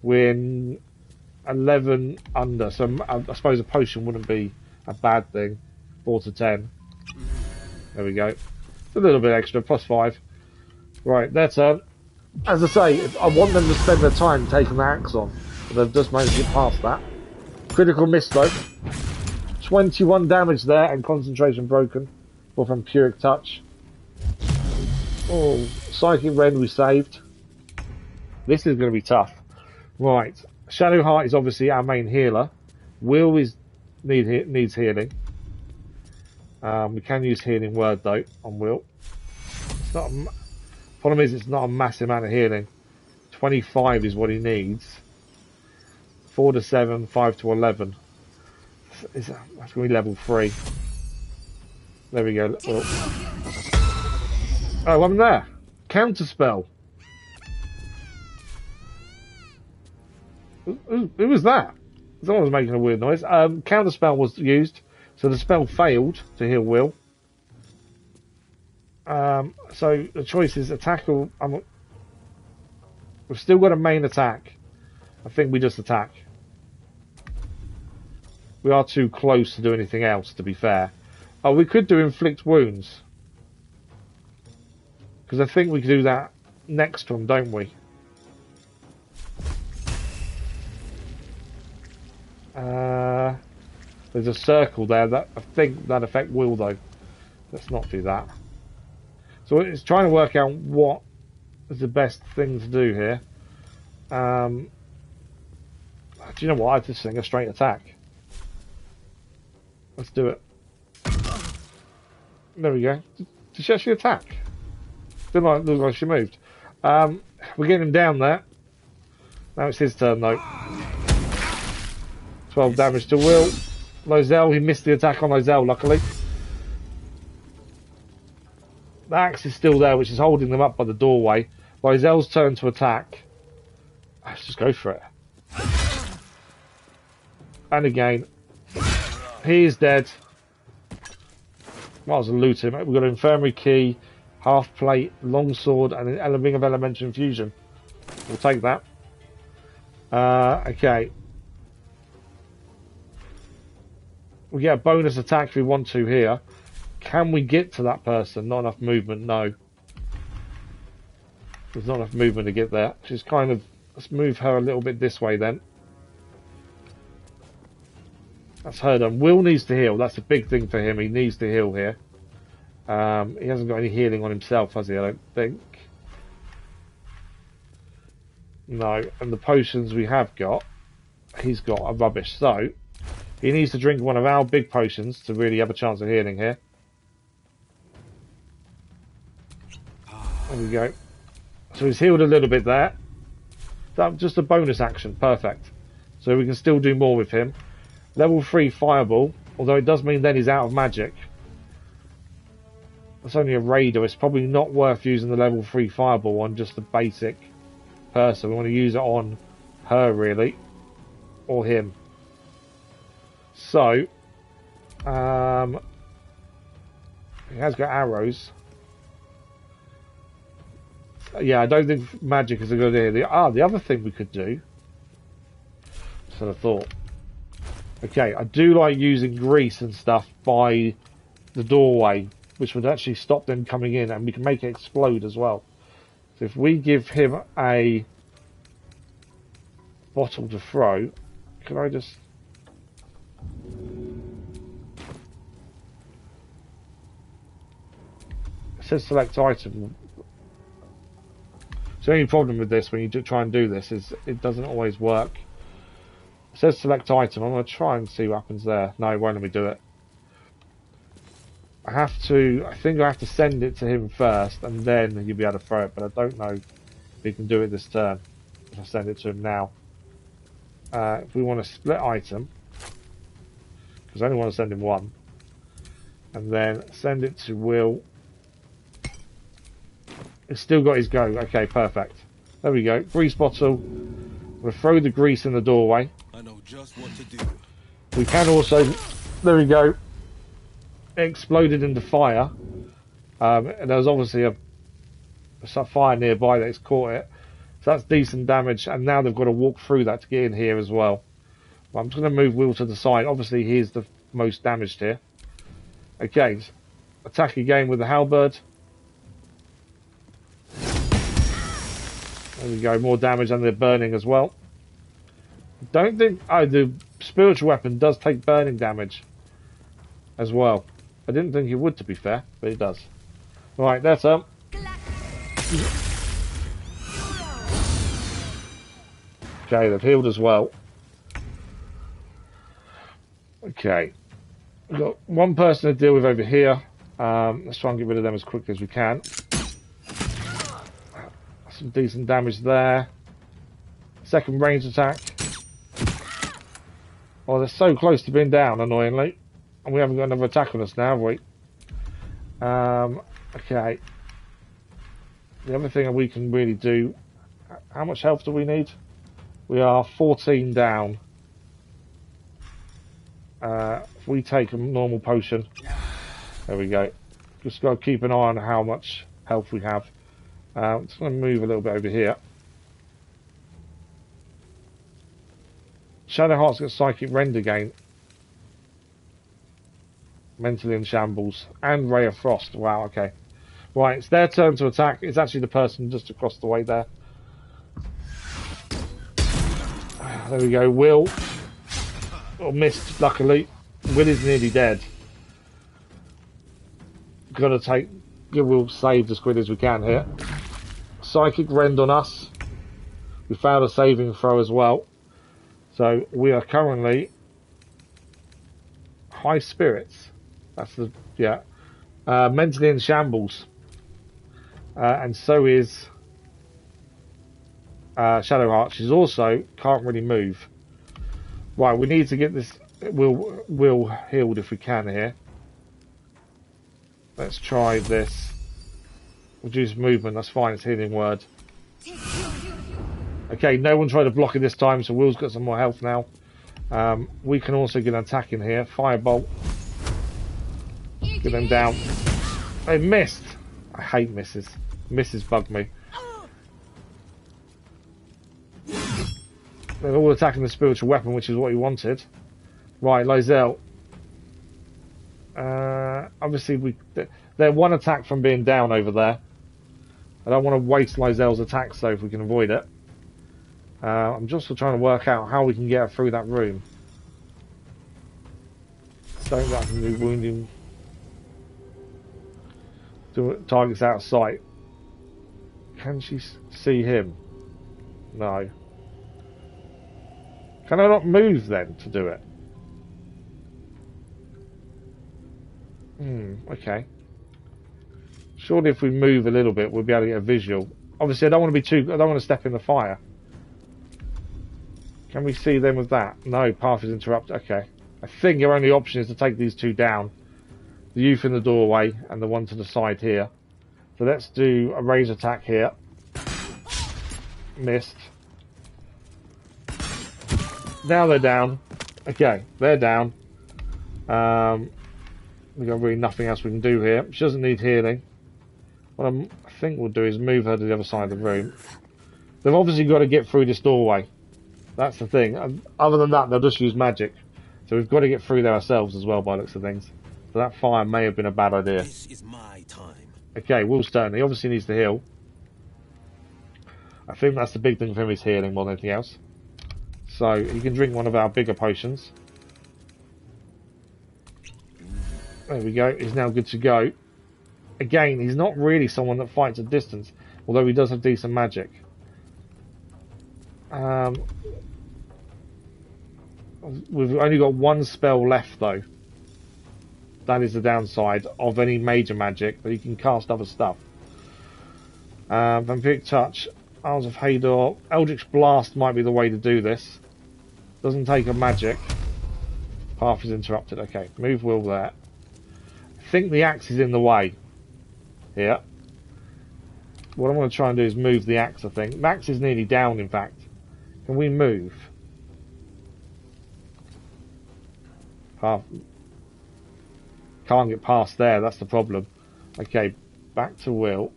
We're 11 under, so I suppose a potion wouldn't be a bad thing. 4 to 10. There we go. It's a little bit extra, +5. Right, their turn. As I say, I want them to spend their time taking the axe on, but they've just managed to get past that. Critical miss though. 21 damage there and concentration broken. Or from Puric Touch. Oh, Psychic Rend we saved. This is going to be tough. Right, Shadowheart is obviously our main healer. Will needs healing. We can use Healing Word though on Will. It's not problem is it's not a massive amount of healing. 25 is what he needs. 4 to 7, 5 to 11. That's going to be level 3. There we go. Oh, I'm there. Counterspell. Who was that? Someone was making a weird noise. Counterspell was used, so the spell failed to heal Will. So the choice is attack or... we've still got a main attack. I think we just attack. We are too close to do anything else, to be fair. Oh, we could do inflict wounds. Because I think we could do that next one, don't we? There's a circle there that I think that affect Will though. Let's not do that. So it's trying to work out what is the best thing to do here. Do you know what? I just think a straight attack. Let's do it. There we go. Did she actually attack? Didn't look like she moved. We're getting him down there. Now it's his turn though. 12 damage to Will. Lae'zel, he missed the attack on Lae'zel, luckily. The axe is still there, which is holding them up by the doorway. Lae'zel's turn to attack. Let's just go for it. And again. He is dead. Might as well loot him. We've got an infirmary key, half plate, longsword, and an ring of elemental infusion. We'll take that. Okay. We get a bonus attack if we want to here. Can we get to that person? Not enough movement, no. There's not enough movement to get there. She's kind of... Let's move her a little bit this way then. That's her done. Will needs to heal. That's a big thing for him. He needs to heal here. He hasn't got any healing on himself, has he? I don't think. No. And the potions we have got, he's got are rubbish. So, he needs to drink one of our big potions to really have a chance of healing here. There we go. So he's healed a little bit there. That's just a bonus action. Perfect. So we can still do more with him. Level 3 fireball, although it does mean then he's out of magic. That's only a raider. It's probably not worth using the level 3 fireball on just the basic person. We want to use it on her, really. Or him. So, he has got arrows. Yeah, I don't think magic is a good idea. The other thing we could do. Just had a thought. Okay, I do like using grease and stuff by the doorway, which would actually stop them coming in, and we can make it explode as well. So if we give him a bottle to throw, can I just... It says select item. So the only problem with this when you try and do this is it doesn't always work. It says select item. I'm going to try and see what happens there. No, it won't let me do it. I think I have to send it to him first, and then you'll be able to throw it, but I don't know if he can do it this turn, if I send it to him now. If we want to split item, because I only want to send him one, and then send it to Will. It's still got his go. Okay, perfect. There we go. Grease bottle. We'll throw the grease in the doorway. I know just what to do. We can also... There we go. It exploded into fire. And there's obviously a fire nearby that's caught it. So that's decent damage. And now they've got to walk through that to get in here as well. I'm just going to move Will to the side. Obviously, he's the most damaged here. Okay. Attack again with the halberd. There we go, more damage, and they're burning as well. Don't think... Oh, the spiritual weapon does take burning damage as well. I didn't think it would, to be fair, but it does. Right, that's up. Okay, they've healed as well. Okay. We've got one person to deal with over here. Let's try and get rid of them as quickly as we can. Some decent damage there. Second range attack. Oh, they're so close to being down, annoyingly. And we haven't got another attack on us now, have we? Okay. The other thing that we can really do... How much health do we need? We are 14 down. If we take a normal potion... There we go. Just got to keep an eye on how much health we have. I'm just going to move a little bit over here. Shadowheart's got Psychic Rend again. Mentally in shambles. And Ray of Frost. Wow, okay. Right, it's their turn to attack. It's actually the person just across the way there. There we go. Will. Oh, missed, luckily. Will is nearly dead. Got to give Will saved as quick as we can here. Psychic Rend on us. We failed a saving throw as well. So we are currently high spirits. That's the... Yeah. Mentally in shambles. And so is Shadowheart. She's also can't really move. Right, we need to get this Will healed if we can here. Let's try this. Reduce movement, that's fine, it's healing word. Okay, no one tried to block it this time, so Will's got some more health now. We can also get an attack in here. Firebolt. Get them down. They missed! I hate misses. Misses bug me. They're all attacking the spiritual weapon, which is what he wanted. Right, Lae'zel. Obviously, they're one attack from being down over there. I don't want to waste Lae'zel's attacks, though, if we can avoid it. I'm just trying to work out how we can get her through that room. Don't let him do wounding. Targets out of sight. Can she see him? No. Can I not move then to do it? Okay. Surely if we move a little bit, we'll be able to get a visual. Obviously, I don't want to step in the fire. Can we see them with that? No, path is interrupted. Okay. I think our only option is to take these two down. The youth in the doorway and the one to the side here. So let's do a range attack here. Missed. Now they're down. Okay, they're down. We've got really nothing else we can do here. She doesn't need healing. What I think we'll do is move her to the other side of the room. They've obviously got to get through this doorway. That's the thing. Other than that, they'll just use magic. So we've got to get through there ourselves as well, by the looks of things. So that fire may have been a bad idea. This is my time. Okay, Will Stern. He obviously needs to heal. I think that's the big thing for him, is healing more than anything else. So he can drink one of our bigger potions. There we go. He's now good to go. Again, he's not really someone that fights at distance, although he does have decent magic. We've only got one spell left though. That is the downside of any major magic, but you can cast other stuff. Vampiric Touch, Isles of Hador, Eldritch Blast might be the way to do this. Doesn't take a magic. Path is interrupted. Okay, move Will there. I think the axe is in the way. Here. What I'm going to try and do is move the axe, I think. Max is nearly down, in fact. Can we move? Path. Can't get past there, that's the problem. Okay, back to Will.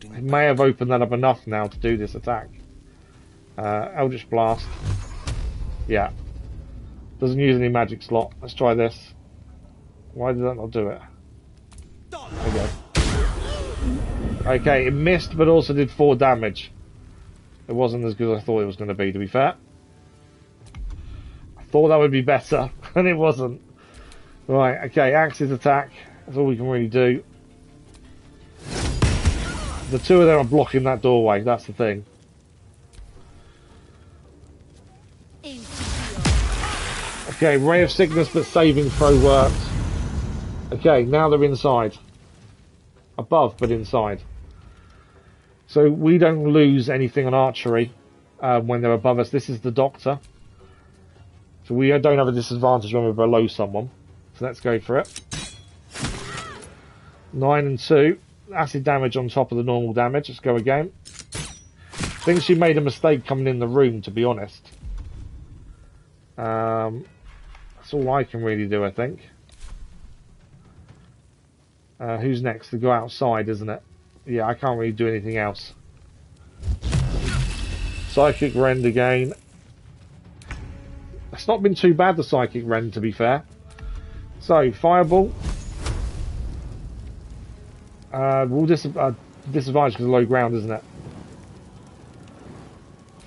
He may have opened that up enough now to do this attack. Eldritch Blast. Yeah. Doesn't use any magic slot. Let's try this. Why did that not do it? There we go. Okay, it missed but also did 4 damage. It wasn't as good as I thought it was going to be fair. I thought that would be better, and it wasn't. Right, okay, Axe's attack. That's all we can really do. The two of them are blocking that doorway, that's the thing. Okay, Ray of Sickness, but saving throw worked. Okay, now they're inside. Above, but inside. So we don't lose anything on archery when they're above us. This is the Doctor. So we don't have a disadvantage when we're below someone. So let's go for it. 9 and 2. Acid damage on top of the normal damage. Let's go again. I think she made a mistake coming in the room, to be honest. That's all I can really do, I think. Who's next? To go outside, isn't it? Yeah, I can't really do anything else. Psychic Rend again. It's not been too bad, the Psychic Rend, to be fair. So, Fireball. We'll disadvantage because of low ground, isn't it?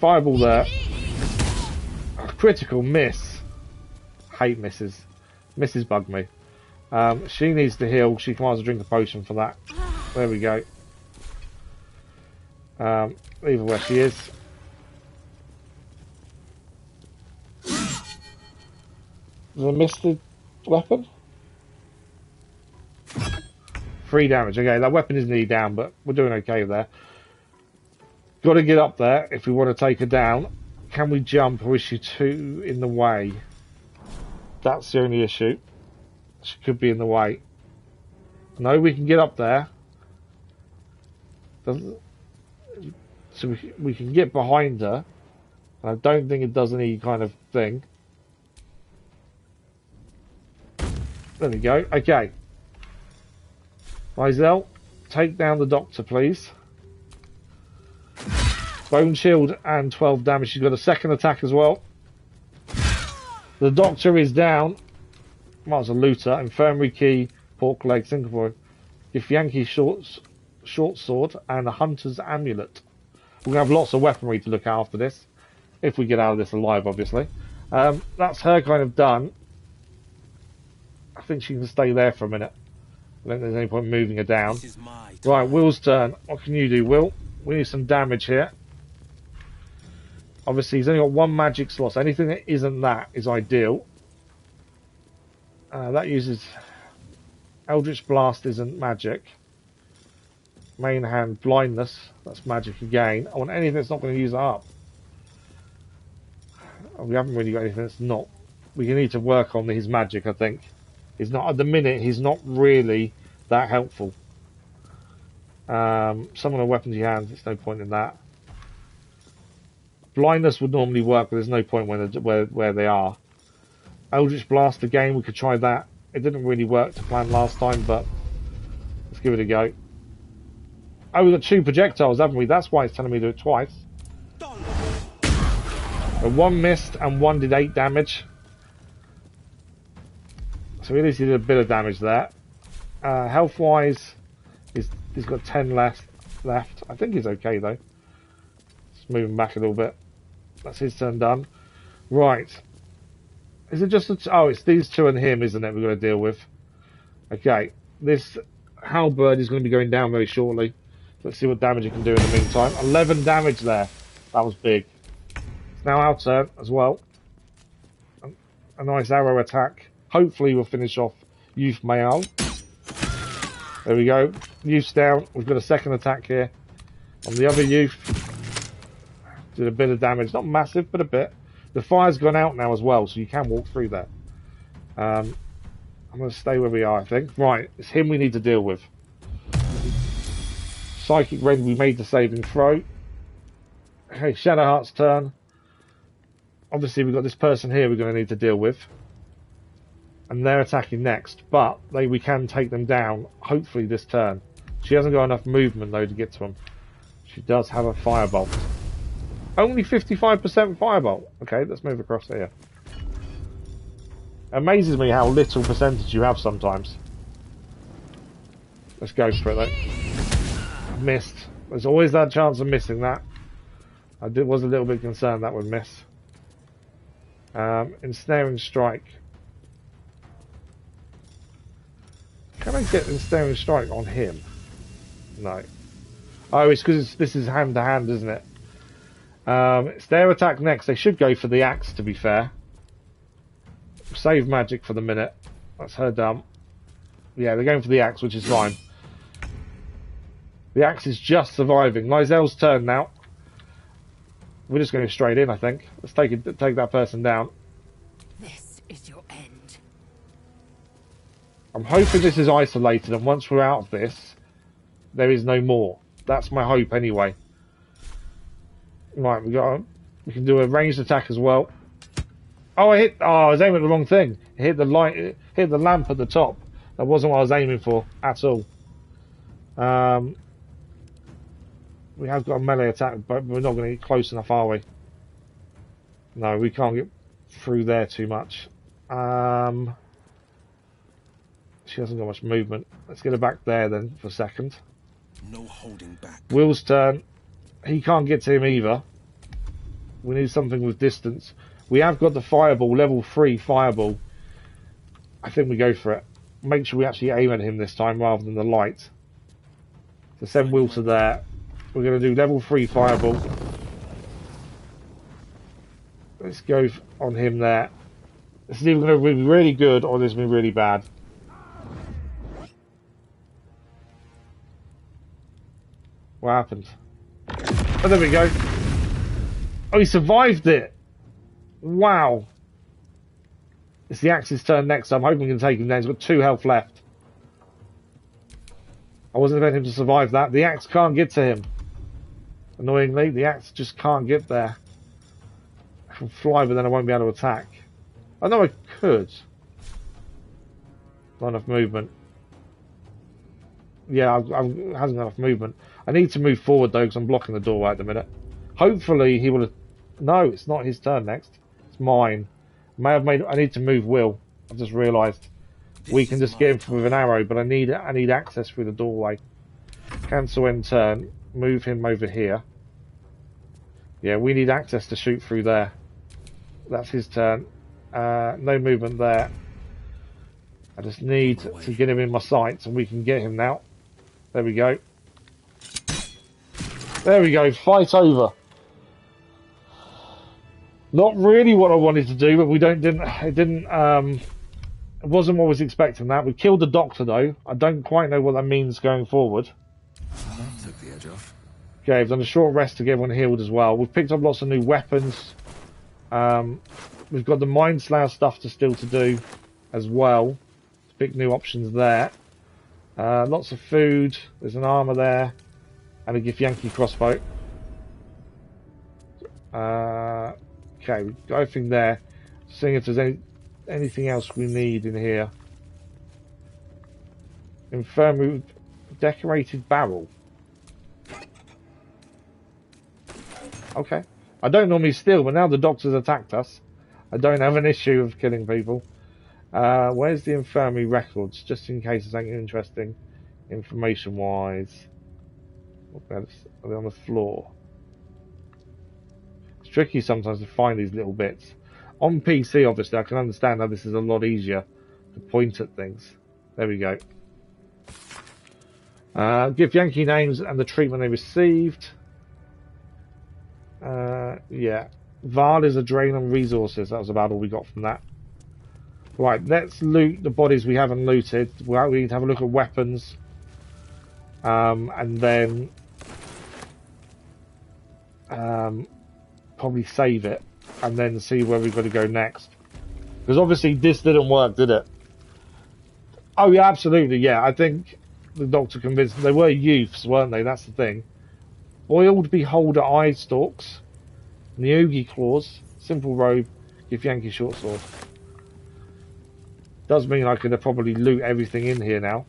Fireball there. Critical miss. Hate misses. Misses bug me. She needs to heal. She can also drink a potion for that. There we go. Leave her where she is. Did I miss the weapon? 3 damage. Okay, that weapon is nearly down, but we're doing okay there. Got to get up there if we want to take her down. Can we jump, or is she too in the way? That's the only issue. She could be in the way. No, we can get up there. So we can get behind her. And I don't think it does any kind of thing. There we go. Okay. Lae'zel, take down the Doctor, please. Bone Shield and 12 damage. She's got a second attack as well. The Doctor is down. Might as well loot her. Infirmary Key, Pork Leg, Singapore, Githyanki Short Sword, and a Hunter's Amulet. We're going to have lots of weaponry to look after this. If we get out of this alive, obviously. That's her kind of done. I think she can stay there for a minute. I don't think there's any point moving her down. Right, Will's turn. What can you do, Will? We need some damage here. Obviously, he's only got 1 magic slot. So anything that isn't that is ideal. That uses... Eldritch Blast isn't magic. Main hand, Blindness. That's magic again. I want anything that's not going to use that up. We haven't really got anything that's not... We need to work on his magic, I think. He's not... At the minute, he's not really that helpful. Summon a weapon to your hands. There's no point in that. Blindness would normally work, but there's no point where they are. Eldritch Blast again, we could try that. It didn't really work to plan last time, but let's give it a go. Oh, we've got 2 projectiles, haven't we? That's why it's telling me to do it twice. So 1 missed and 1 did 8 damage. So at least he did a bit of damage there. Health-wise, he's got 10 left. I think he's okay, though. Just move him back a little bit. That's his turn done. Right. Is it just... Oh, it's these 2 and him, isn't it, we're going to deal with. Okay. This halberd is going to be going down very shortly. Let's see what damage it can do in the meantime. 11 damage there. That was big. It's now our turn as well. a nice arrow attack. Hopefully we'll finish off Youth Mayal. There we go. Youth's down. We've got a second attack here on the other youth. Did a bit of damage. Not massive, but a bit. The fire's gone out now as well, so you can walk through that. I'm going to stay where we are, I think. Right, it's him we need to deal with. Psychic Rend, we made the saving throw. Okay, Shadowheart's turn. Obviously, we've got this person here we're going to need to deal with. And they're attacking next, but we can take them down, hopefully this turn. She hasn't got enough movement, though, to get to them. She does have a Firebolt. Only 55% Firebolt. Okay, let's move across here. Amazes me how little percentage you have sometimes. Let's go for it, though. Missed. There's always that chance of missing that. I was a little bit concerned that would miss. Ensnaring Strike. Can I get Ensnaring Strike on him? No. Oh, it's because this is hand to hand, isn't it? It's their attack next. They should go for the axe, to be fair. Save magic for the minute. That's her dump. Yeah, they're going for the axe, which is fine. The axe is just surviving. Lae'zel's turn now. We're just going straight in, I think. Let's take that person down. This is your end. I'm hoping this is isolated, and once we're out of this, there is no more. That's my hope, anyway. Right, we can do a ranged attack as well. Oh, I was aiming at the wrong thing. It hit the light. It hit the lamp at the top. That wasn't what I was aiming for at all. We have got a melee attack, but we're not going to get close enough, are we? No, we can't get through there too much. She hasn't got much movement. Let's get her back there then for a second. No holding back. Will's turn. He can't get to him either. We need something with distance. We have got the fireball, level 3 fireball. I think we go for it. Make sure we actually aim at him this time rather than the light. So send Will to there. We're going to do level 3 fireball. Let's go on him there. This is either going to be really good or this is going to be really bad. What happened? Oh, there we go. Oh, he survived it. Wow. It's the Axe's turn next. I'm hoping we can take him down. He's got 2 health left. I wasn't expecting him to survive that. The Axe can't get to him. Annoyingly, the Axe just can't get there. I can fly, but then I won't be able to attack. I know I could. Not enough movement. Yeah, I hasn't got enough movement. I need to move forward though, because I'm blocking the doorway at the minute. Hopefully he will have... No, it's not his turn next. It's mine. I need to move Will. I've just realised. We can just get him with an arrow, but I need access through the doorway. Cancel end turn. Move him over here. Yeah, we need access to shoot through there. That's his turn. No movement there. I just need to get him in my sights, and we can get him now. There we go. There we go. Fight over. Not really what I wanted to do, but it wasn't what I was expecting that. We killed the doctor though. I don't quite know what that means going forward. Took the edge off. Okay, I've done a short rest to get everyone healed as well. We've picked up lots of new weapons. We've got the Mind Slayer stuff to do as well. Big new options there. Lots of food. There's an armor there. And a Githyanki crossbow. Okay, we've got everything there. Seeing if there's anything else we need in here. Infirmary decorated barrel. Okay. I don't normally steal, but now the doctor's attacked us. I don't have an issue of killing people. Where's the infirmary records? Just in case there's anything interesting information-wise. Are they on the floor? It's tricky sometimes to find these little bits. On PC, obviously, I can understand how this is a lot easier to point at things. There we go. Githyanki names and the treatment they received. Yeah. Val is a drain on resources. That was about all we got from that. Right, let's loot the bodies we haven't looted. Well, we need to have a look at weapons. And then probably save it. And then see where we've got to go next. Because obviously this didn't work, did it? Oh yeah, absolutely, yeah. I think the doctor convinced them. They were youths, weren't they? That's the thing. Boiled beholder eye stalks, Nyogi claws, simple robe, Githyanki short sword. Does mean I could probably loot everything in here now.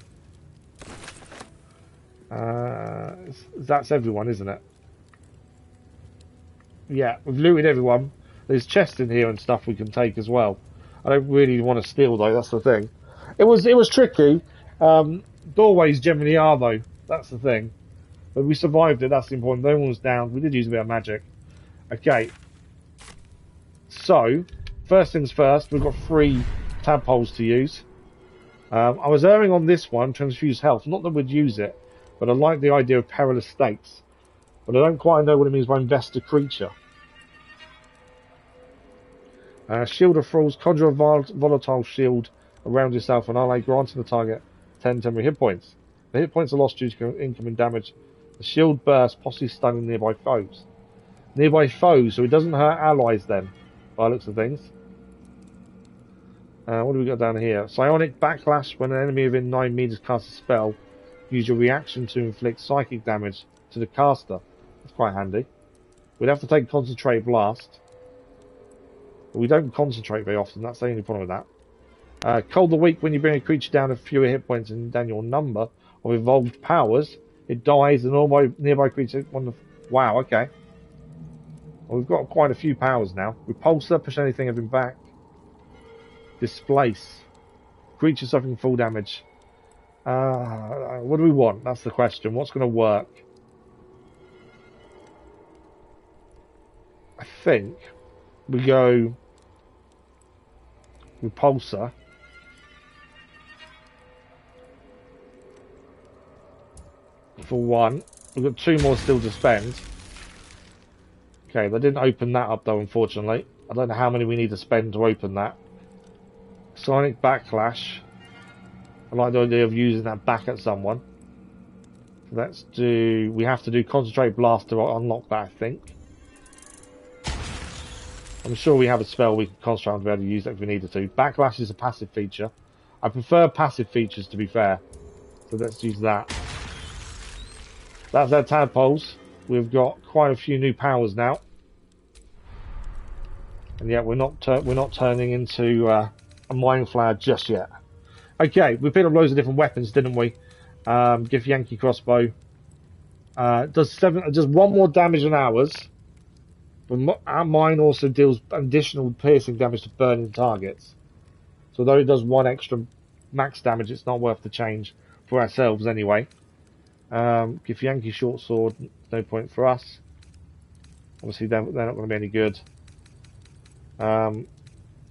That's everyone, isn't it? Yeah, we've looted everyone. There's chests in here and stuff we can take as well. I don't really want to steal though, that's the thing. It was tricky. Doorways generally are though, that's the thing. But we survived it, that's the important. No one was down. We did use a bit of magic. Okay. So, first things first, we've got 3 tadpoles to use. I was erring on this one, transfuse health. Not that we'd use it, but I like the idea of perilous states. But I don't quite know what it means by invest a creature. Shield of Thralls, conjure a volatile shield around yourself and ally, granting the target 10 temporary hit points. The hit points are lost due to incoming damage. The shield bursts, possibly stunning nearby foes. Nearby foes, so it doesn't hurt allies then, by the looks of things. What do we got down here? Psionic Backlash. When an enemy within 9 meters casts a spell, use your reaction to inflict psychic damage to the caster. That's quite handy. We'd have to take Concentrate Blast. But we don't concentrate very often, that's the only problem with that. Cold the Weak. When you bring a creature down to fewer hit points than your number of evolved powers, it dies and all nearby creature... Wow, okay. Well, we've got quite a few powers now. Repulsor, push anything of him back. Displace. Creature suffering full damage. What do we want? That's the question. What's going to work? I think we go Repulsor. For 1. We've got 2 more still to spend. Okay, they didn't open that up though, unfortunately. I don't know how many we need to spend to open that. Psionic Backlash. I like the idea of using that back at someone. So let's do... We have to do Concentrate Blast to unlock that, I think. I'm sure we have a spell we can concentrate on to be able to use that if we needed to. Backlash is a passive feature. I prefer passive features, to be fair. So let's use that. That's our tadpoles. We've got quite a few new powers now. And yet we're not turning into a mind flower just yet. Okay, we picked up loads of different weapons, didn't we? Githyanki crossbow. Does 1 more damage than ours. But mine also deals additional piercing damage to burning targets. So although it does 1 extra max damage, it's not worth the change for ourselves anyway. Githyanki short sword, no point for us. Obviously they're not going to be any good. Trying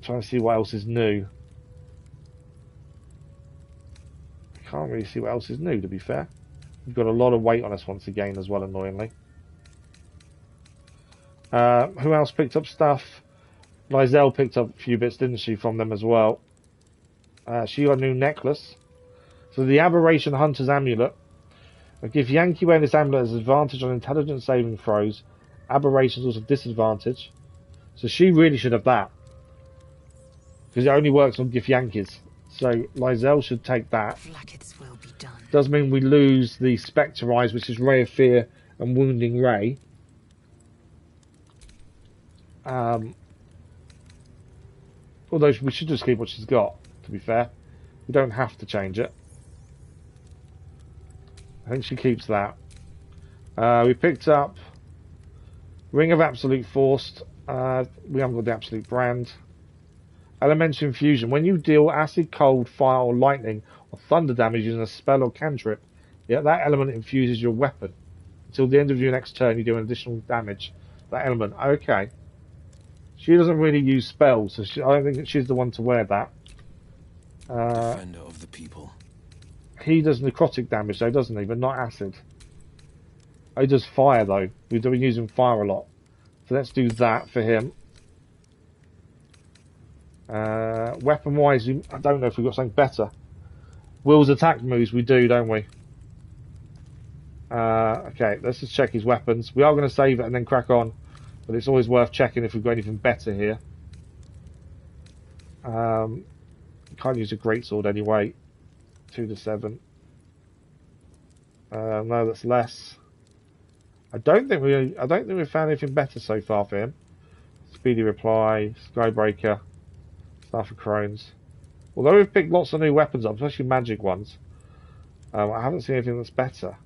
to see what else is new. I can't really see what else is new, to be fair. We've got a lot of weight on us once again as well, annoyingly. Who else picked up stuff? Lae'zel picked up a few bits, didn't she, from them as well. She got a new necklace. So the Aberration Hunter's Amulet. Githyanki wearing this amulet has advantage on intelligence saving throws. Aberrations also disadvantage. So she really should have that. Because it only works on Githyankis. So Lae'zel should take that. Will be done. Does mean we lose the Spectre Eyes, which is Ray of Fear and Wounding Ray. Although we should just keep what she's got, to be fair. We don't have to change it. I think she keeps that. We picked up Ring of Absolute Force. We haven't got the Absolute Brand. Elemental Infusion. When you deal acid, cold, fire, or lightning, or thunder damage using a spell or cantrip, that element infuses your weapon. Until the end of your next turn, you do an additional damage. That element. Okay. She doesn't really use spells, so I don't think she's the one to wear that. Defender of the people. He does necrotic damage though, doesn't he? But not acid. He does fire though. We've been using fire a lot. So let's do that for him. Weapon-wise, I don't know if we've got something better. Will's attack moves, we do, don't we? Okay, let's just check his weapons. We are going to save it and then crack on, but it's always worth checking if we've got anything better here. Can't use a greatsword anyway. 2 to 7. No, that's less. I don't think we've found anything better so far for him. Speedy reply, Skybreaker, Staff of Crones. Although we've picked lots of new weapons up, especially magic ones, I haven't seen anything that's better.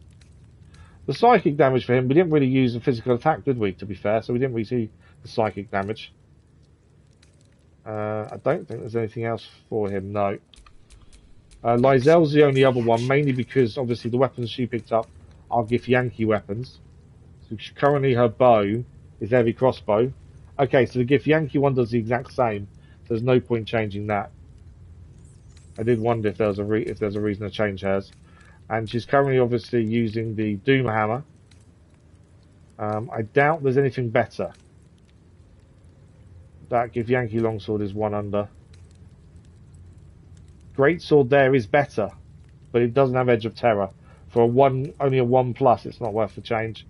The psychic damage for him, we didn't really use a physical attack, did we, to be fair, so we didn't really see the psychic damage. I don't think there's anything else for him, no. Lae'zel's the only other one, mainly because obviously the weapons she picked up are Githyanki weapons. So currently her bow is heavy crossbow. Okay, so the Githyanki one does the exact same, so there's no point changing that. I did wonder if there was a reason to change hers. And she's currently obviously using the Doom Hammer. I doubt there's anything better. That Githyanki longsword is 1 under. Greatsword there is better, but it doesn't have Edge of Terror. For only a 1+, it's not worth the change.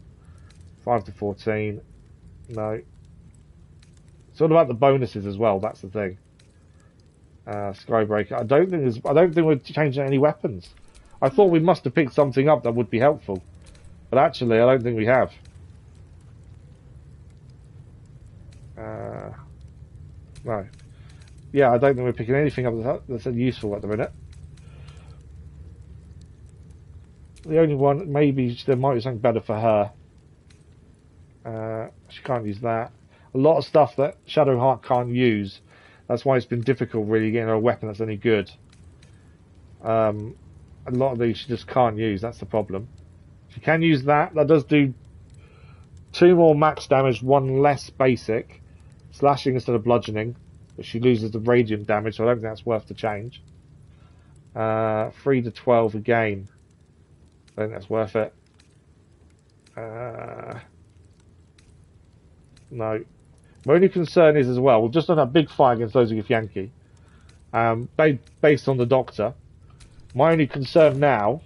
5 to 14. No. It's all about the bonuses as well, that's the thing. Skybreaker. I don't think we're changing any weapons. I thought we must have picked something up that would be helpful. But actually, I don't think we have. No. Yeah, I don't think we're picking anything up that's useful at the minute. The only one, maybe there might be something better for her. She can't use that. A lot of stuff that Shadowheart can't use. That's why it's been difficult really getting her a weapon that's any good. A lot of these she just can't use, that's the problem. She can use that. That does do 2 more max damage, 1 less basic. Slashing instead of bludgeoning. But she loses the radiant damage, so I don't think that's worth the change. 3 to 12 again. I think that's worth it. No. My only concern is as well, we've just done a big fight against those of Githyanki. Based on the Doctor. My only concern now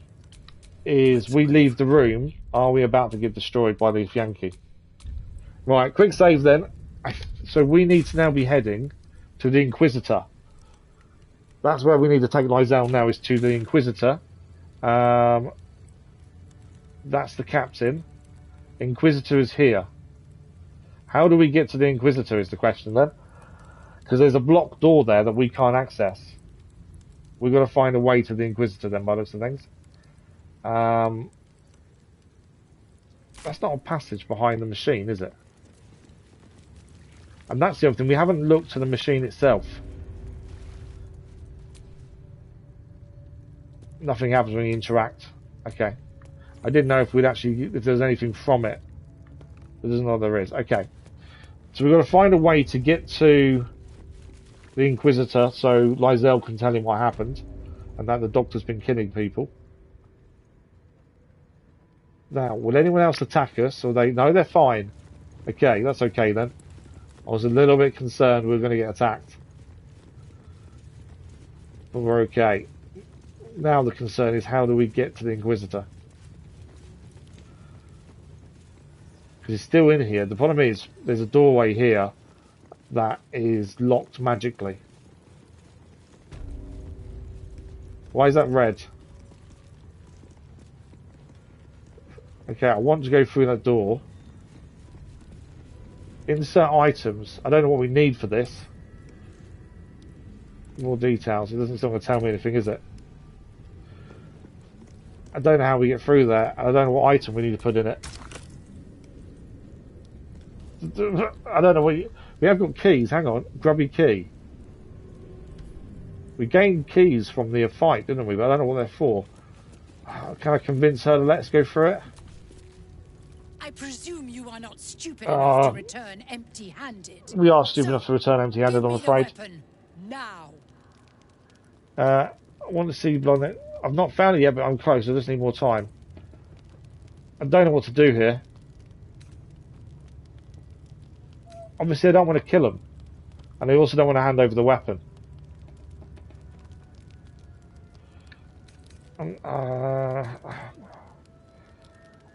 is we leave the room, are we about to get destroyed by the Githyanki? Right, quick save then. So we need to now be heading to the Inquisitor. That's where we need to take Lae'zel now, is to the Inquisitor. That's the Captain. Inquisitor is here. How do we get to the Inquisitor is the question then. Because there's a blocked door there that we can't access. We've got to find a way to the Inquisitor then, by looks of things. That's not a passage behind the machine, is it? And that's the other thing, we haven't looked to the machine itself. Nothing happens when you interact. Okay. I didn't know if there's anything from it. But there's no there is. Okay. So we've got to find a way to get to the Inquisitor so Lae'zel can tell him what happened. And that the Doctor's been killing people. Now, will anyone else attack us? Or no, they're fine. Okay, that's okay then. I was a little bit concerned we were going to get attacked. But we're okay. Now the concern is how do we get to the Inquisitor? Because he's still in here. The problem is there's a doorway here that is locked magically. Why is that red? Okay, I want to go through that door. Insert items. I don't know what we need for this. More details. It doesn't seem to tell me anything, is it? I don't know how we get through there. I don't know what item we need to put in it. I don't know what we have got keys. Hang on. Grubby key. We gained keys from the fight, didn't we? But I don't know what they're for. Can I convince her to let us go through it? I presume you are not stupid enough to return empty-handed. We are stupid enough to return empty-handed, I'm afraid. Now. I want to see Blonde. I've not found it yet, but I'm close. I just need more time. I don't know what to do here. Obviously, I don't want to kill him. And I also don't want to hand over the weapon.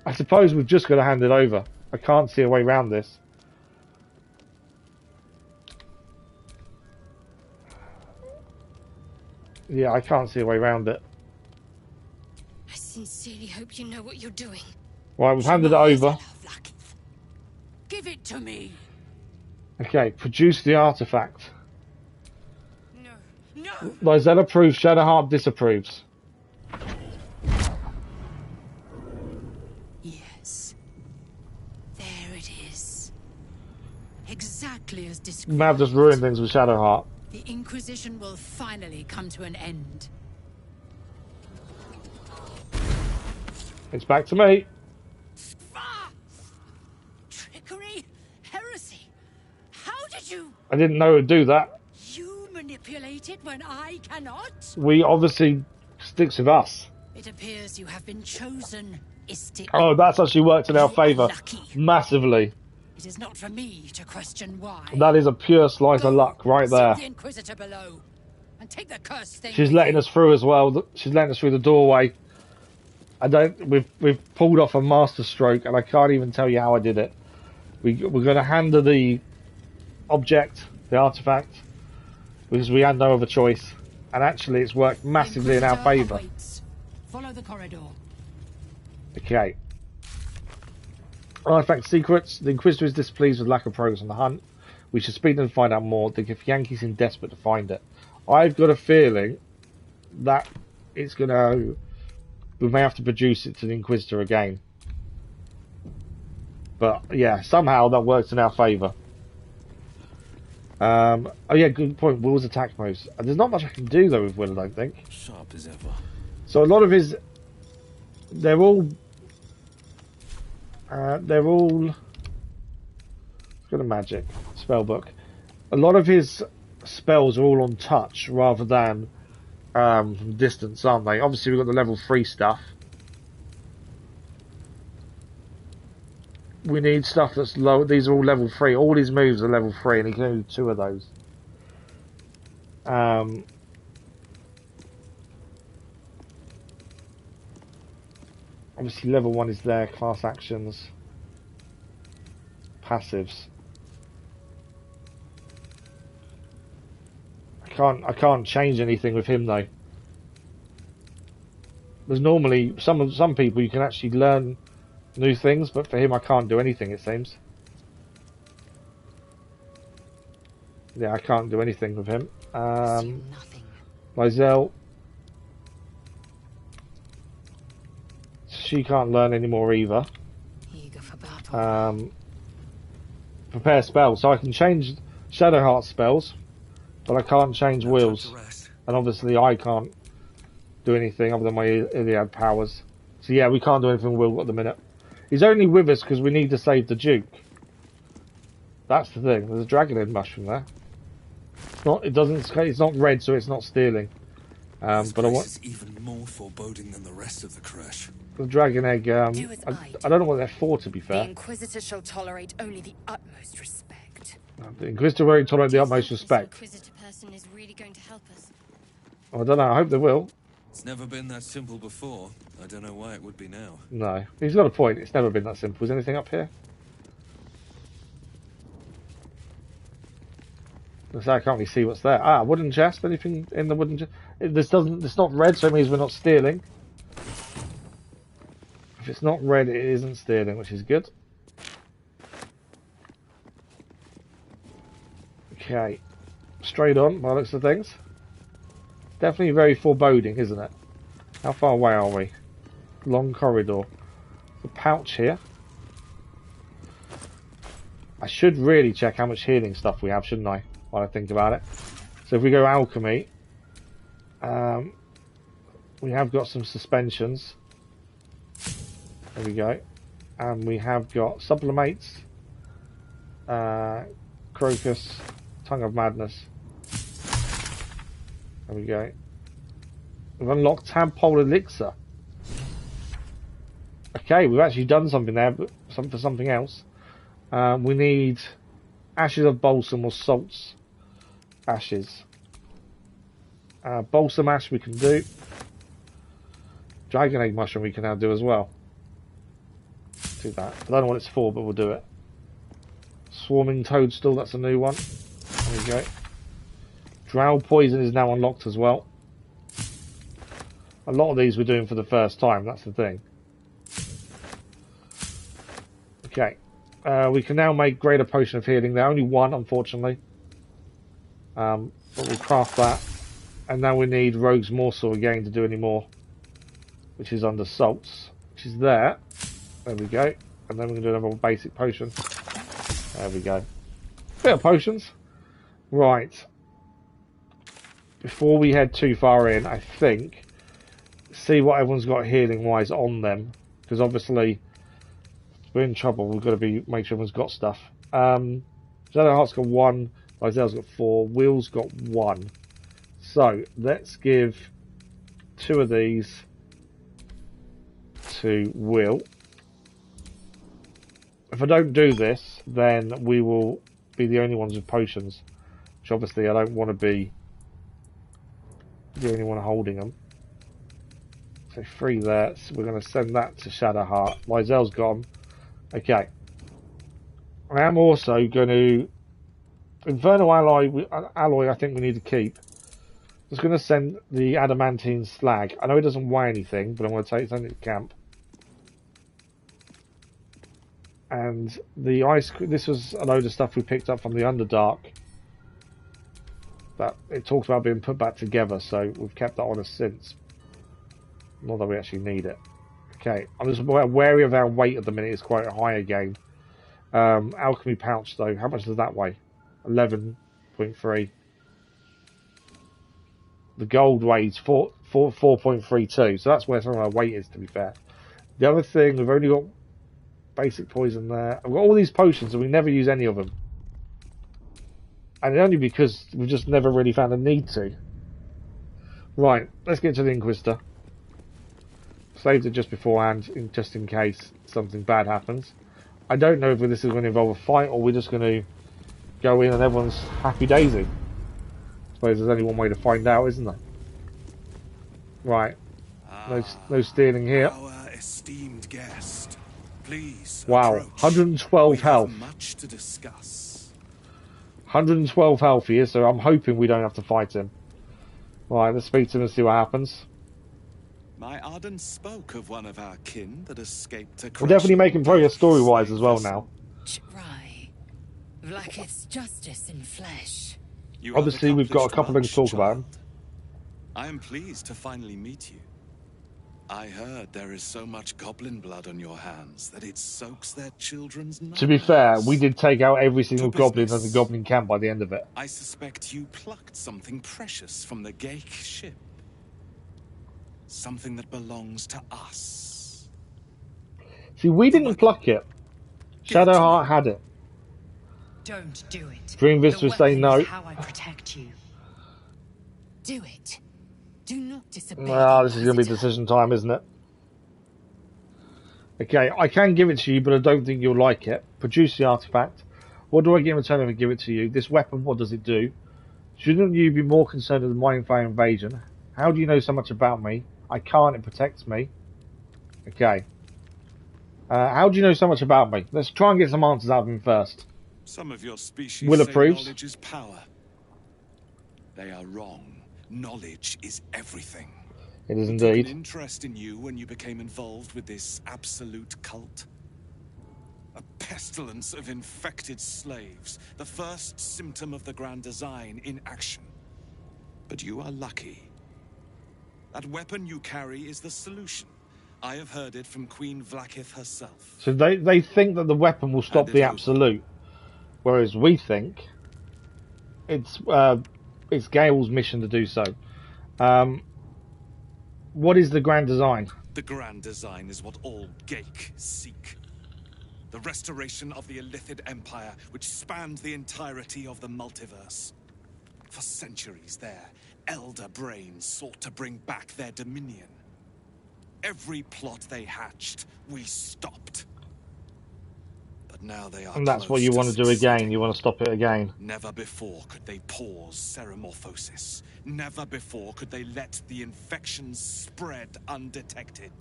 I suppose we've just got to hand it over. I can't see a way around this. Yeah, I can't see a way around it. I sincerely hope you know what you're doing. Right, we've handed it over. Give it to me. Okay, produce the artifact. No. Lae'zel approves, Shadowheart disapproves. Yes. There it is. Exactly as described. Mav just ruined things with Shadowheart. The Inquisition will finally come to an end. It's back to me. Trickery? Heresy? How did you... I didn't know it would do that. You manipulate it when I cannot? We obviously sticks with us. It appears you have been chosen, Istik. Oh, that's actually worked in our favour. Massively. It is not for me to question why. That is a pure slice of luck right there. The Inquisitor below, and take the cursed thing. She's letting us through as well. She's letting us through the doorway. We've pulled off a master stroke, and I can't even tell you how I did it. We're going to hand her the object, the artifact, because we had no other choice. And actually, it's worked massively in our favour. Follow the corridor. Okay. Artifact secrets. The Inquisitor is displeased with lack of progress on the hunt. We should speed and find out more. The Githyanki seem desperate to find it. I've got a feeling that it's going to... We may have to produce it to the Inquisitor again. But, yeah, somehow that works in our favour. Oh, yeah, good point. Will's attack moves. There's not much I can do, though, with Will, I don't think. Sharp as ever. So a lot of his... They're all... Go to magic. Spellbook. A lot of his spells are all on touch rather than from distance, aren't they? Obviously, we've got the level 3 stuff. We need stuff that's low. These are all level 3. All his moves are level 3, and he can do 2 of those. Obviously, level 1 is there. Class actions, passives. I can't change anything with him though. There's normally some people you can actually learn new things, but for him I can't do anything, it seems. Yeah, I can't do anything with him. Lae'zel. She can't learn anymore either. Prepare spells, so I can change Shadowheart spells, but I can't change Will's. And obviously I can't do anything other than my Iliad powers. So yeah, we can't do anything with Will at the minute. He's only with us because we need to save the Duke. That's the thing. There's a dragon head mushroom there. It's not red, so it's not stealing. But I want. Is even more foreboding than the rest of the Creche. The dragon egg. I don't know what they're for, to be fair. The Inquisitor shall tolerate only the utmost respect. The Inquisitor will tolerate the utmost respect. Inquisitor person is really going to help us. I don't know. I hope they will. It's never been that simple before. I don't know why it would be now. No, he's got a point. It's never been that simple. Is anything up here? I can't really see what's there. Ah, wooden chest. Anything in the wooden chest? It's not red, so it means we're not stealing. If it's not red, it isn't stealing, which is good. Okay, straight on by the looks of things. Definitely very foreboding, isn't it? How far away are we? Long corridor. The pouch here. I should really check how much healing stuff we have, shouldn't I? While I think about it. So if we go alchemy, we have got some suspensions. There we go. And we have got sublimates, crocus, tongue of madness. There we go. We've unlocked tadpole elixir. Okay, we've actually done something there, but for something else. We need ashes of balsam or salts. ashes. Balsam ash we can do. Dragon egg mushroom we can now do as well. Do that. I don't know what it's for, but we'll do it. Swarming toadstool, that's a new one. There we go. Drow poison is now unlocked as well. A lot of these we're doing for the first time, that's the thing. Okay. We can now make greater potion of healing. There only one, unfortunately. But we'll craft that. And now we need Rogue's Morsel again to do any more. Which is under salts. Which is there. There we go. And then we can do another basic potion. There we go. Bit of potions. Right. Before we head too far in, I think, see what everyone's got healing wise on them. Because obviously, if we're in trouble, we've got to make sure everyone's got stuff. Shadowheart's got 1. Lae'zel's got 4. Will's got 1. So, let's give 2 of these to Will. If I don't do this, then we will be the only ones with potions. Which obviously I don't want to be the only one holding them. So 3 there. So we're going to send that to Shadowheart. Lae'zel's gone. Okay. I am also going to... Inferno alloy I think we need to keep. I'm just going to send the adamantine slag. I know it doesn't weigh anything, but I'm going to send it to camp. And the ice... This was a load of stuff we picked up from the Underdark. That it talked about being put back together, so we've kept that on us since. Not that we actually need it. Okay, I'm just wary of our weight at the minute. It's quite high again. Alchemy pouch, though. How much does that weigh? 11.3. The gold weighs 4.32, so that's where some of our weight is, to be fair. The other thing, we've only got basic poison there. I've got all these potions and we never use any of them. And only because we've just never really found a need to. Right, let's get to the Inquisitor. Saved it just beforehand, just in case something bad happens. I don't know if this is going to involve a fight or we're just going to go in and everyone's happy daisy. I suppose there's only one way to find out, isn't there? Right. No stealing here. Our esteemed guest. Please. Wow, approach. 112 health. Much to discuss. 112 health here, so I'm hoping we don't have to fight him. Right, let's speak to him and see what happens. My Arden spoke of one of our kin that escaped a We're definitely making progress story-wise as well now. Try. Vlaakith's justice in flesh. Obviously, we've got a couple of things to talk about. I am pleased to finally meet you. I heard there is so much goblin blood on your hands that it soaks their children's nights. To be fair, we did take out every single goblin at the goblin camp by the end of it. I suspect you plucked something precious from the Gake ship. Something that belongs to us. See, we didn't pluck it. Shadowheart had it. Don't do it. Dream Vista was saying no. How I protect you. Do it. Do not disobey. Well, this is going to be decision time, isn't it? Okay, I can give it to you, but I don't think you'll like it. Produce the artifact. What do I get in return if I give it to you? This weapon, what does it do? Shouldn't you be more concerned with the Mindflayer invasion? How do you know so much about me? I can't, it protects me. Okay. How do you know so much about me? Let's try and get some answers out of him first. Some of your species Will say approves. knowledge is power. They are wrong. Knowledge is everything. It is We took indeed. an interest in you when you became involved with this absolute cult. A pestilence of infected slaves. The first symptom of the Grand Design in action. But you are lucky. That weapon you carry is the solution. I have heard it from Queen Vlaakith herself. So they think that the weapon will stop the absolute, whereas we think it's Gale's mission to do so. What is the Grand Design? The Grand Design is what all Gake seek. The restoration of the Illithid Empire, which spanned the entirety of the multiverse. For centuries, their elder brains sought to bring back their dominion. Every plot they hatched, we stopped. But now they are And that's what close you to want to do succeeding. again. You want to stop it again. Never before could they pause ceremorphosis. Never before could they let the infections spread undetected.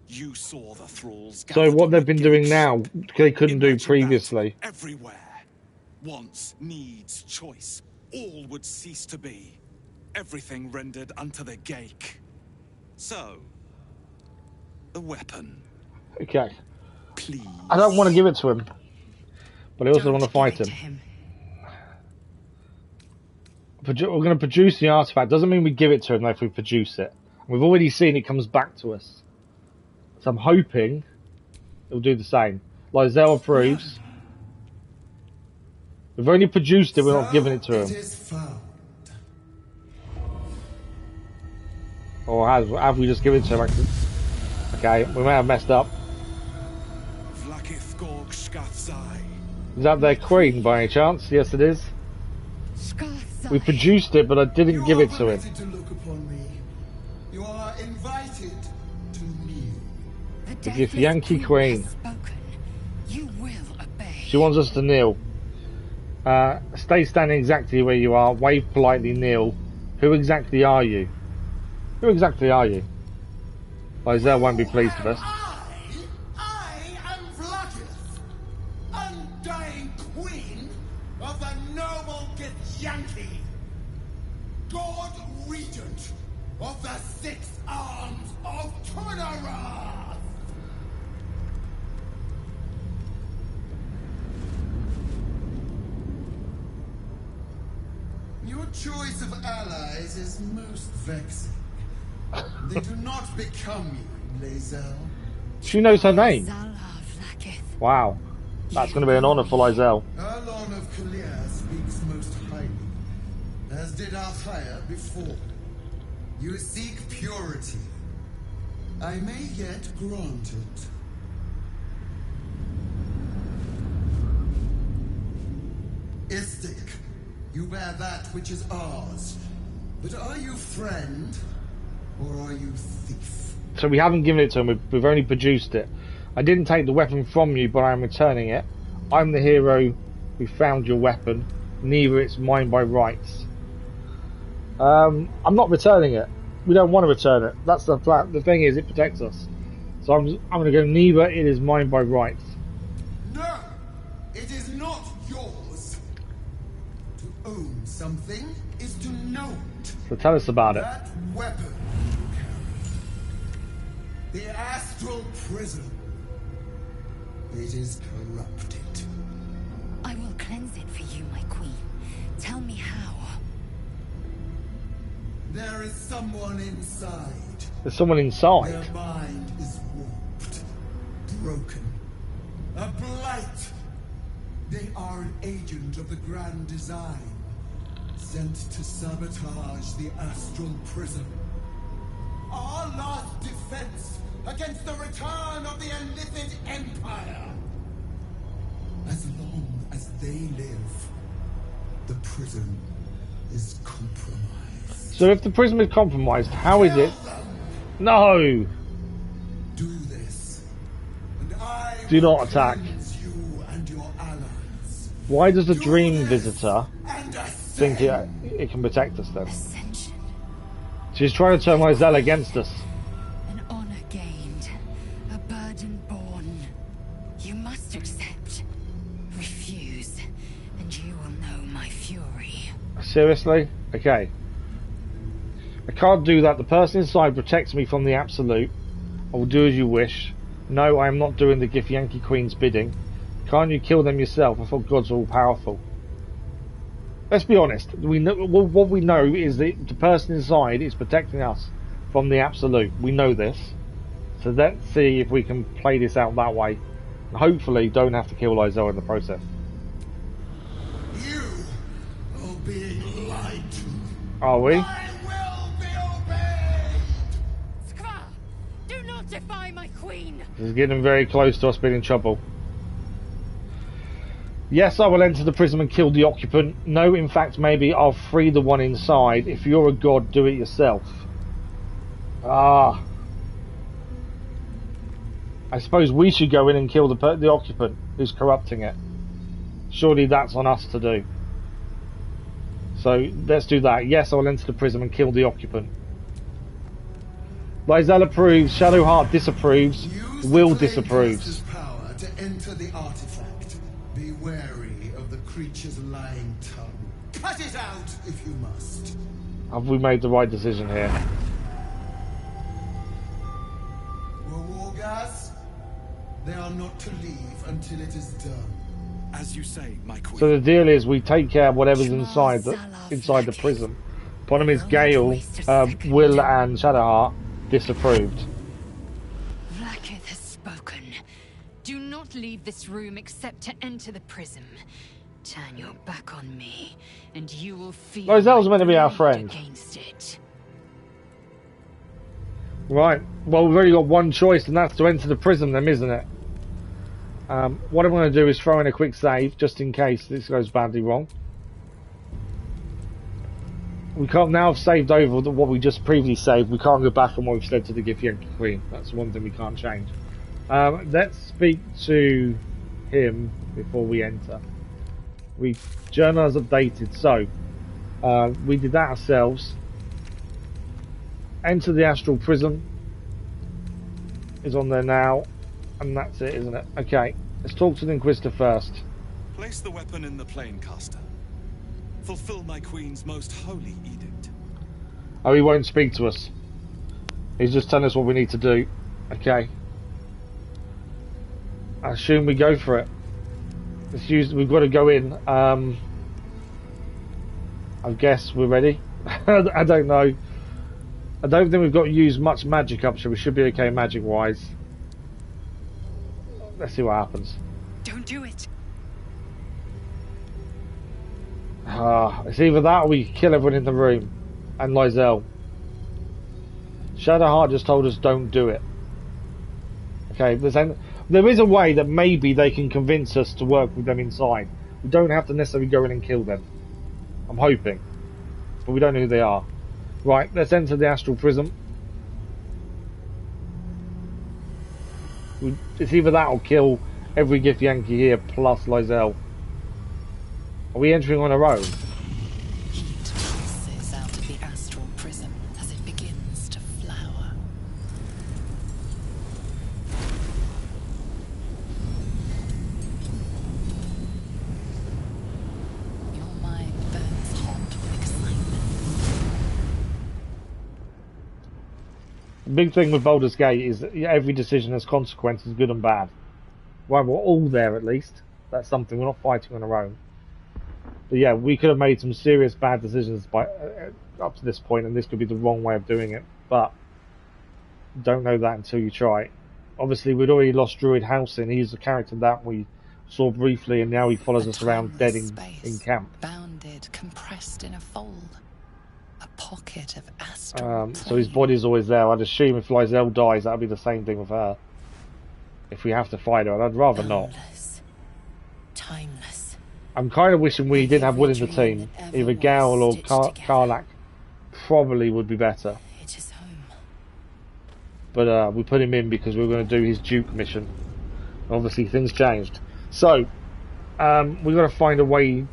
You saw the thralls. So what they've been doing now, they couldn't do previously. Everywhere. Wants, needs, choice. All would cease to be. Everything rendered unto the Gake. So, the weapon. Okay. Please. I don't want to give it to him, but I also want to fight him. We're going to produce the artifact. Doesn't mean we give it to him though if we produce it. We've already seen it comes back to us. So I'm hoping it'll do the same. Lae'zel approves. We've only produced it, we're not giving it to him. Or have we just given it to him? Okay, we may have messed up. Is that their queen by any chance? Yes, it is. We produced it, but I didn't give it to him. You are invited to kneel. The Githyanki Queen. You will obey. She wants us to kneel. Stay standing exactly where you are. Wave politely, kneel. Who exactly are you? Who exactly are you? Lae'zel won't be pleased with us. I am Vlakith, undying queen of the noble Githyanki, God regent of the 6 arms of Turnaroth. Your choice of allies is most vexing. They do not become you, Lae'zel. She knows her name. Wow. That's going to be an honour for Lae'zel. Erlon of Kalir speaks most highly, as did Alfire before. You seek purity. I may yet grant it. Istik, you bear that which is ours. But are you friend, or are you thief? So we haven't given it to him, we've only produced it. I didn't take the weapon from you, but I'm returning it. I'm the hero who found your weapon. Neither it's mine by rights. I'm not returning it. We don't want to return it. That's the plan. The thing is, it protects us. So I'm going to go, neither it is mine by rights. No! It is not yours! To own something is to know it. So tell us about it. That weapon you carry. The astral prism. It is corrupted. I will cleanse it for you, my queen. Tell me how. There is someone inside. There's someone inside. Their mind is warped, broken, a blight. They are an agent of the grand design, sent to sabotage the astral prism. Our last defense against the return of the Illithid Empire. As long as they live, the prism is compromised. So if the prism is compromised, how is it? No! Do this, and I do not attack. You and your allies. Why does the dream visitor think it can protect us then? Ascension. She's trying to turn Lae'zel against us. An honor gained, a burden borne. You must accept, refuse, and you will know my fury. Seriously? Okay. I can't do that. The person inside protects me from the absolute. I will do as you wish. No, I am not doing the Githyanki Queen's bidding. Can't you kill them yourself? I thought gods are all powerful. Let's be honest. We know what we know is that the person inside is protecting us from the absolute. We know this. So let's see if we can play this out that way. Hopefully, don't have to kill Lae'zel in the process. You are being lied to. Are we? Do not defy my queen. This is getting very close to us being in trouble. Yes, I will enter the prism and kill the occupant. No, in fact, maybe I'll free the one inside. If you're a god, do it yourself. Ah. I suppose we should go in and kill the occupant who's corrupting it. Surely that's on us to do. So let's do that. Yes, I'll enter the prism and kill the occupant. Lae'zel approves, Shadowheart disapproves, Will disapproves. Power to enter the artifact. Be wary of the creature's lying tongue. Cut it out if you must. Have we made the right decision here? Wargas, they are not to leave until it is done. As you say, my queen. So the deal is we take care of whatever's inside the prism. Problem is Gale, Will and Shadowheart disapproved. Vlaakith has spoken. Do not leave this room except to enter the prism. Turn your back on me, and you will feel Lae'zel's meant to be our friend. Against it. Right, well we've only got one choice, and that's to enter the prism then, isn't it? What I'm going to do is throw in a quick save, just in case this goes badly wrong. We can't now have saved over what we just previously saved. We can't go back on what we've said to the Githyanki Queen. That's one thing we can't change. Let's speak to him before we enter. Journal has updated, so we did that ourselves. Enter the astral prism is on there now, and that's it, isn't it? Okay, let's talk to the Inquisitor first. Place the weapon in the planecaster. Fulfill my queen's most holy edict. Oh, he won't speak to us. He's just telling us what we need to do. Okay. I assume we go for it. We've got to go in. I guess we're ready. I don't know. I don't think we've got to use much magic up, so we should be okay magic-wise. Let's see what happens. Don't do it. It's either that or we kill everyone in the room. And Lae'zel. Shadowheart just told us don't do it. Okay, there is a way that maybe they can convince us to work with them inside. We don't have to necessarily go in and kill them. I'm hoping. But we don't know who they are. Right, let's enter the astral prism. It's either that or kill every Githyanki here plus Lae'zel. Are we entering on our own? Heat pulses out of the astral prism as it begins to flower. Your mind burns hot with excitement. The big thing with Baldur's Gate is that every decision has consequences, good and bad. Well, we're all there at least. That's something. We're not fighting on our own. But yeah, we could have made some serious bad decisions up to this point, and this could be the wrong way of doing it. But don't know that until you try. Obviously, we'd already lost Druid Halsin. He's a character that we saw briefly, and now he follows us around dead in camp. Bounded, compressed in a fold. A pocket of astral so his body's always there. I'd assume if Lae'zel dies, that'll be the same thing with her. If we have to fight her, and I'd rather not. Timeless. I'm kind of wishing we didn't have Will in the team. Either Gale or Karlach probably would be better. It is home. But we put him in because we were going to do his Duke mission. Obviously things changed. So, we've got to find a way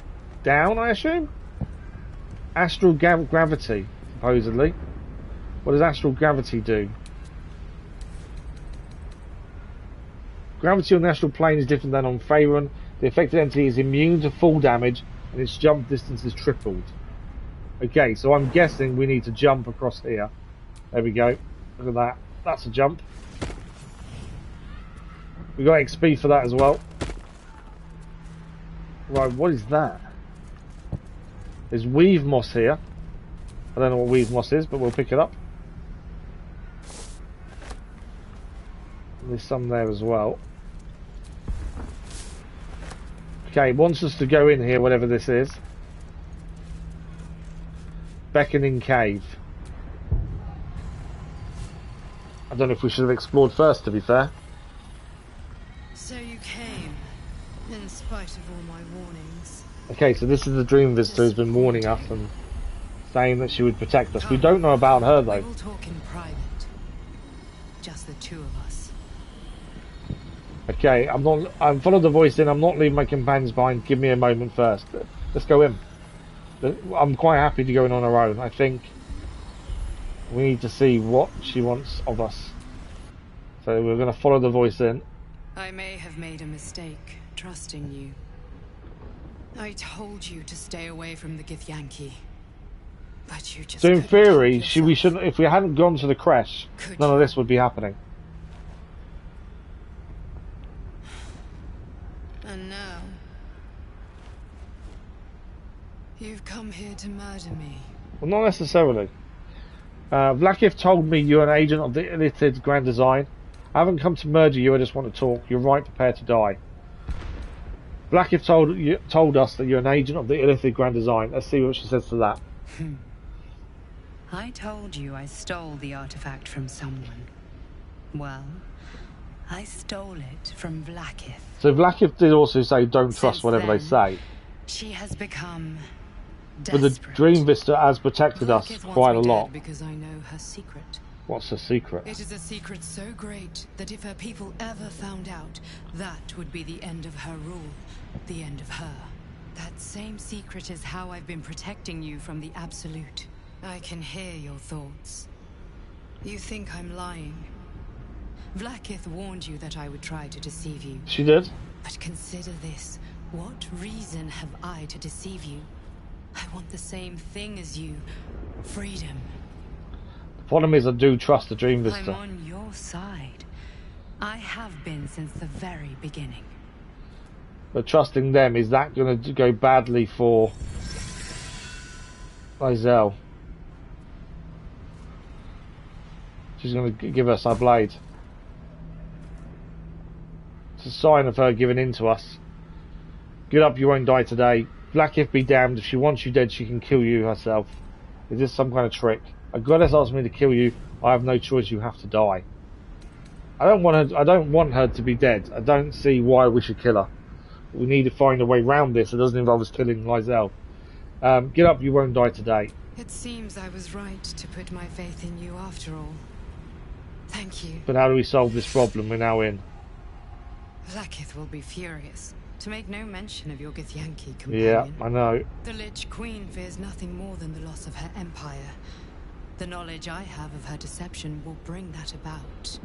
down, I assume? Astral gravity, supposedly. What does astral gravity do? Gravity on the astral plane is different than on Faerun. The affected entity is immune to full damage, and its jump distance is tripled. Okay, so I'm guessing we need to jump across here. There we go. Look at that. That's a jump. We got XP for that as well. Right, what is that? There's weave moss here. I don't know what weave moss is, but we'll pick it up. There's some there as well. Okay, it wants us to go in here, whatever this is. Beckoning Cave. I don't know if we should have explored first, to be fair. So you came, in spite of all my warnings. Okay, so this is the Dream Visitor who's been warning us and saying that she would protect us. We don't know about her, though. We'll talk in private. Just the two of us. Okay, I'm followed the voice in. I'm not leaving my companions behind. Give me a moment first. Let's go in. I'm quite happy to go in on our own. I think we need to see what she wants of us. So we're going to follow the voice in. I may have made a mistake trusting you. I told you to stay away from the Githyanki. But you just So in theory, we should, if we hadn't gone to the creche, none of this would be happening. And now you've come here to murder me. Well, not necessarily. Vlakith told me you're an agent of the Illithid Grand Design. I haven't come to murder you, I just want to talk. You're right, prepare to die. Vlakith told us that you're an agent of the Illithid Grand Design. Let's see what she says to that. I told you I stole the artifact from someone. Well, I stole it from Vlakith. So Vlakith did also say don't trust whatever they say. She has become but the Dream Vista has protected us quite a lot. Because I know her secret. What's her secret? It is a secret so great that if her people ever found out, that would be the end of her rule, the end of her. That same secret is how I've been protecting you from the Absolute. I can hear your thoughts. You think I'm lying. Vlakith warned you that I would try to deceive you. She did. But consider this. What reason have I to deceive you? I want the same thing as you. Freedom. The problem is I do trust the Dream Vista. I'm on your side. I have been since the very beginning. But trusting them, is that going to go badly for Lae'zel? She's going to give us our blade. It's a sign of her giving in to us. Get up, you won't die today. Vlakith be damned, if she wants you dead, she can kill you herself. Is this some kind of trick? A goddess asked me to kill you. I have no choice, you have to die. I don't want her to be dead. I don't see why we should kill her. We need to find a way around this. It doesn't involve us killing Lae'zel. Get up, you won't die today. It seems I was right to put my faith in you after all. Thank you. But how do we solve this problem we're now in? Vlakith will be furious. To make no mention of your Githyanki companion. Yeah, I know. The Lich Queen fears nothing more than the loss of her empire. The knowledge I have of her deception will bring that about.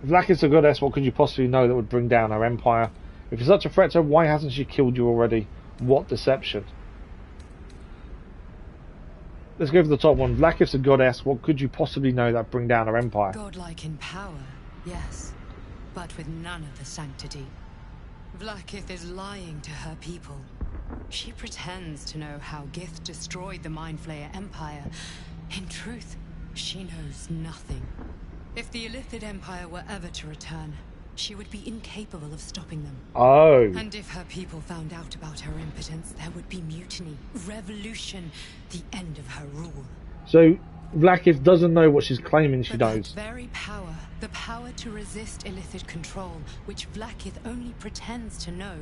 Vlakith's a goddess. What could you possibly know that would bring down her empire? If you're such a threat to her, why hasn't she killed you already? What deception? Let's go for the top one. Vlakith's a goddess. What could you possibly know that would bring down her empire? Godlike in power, yes, but with none of the sanctity. Vlakith is lying to her people. She pretends to know how Gith destroyed the Mind Flayer Empire. In truth, she knows nothing. If the Illithid Empire were ever to return, she would be incapable of stopping them. Oh. And if her people found out about her impotence, there would be mutiny, revolution, the end of her rule. So Vlakith doesn't know what she's claiming she knows. That very power, the power to resist Illithid control, which Vlakith only pretends to know,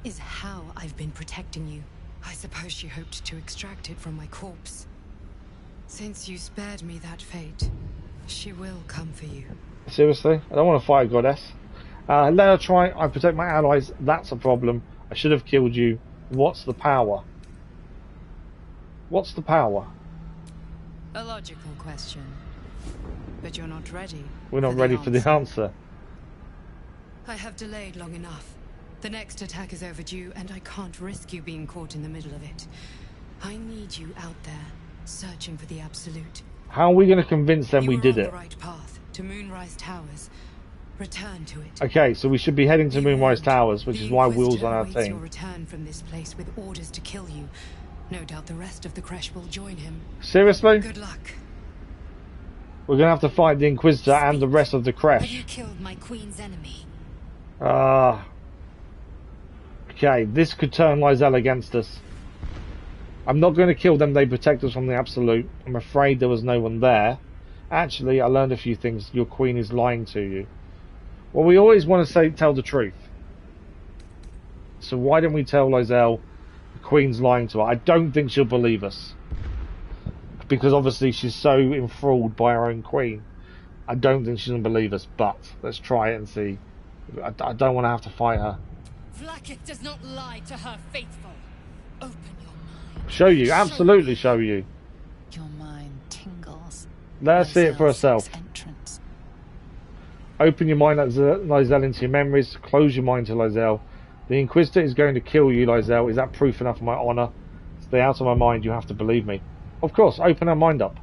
is how I've been protecting you. I suppose she hoped to extract it from my corpse. Since you spared me that fate, she will come for you. Seriously? I don't want to fight a goddess. Let her try. I protect my allies. That's a problem. I should have killed you. What's the power? What's the power? A logical question. But you're not ready. We're not ready for the answer. I have delayed long enough. The next attack is overdue, and I can't risk you being caught in the middle of it. I need you out there, searching for the Absolute. How are we going to convince them we did it? You were on the right path, to Moonrise Towers. Return to it. Okay, so we should be heading to Moonrise Towers, which is why Will's on our team. team. Return from this place with orders to kill you. No doubt the rest of the Creche will join him. Seriously? Good luck. We're going to have to fight the Inquisitor and the rest of the Creche. Have you killed my queen's enemy? Okay, this could turn Lae'zel against us. I'm not going to kill them, they protect us from the Absolute. I'm afraid there was no one there. Actually, I learned a few things. Your queen is lying to you. Well, we always want to tell the truth. So why don't we tell Lae'zel the queen's lying to her? I don't think she'll believe us. Because obviously she's so enthralled by her own queen. I don't think she's going to believe us, but let's try it and see. I don't want to have to fight her. Vlaakith does not lie to her faithful. Open your mind. Show you, absolutely show you. Your mind tingles. Let her see it for herself. Entrance. Open your mind, Lae'zel, into your memories. Close your mind to Lae'zel. The Inquisitor is going to kill you, Lae'zel. Is that proof enough of my honour? Stay out of my mind, you have to believe me. Of course, open her mind up.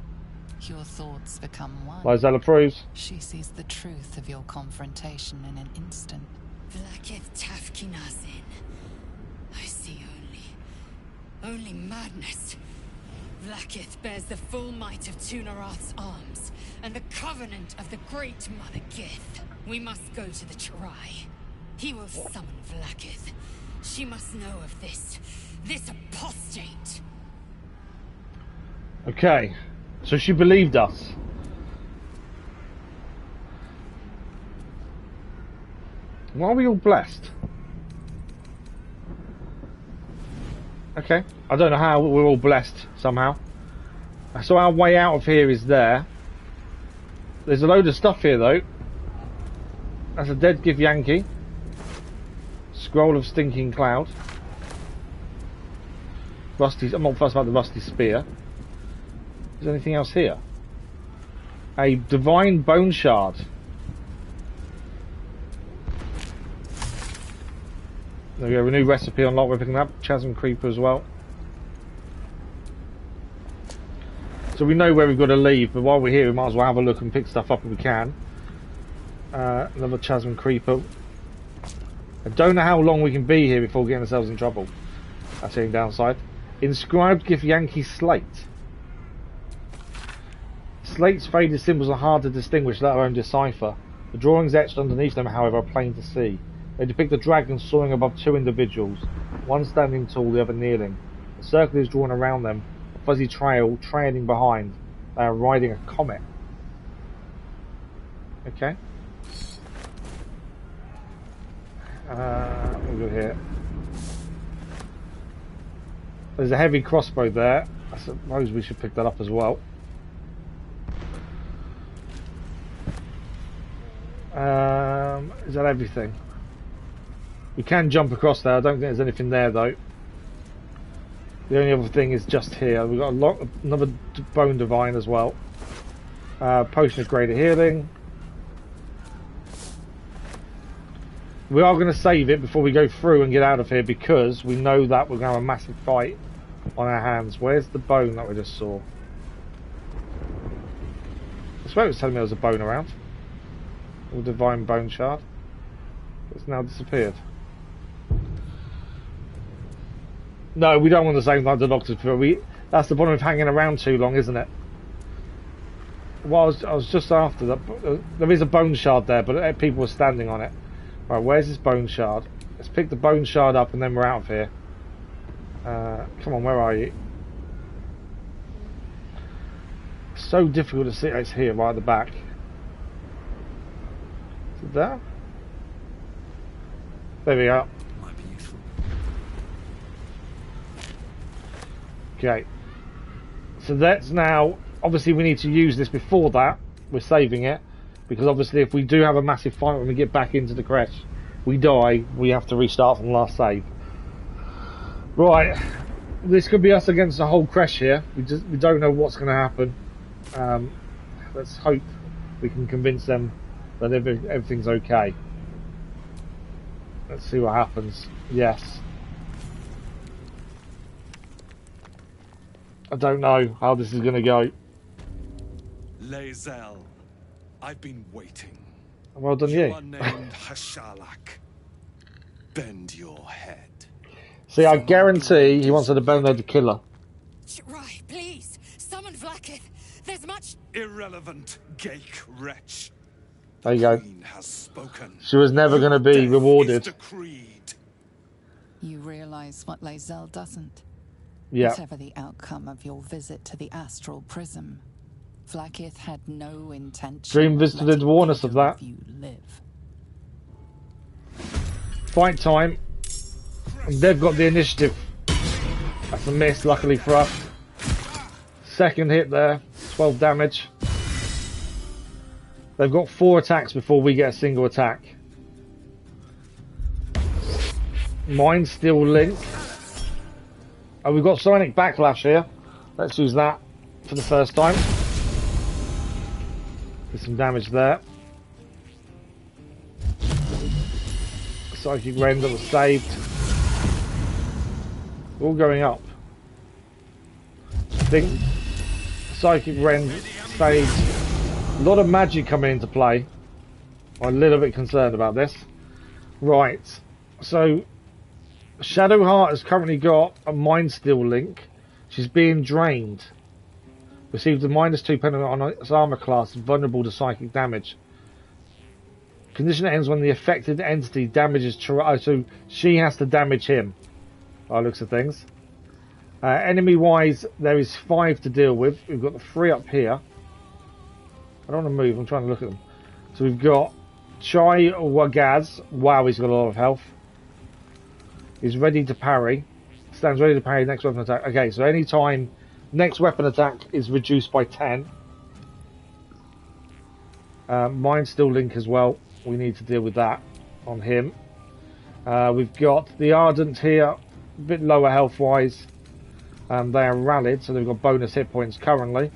Your thoughts become one. Lae'zel approves. She sees the truth of your confrontation in an instant. Vlaakith Tafkinazin. I see only madness. Vlaakith bears the full might of Tunarath's arms, and the covenant of the Great Mother Gith. We must go to the Chirai. He will summon Vlaakith. She must know of this apostate. Okay, so she believed us. Why are we all blessed? Okay, I don't know how we're all blessed somehow. So our way out of here is there. There's a load of stuff here though. That's a dead Githyanki. Scroll of Stinking Cloud. Rusty. I'm not fussed about the rusty spear. Is there anything else here? A divine bone shard. There we go, a new recipe unlocked. We're picking up Chasm Creeper as well. So we know where we've got to leave, but while we're here we might as well have a look and pick stuff up if we can. Another Chasm Creeper. I don't know how long we can be here before getting ourselves in trouble. That's the only downside. Inscribed Githyanki slate. Slate's faded symbols are hard to distinguish, let alone decipher. The drawings etched underneath them, however, are plain to see. They depict a dragon soaring above two individuals, one standing tall, the other kneeling. A circle is drawn around them, a fuzzy trail trailing behind. They are riding a comet. Okay. What we got here? There's a heavy crossbow there. I suppose we should pick that up as well. Is that everything? We can jump across there. I don't think there's anything there though. The only other thing is just here. We've got another bone divine as well. Potion of greater healing. We are going to save it before we go through and get out of here because we know that we're going to have a massive fight on our hands. Where's the bone that we just saw? I swear it was telling me there was a bone around. A divine bone shard. It's now disappeared. No, we don't want the same like the doctor's for that's the problem of hanging around too long, isn't it? Well, I was just after that. There is a bone shard there, but people were standing on it. Right, where's this bone shard? Let's pick the bone shard up and then we're out of here. Come on, where are you? So difficult to see. It's here, right at the back. Is it there? There we are. Might be useful. Okay. So that's now. Obviously, we need to use this before that. We're saving it. Because obviously if we do have a massive fight when we get back into the creche, we die, we have to restart from the last save. Right, this could be us against the whole creche here. We don't know what's going to happen. Let's hope we can convince them that everything's okay. Let's see what happens. Yes. I don't know how this is going to go. Lae'zel. I've been waiting. Well done, you. You are named Hashalak. Bend your head. See, I guarantee he wants her to bend her to kill her. Right, please, summon Vlaakith. There's much Irrelevant, Gake wretch. There you go. Queen has spoken. She was never going to be rewarded. You realize what Lae'zel doesn't? Yeah. Whatever the outcome of your visit to the astral prism, Vlaakith had no intention. Dream Visitor did warn us of that. You live. Fight time. They've got the initiative. That's a miss, luckily for us. Second hit there, 12 damage. They've got 4 attacks before we get a single attack. Mind Steel Link. Oh, we've got Sonic Backlash here. Let's use that for the first time. There's some damage there. Psychic Rend that was saved. All going up. I think Psychic Rend saved. A lot of magic coming into play. I'm a little bit concerned about this. Right. So Shadowheart has currently got a Mind Steel link. She's being drained. Received a -2 penalty on its armor class, vulnerable to psychic damage. Condition ends when the affected entity damages so she has to damage him. By the looks of things. Enemy-wise, there is 5 to deal with. We've got the 3 up here. I don't want to move, I'm trying to look at them. So we've got Chai Wagaz. Wow, he's got a lot of health. He's ready to parry. Stands ready to parry next weapon attack. Okay, so any time next weapon attack is reduced by 10. Mind Steel Link as well. We need to deal with that on him. We've got the Ardent here, a bit lower health wise. They are rallied, so they've got bonus hit points currently.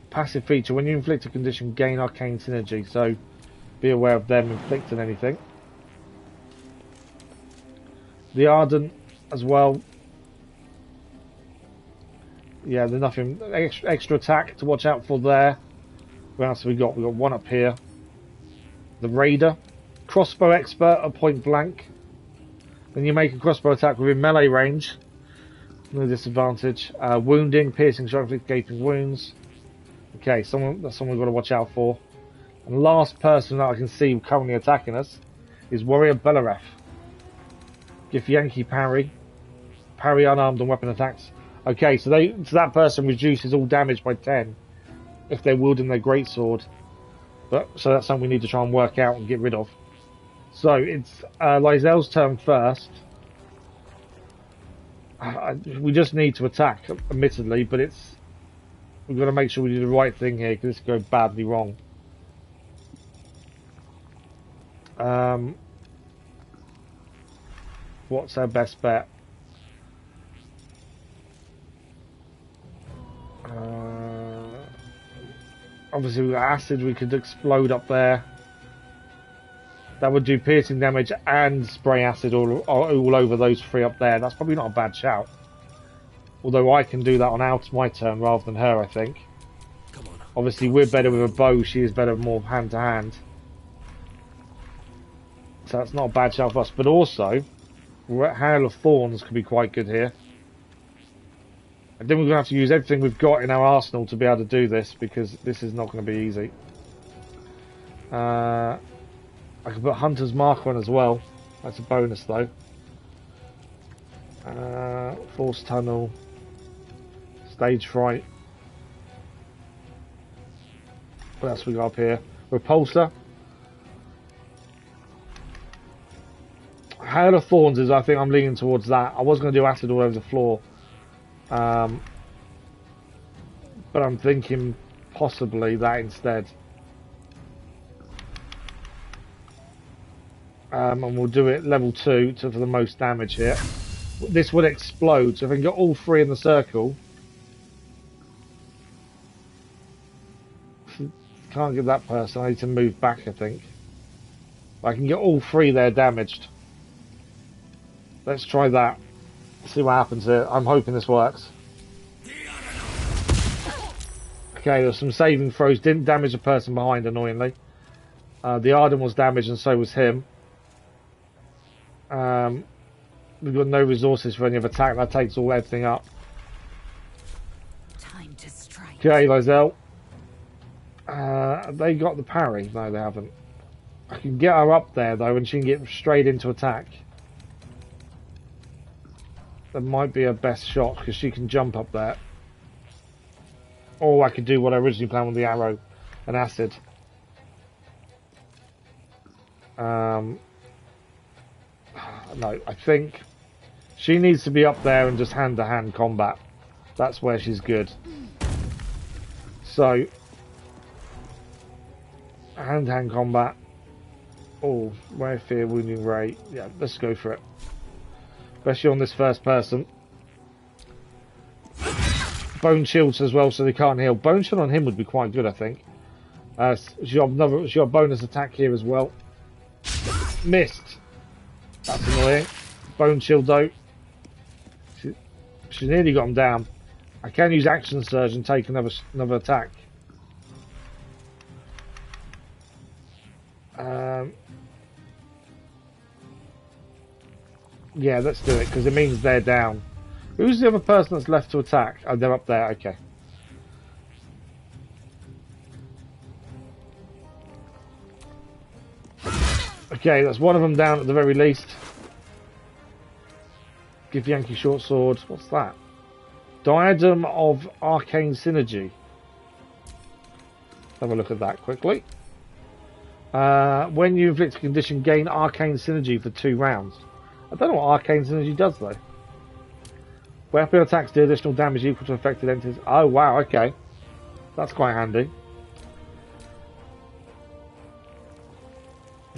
Passive feature, when you inflict a condition, gain arcane synergy, so be aware of them inflicting anything. The Ardent as well. Yeah, there's nothing extra attack to watch out for there. What else have we got? We've got one up here. The Raider. Crossbow expert at point blank. When you make a crossbow attack within melee range, no disadvantage. Wounding, piercing, strike, inflict gaping wounds. Okay, that's someone we've got to watch out for. And the last person that I can see currently attacking us is Warrior Belaref. Githyanki parry. Parry unarmed and weapon attacks. Okay, so that person reduces all damage by 10 if they're wielding their greatsword. So that's something we need to try and work out and get rid of. So it's Lae'zel's turn first. We just need to attack, admittedly, but we've got to make sure we do the right thing here because this could go badly wrong. What's our best bet? Obviously we've got acid, we could explode up there. That would do piercing damage and spray acid all over those 3 up there. That's probably not a bad shout. Although I can do that on my turn rather than her, I think. Obviously we're better with a bow, she is better more hand to hand. So that's not a bad shout for us. But also, Hail of Thorns could be quite good here. And then we're going to have to use everything we've got in our arsenal to be able to do this, because this is not going to be easy. I can put Hunter's Mark on as well. That's a bonus though. Force Tunnel. Stage Fright. What else we got up here? Repulsor. Hail of Thorns is, I think I'm leaning towards that. I was going to do acid all over the floor. But I'm thinking possibly that instead. And we'll do it level 2 for the most damage here. This would explode, so if I can get all 3 in the circle. Can't get that person, I need to move back, I think. I can get all 3 there damaged. Let's try that. See what happens here. I'm hoping this works. Okay, there's some saving throws. Didn't damage the person behind, annoyingly. The Arden was damaged and so was him. We've got no resources for any of attack. That takes everything up. Time to strike. Okay, Lae'zel. They got the parry. No, they haven't. I can get her up there though, and she can get straight into attack. That might be her best shot because she can jump up there. Or I could do what I originally planned with the arrow and acid. No, I think she needs to be up there and just hand-to-hand combat. That's where she's good. So Hand-to-hand combat. Oh, wear fear, wounding rate. Yeah, let's go for it. Especially on this first person. Bone shields as well, so they can't heal. Bone shield on him would be quite good, I think. She got a bonus attack here as well. Missed. That's annoying. Bone shield though. She nearly got him down. I can use action surge and take another attack. Yeah, let's do it because it means they're down. Who's the other person that's left to attack? Oh, they're up there. Okay. Okay, that's one of them down at the very least. Githyanki short sword. What's that? Diadem of Arcane Synergy. Have a look at that quickly. When you inflict a condition, gain Arcane Synergy for 2 rounds. I don't know what Arcane Synergy does though. Weapon attacks do additional damage equal to affected entities. Oh wow, okay. That's quite handy.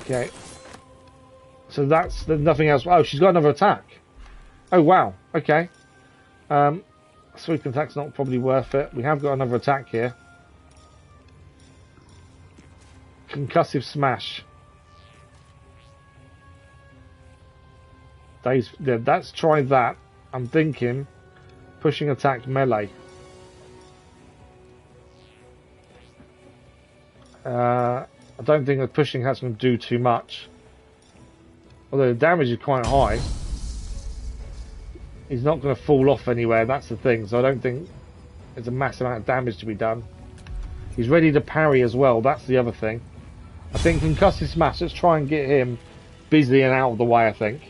Okay. So there's nothing else. Oh, she's got another attack. Oh wow, okay. Sweeping attack's not probably worth it. We have got another attack here. Concussive smash. Let's try that. I'm thinking pushing attack melee. I don't think that pushing has going to do too much. Although the damage is quite high. He's not going to fall off anywhere, that's the thing. So I don't think there's a massive amount of damage to be done. He's ready to parry as well, that's the other thing. I think concussive smash, let's try and get him busy and out of the way, I think.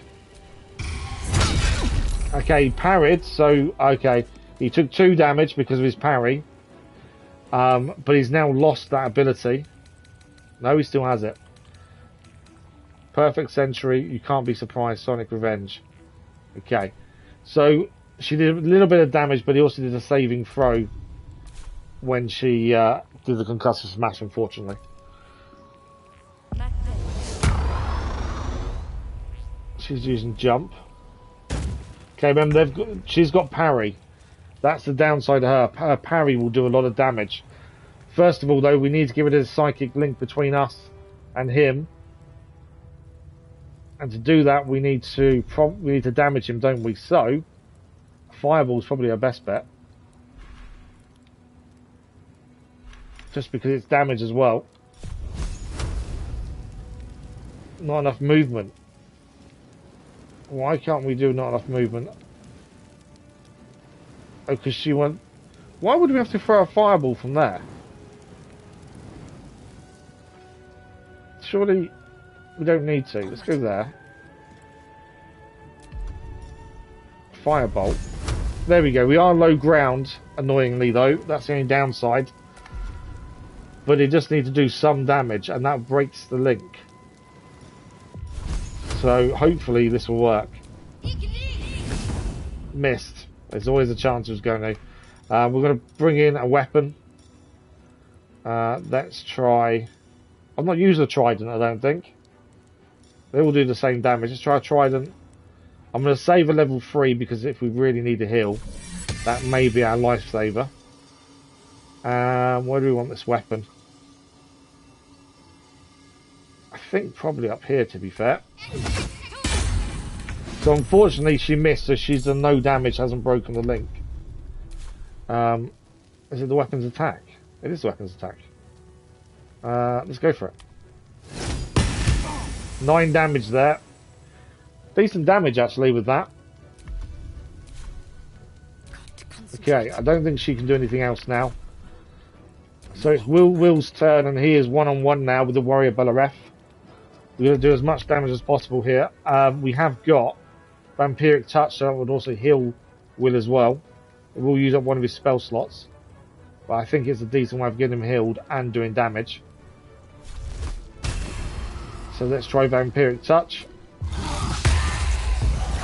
Okay, he parried, so, okay. He took 2 damage because of his parry. But he's now lost that ability. No, he still has it. Perfect Century, you can't be surprised, Sonic Revenge. Okay. So, she did a little bit of damage, but he also did a saving throw when she did the concussive smash, unfortunately. She's using jump. Okay, remember, she's got parry. That's the downside of her. Her parry will do a lot of damage. First of all, though, we need to get rid of the psychic link between us and him. And to do that, we need to damage him, don't we? So, Fireball's probably our best bet. Just because it's damage as well. Not enough movement. Why can't we do not enough movement? Oh, because she went... Why would we have to throw a fireball from there? Surely we don't need to. Let's go there. Firebolt. There we go. We are low ground, annoyingly though. That's the only downside. But it just needs to do some damage, and that breaks the link. So hopefully this will work. Missed. There's always a chance it was going to. We're going to bring in a weapon. Let's try... I'm not using a trident, I don't think. They all do the same damage. Let's try a trident. I'm going to save a level 3 because if we really need a heal, that may be our lifesaver. Where do we want this weapon? I think probably up here, to be fair. So unfortunately she missed, so she's done no damage, hasn't broken the link. Is it the weapon's attack? It is the weapon's attack. Let's go for it. 9 damage there. Decent damage actually with that. Okay, I don't think she can do anything else now. So it's Will's turn, and he is one-on-one now with the Warrior Belaref. We're going to do as much damage as possible here. We have got Vampiric Touch, so that would also heal Will as well. We'll use up one of his spell slots. But I think it's a decent way of getting him healed and doing damage. So let's try Vampiric Touch.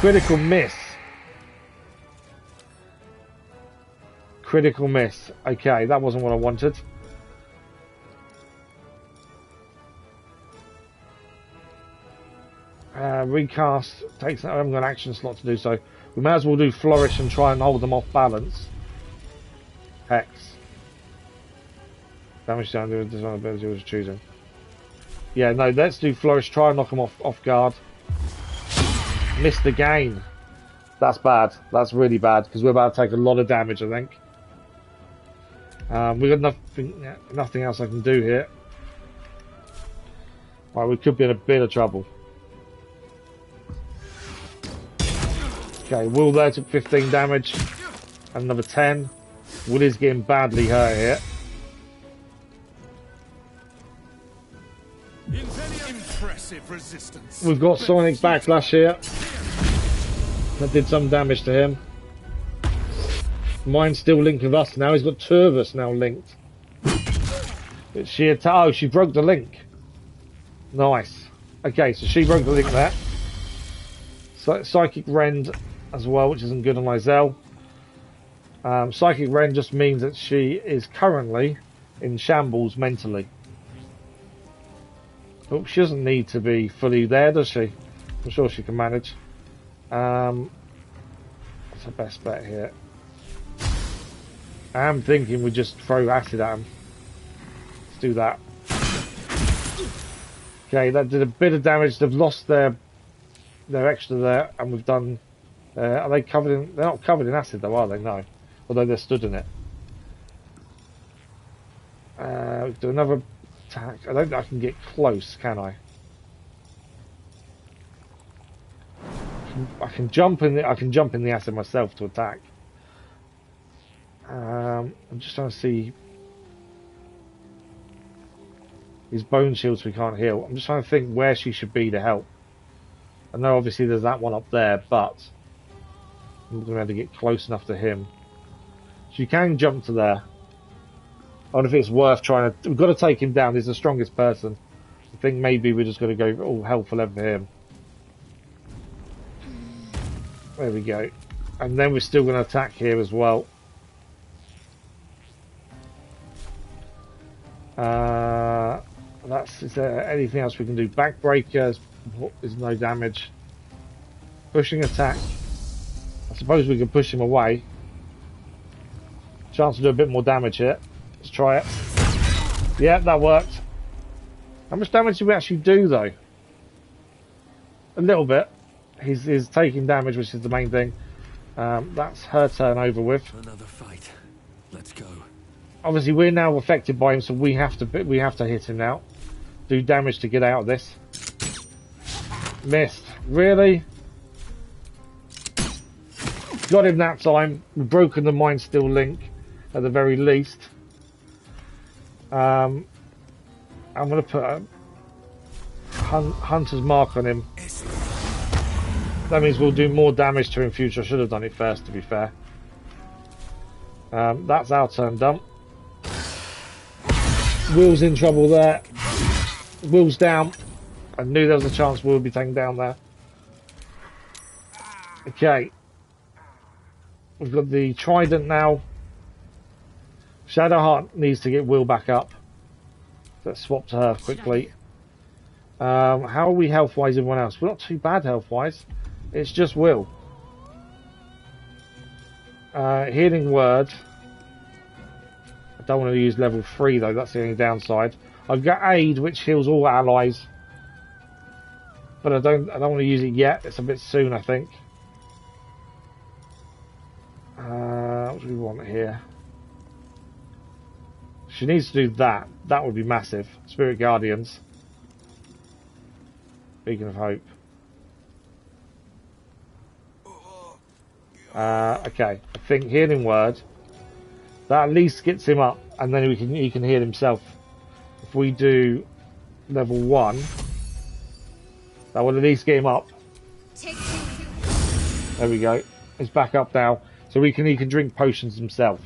Critical miss. Critical miss. Okay, that wasn't what I wanted. Recast takes. I haven't got an action slot to do so. We may as well do Flourish and try and hold them off balance. Hex. Damage down to design ability was choosing. Yeah, no, let's do Flourish. Try and knock them off guard. Missed the gain. That's bad. That's really bad because we're about to take a lot of damage, I think. We've got nothing else I can do here. Right, we could be in a bit of trouble. Okay, Will there took 15 damage. And another 10. Will is getting badly hurt here. Impressive resistance. We've got Sonic Backlash here. That did some damage to him. Mine's still linked with us now. He's got two of us now linked. But she broke the link. Nice. Okay, so she broke the link there. Psychic Rend as well, which isn't good on Lae'zel. Psychic Rend just means that she is currently in shambles mentally. But she doesn't need to be fully there, does she? I'm sure she can manage. What's the best bet here? I'm thinking we just throw acid at him. Let's do that. Okay, that did a bit of damage. They've lost their extra there, and we've done. Are they covered in? They're not covered in acid, though, are they? No, although they're stood in it. Do another attack. I don't think I can get close, can I? I can jump in the acid myself to attack. I'm just trying to see his bone shields we can't heal. I'm just trying to think where she should be to help. I know obviously there's that one up there, but I'm not going to be able to get close enough to him. She can jump to there. I wonder if it's worth trying to. We've got to take him down. He's the strongest person. I think maybe we're just going to go all hell for leather for him. There we go. And then we're still going to attack here as well. Is there anything else we can do? Backbreaker is no damage. Pushing attack. I suppose we can push him away. Chance to do a bit more damage here. Let's try it. Yeah, that worked. How much damage did we actually do though? A little bit. He's taking damage, which is the main thing. That's her turn over with. Another fight. Let's go. Obviously, we're now affected by him, so we have to hit him now. Do damage to get out of this. Missed. Really? Got him that time. We've broken the Mind Steel link, at the very least. I'm going to put a Hunter's Mark on him. That means we'll do more damage to him in future. I should have done it first, to be fair. That's our turn done. Will's in trouble there. Will's down. I knew there was a chance Will would be taken down there. Okay. We've got the Trident now. Shadowheart needs to get Will back up. Let's swap to her quickly. How are we health-wise, everyone else? We're not too bad health-wise. It's just Will. Healing Word. I don't want to use level 3 though, that's the only downside. I've got Aid, which heals all allies. But I don't want to use it yet, it's a bit soon I think. What do we want here? She needs to do that. That would be massive. Spirit Guardians. Beacon of Hope. Okay, I think Healing Word. That at least gets him up, and then he can heal himself. If we do level 1, that will at least get him up. There we go. He's back up now, so he can drink potions himself.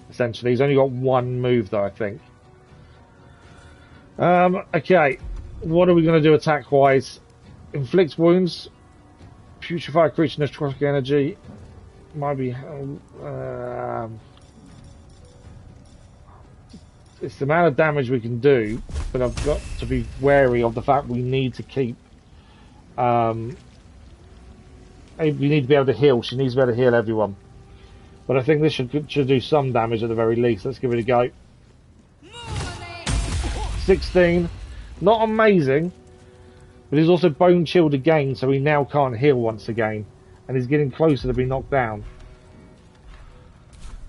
Essentially, he's only got one move though, I think. Okay, what are we going to do attack-wise? Inflict wounds, putrefy creature necrotic energy. Might be. It's the amount of damage we can do, but I've got to be wary of the fact we need to keep You need to be able to heal. She needs to be able to heal everyone. But I think this should do some damage at the very least. Let's give it a go. 16. Not amazing. But he's also bone chilled again, so he now can't heal once again. And he's getting closer to be knocked down.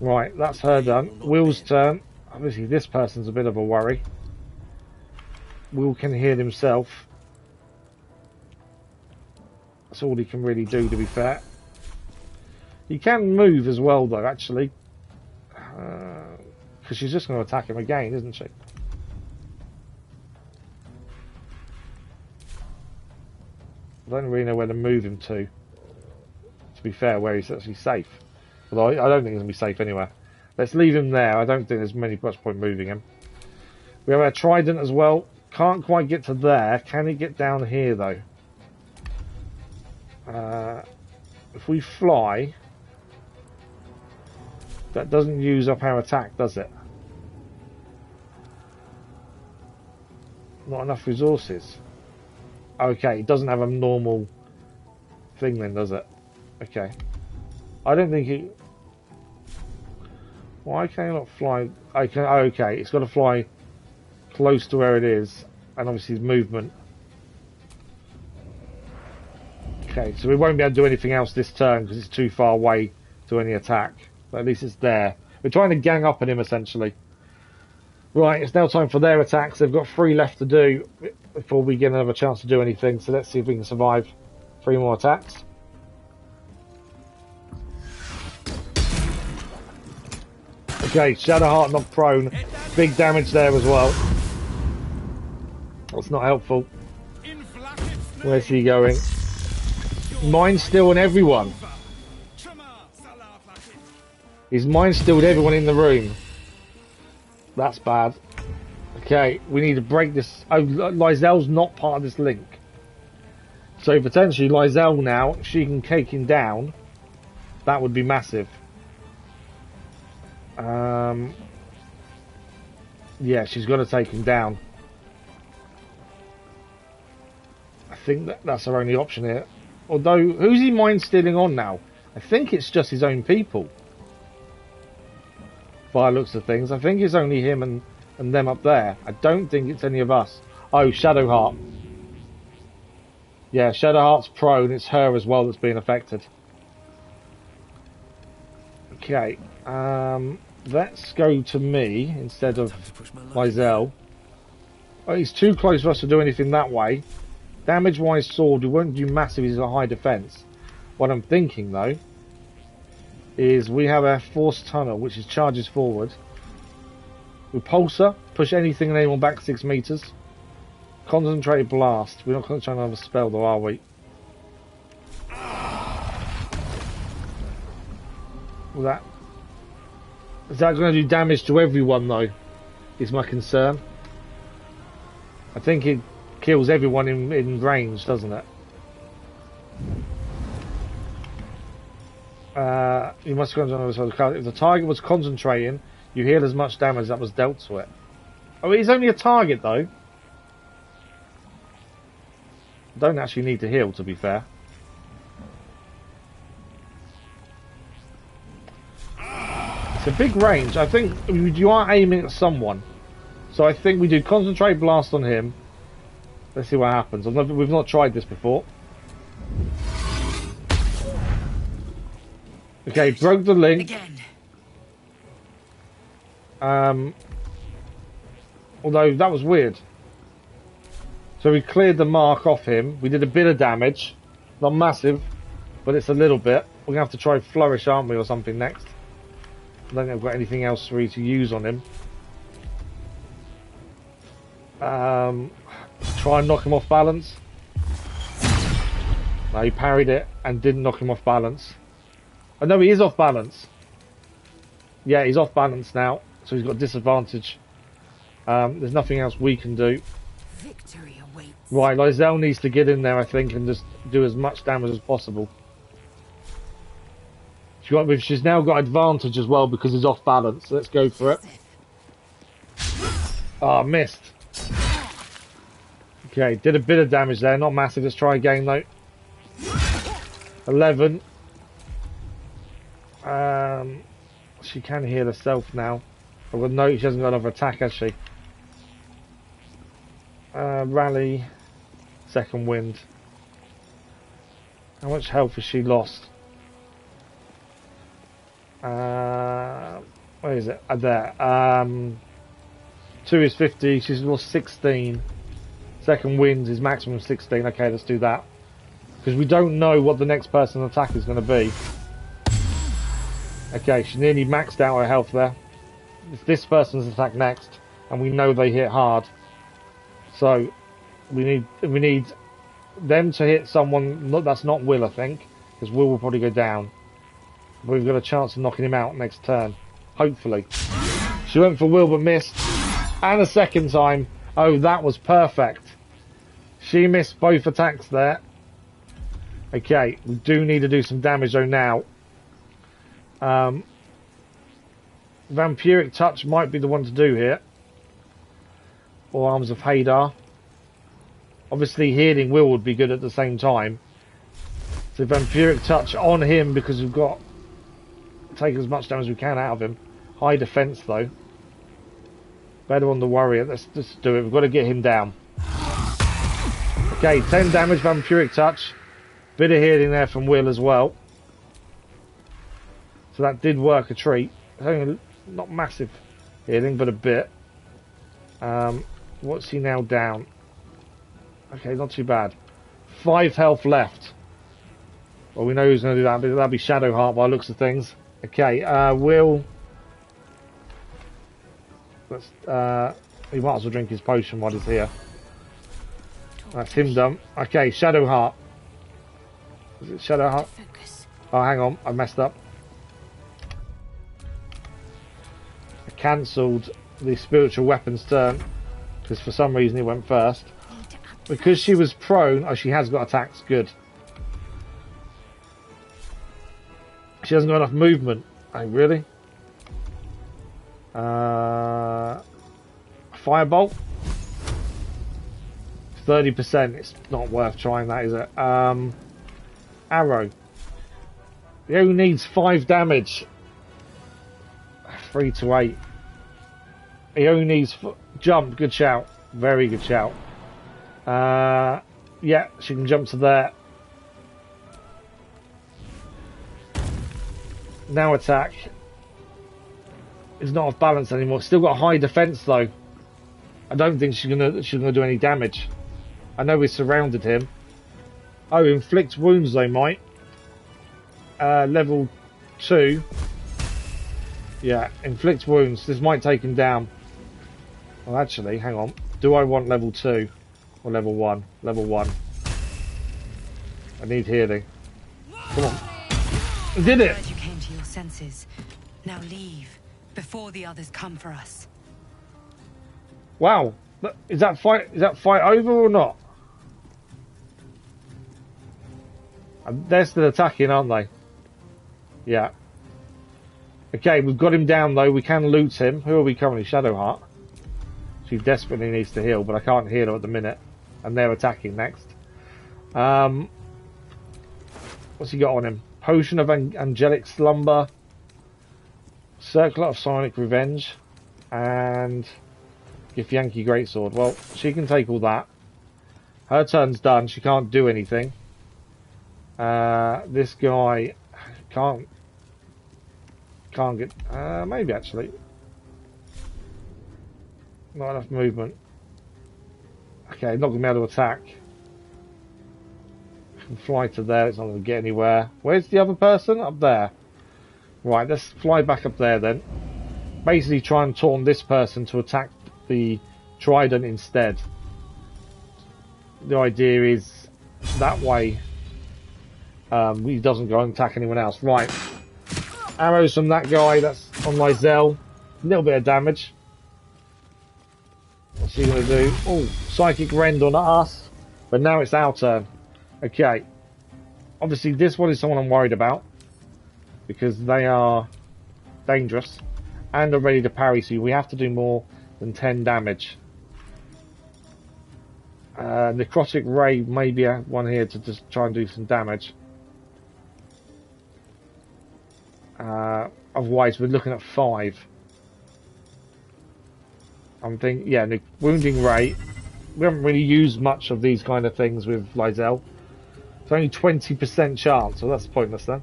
Right, that's her done. Will's turn. Obviously this person's a bit of a worry. Will can heal himself. That's all he can really do, to be fair. He can move as well, though, actually. Because she's just going to attack him again, isn't she? I don't really know where to move him to be fair, where he's actually safe. Although I don't think he's going to be safe anywhere. Let's leave him there. I don't think there's much point moving him. We have our trident as well. Can't quite get to there. Can he get down here, though? If we fly, that doesn't use up our attack, does it? Not enough resources. Okay, it doesn't have a normal thing then, does it? Okay. I don't think it... Why can it not fly? Okay, it's got to fly close to where it is, and obviously movement. Okay, so we won't be able to do anything else this turn because it's too far away to any attack. But at least it's there. We're trying to gang up on him, essentially. Right, it's now time for their attacks. They've got 3 left to do before we get another chance to do anything. So let's see if we can survive 3 more attacks. Okay, Shadowheart knocked prone. Big damage there as well. That's not helpful. Where's he going? Mind still on everyone. He's mind stilled everyone in the room. That's bad. Okay, we need to break this. Oh, Lae'zel's not part of this link. So potentially Lae'zel now, if she can take him down, that would be massive. Yeah, she's got to take him down. I think that's our only option here. Although, who's he mind stealing on now? I think it's just his own people. By the looks of things, I think it's only him and them up there. I don't think it's any of us. Oh, Shadowheart. Yeah, Shadowheart's prone. It's her as well that's being affected. Okay, let's go to me instead of Lae'zel. Oh, he's too close for us to do anything that way. Damage-wise sword, we won't do massive, he's a high defense. What I'm thinking, though, is we have our force tunnel, which is charges forward. Repulsor, push anything and anyone back 6 meters. Concentrated blast. We're not concentrating on a spell, though, are we? Is that going to do damage to everyone, though? Is my concern. I think it kills everyone in range, doesn't it? You must concentrate on the other side. If the target was concentrating, you heal as much damage that was dealt to it. Oh, he's only a target, though. Don't actually need to heal, to be fair. It's a big range. I think you are aiming at someone. So I think we do concentrate blast on him. Let's see what happens. We've not tried this before. Okay, broke the link. Although that was weird. So we cleared the mark off him. We did a bit of damage. Not massive, but it's a little bit. We're going to have to try Flourish, aren't we, or something next. I don't think I've got anything else for you to use on him. Try and knock him off balance. No, he parried it and didn't knock him off balance. Oh no, he is off balance. Yeah, he's off balance now, so he's got disadvantage. There's nothing else we can do. Victory awaits. Right, Lae'zel needs to get in there, I think, and just do as much damage as possible. She's now got advantage as well because he's off balance. So let's go for it. Ah, missed. Okay, did a bit of damage there, not massive. Let's try again though. 11. She can heal herself now. I've got no, she hasn't got another attack, has she? Rally. Second wind. How much health has she lost? Where is it? There. 2 is 50. She's lost 16. Second wind is maximum 16. Okay, let's do that. Because we don't know what the next person's attack is going to be. Okay, she nearly maxed out her health there. It's this person's attack next, and we know they hit hard. So we need them to hit someone that's not Will, I think, because Will probably go down. But we've got a chance of knocking him out next turn, hopefully. She went for Will but missed, and a second time. Oh, that was perfect. She missed both attacks there. Okay, we do need to do some damage though now. Vampiric Touch might be the one to do here. Or Arms of Hadar. Obviously healing Will would be good at the same time. So Vampiric Touch on him because we've got to take as much damage as we can out of him. High defense though. Better on the Warrior. Let's just do it. We've got to get him down. Okay, 10 damage Vampiric Touch. Bit of healing there from Will as well. So that did work a treat. Only not massive healing, but a bit. What's he now down? Okay, not too bad. 5 health left. Well, we know who's going to do that. That'll be Shadowheart by the looks of things. Okay, Will. Let's. He might as well drink his potion while he's here. That's him done. Okay, Shadowheart. Is it Shadowheart? Oh, hang on, I messed up. I cancelled the spiritual weapons turn because for some reason it went first. Because she was prone. Oh, she has got attacks. Good. She hasn't got enough movement. Oh, really? Firebolt. 30%. It's not worth trying that, is it? Arrow. He only needs 5 damage. 3 to 8. He only needs jump. Good shout. Very good shout. Yeah, she can jump to there. Now attack. It's not off balance anymore. Still got high defense though. I don't think she's gonna do any damage. I know we surrounded him. Oh, inflict wounds they might. Level 2. Yeah, inflict wounds. This might take him down. Well, actually, hang on. Do I want level 2 or level 1? Level 1. I need healing. Come on. I did it! Glad you came to your senses. Now leave before the others come for us. Wow. Is that fight over or not? They're still attacking, aren't they? Yeah. Okay, we've got him down though. We can loot him. Who are we currently? Shadowheart. She desperately needs to heal, but I can't heal her at the minute. And they're attacking next. What's he got on him? Potion of Angelic Slumber. Circlet of Sonic Revenge. And Githyanki Greatsword. Well, she can take all that. Her turn's done. She can't do anything. This guy can't get... maybe actually. Not enough movement. Okay, not going to be able to attack. I can fly to there, it's not going to get anywhere. Where's the other person? Up there. Right, let's fly back up there then. Basically try and taunt this person to attack the trident instead. The idea is that way he doesn't go and attack anyone else. Right. Arrows from that guy, that's on Lae'zel. A little bit of damage. What's he going to do? Oh, Psychic Rend on us. But now it's our turn. Okay. Obviously this one is someone I'm worried about. Because they are dangerous. And are ready to parry, so we have to do more than 10 damage. Necrotic Ray may be one here to just try and do some damage. Otherwise, we're looking at 5. I'm thinking, yeah, Wounding Ray. We haven't really used much of these kind of things with Lae'zel. It's only 20% chance, so that's pointless then.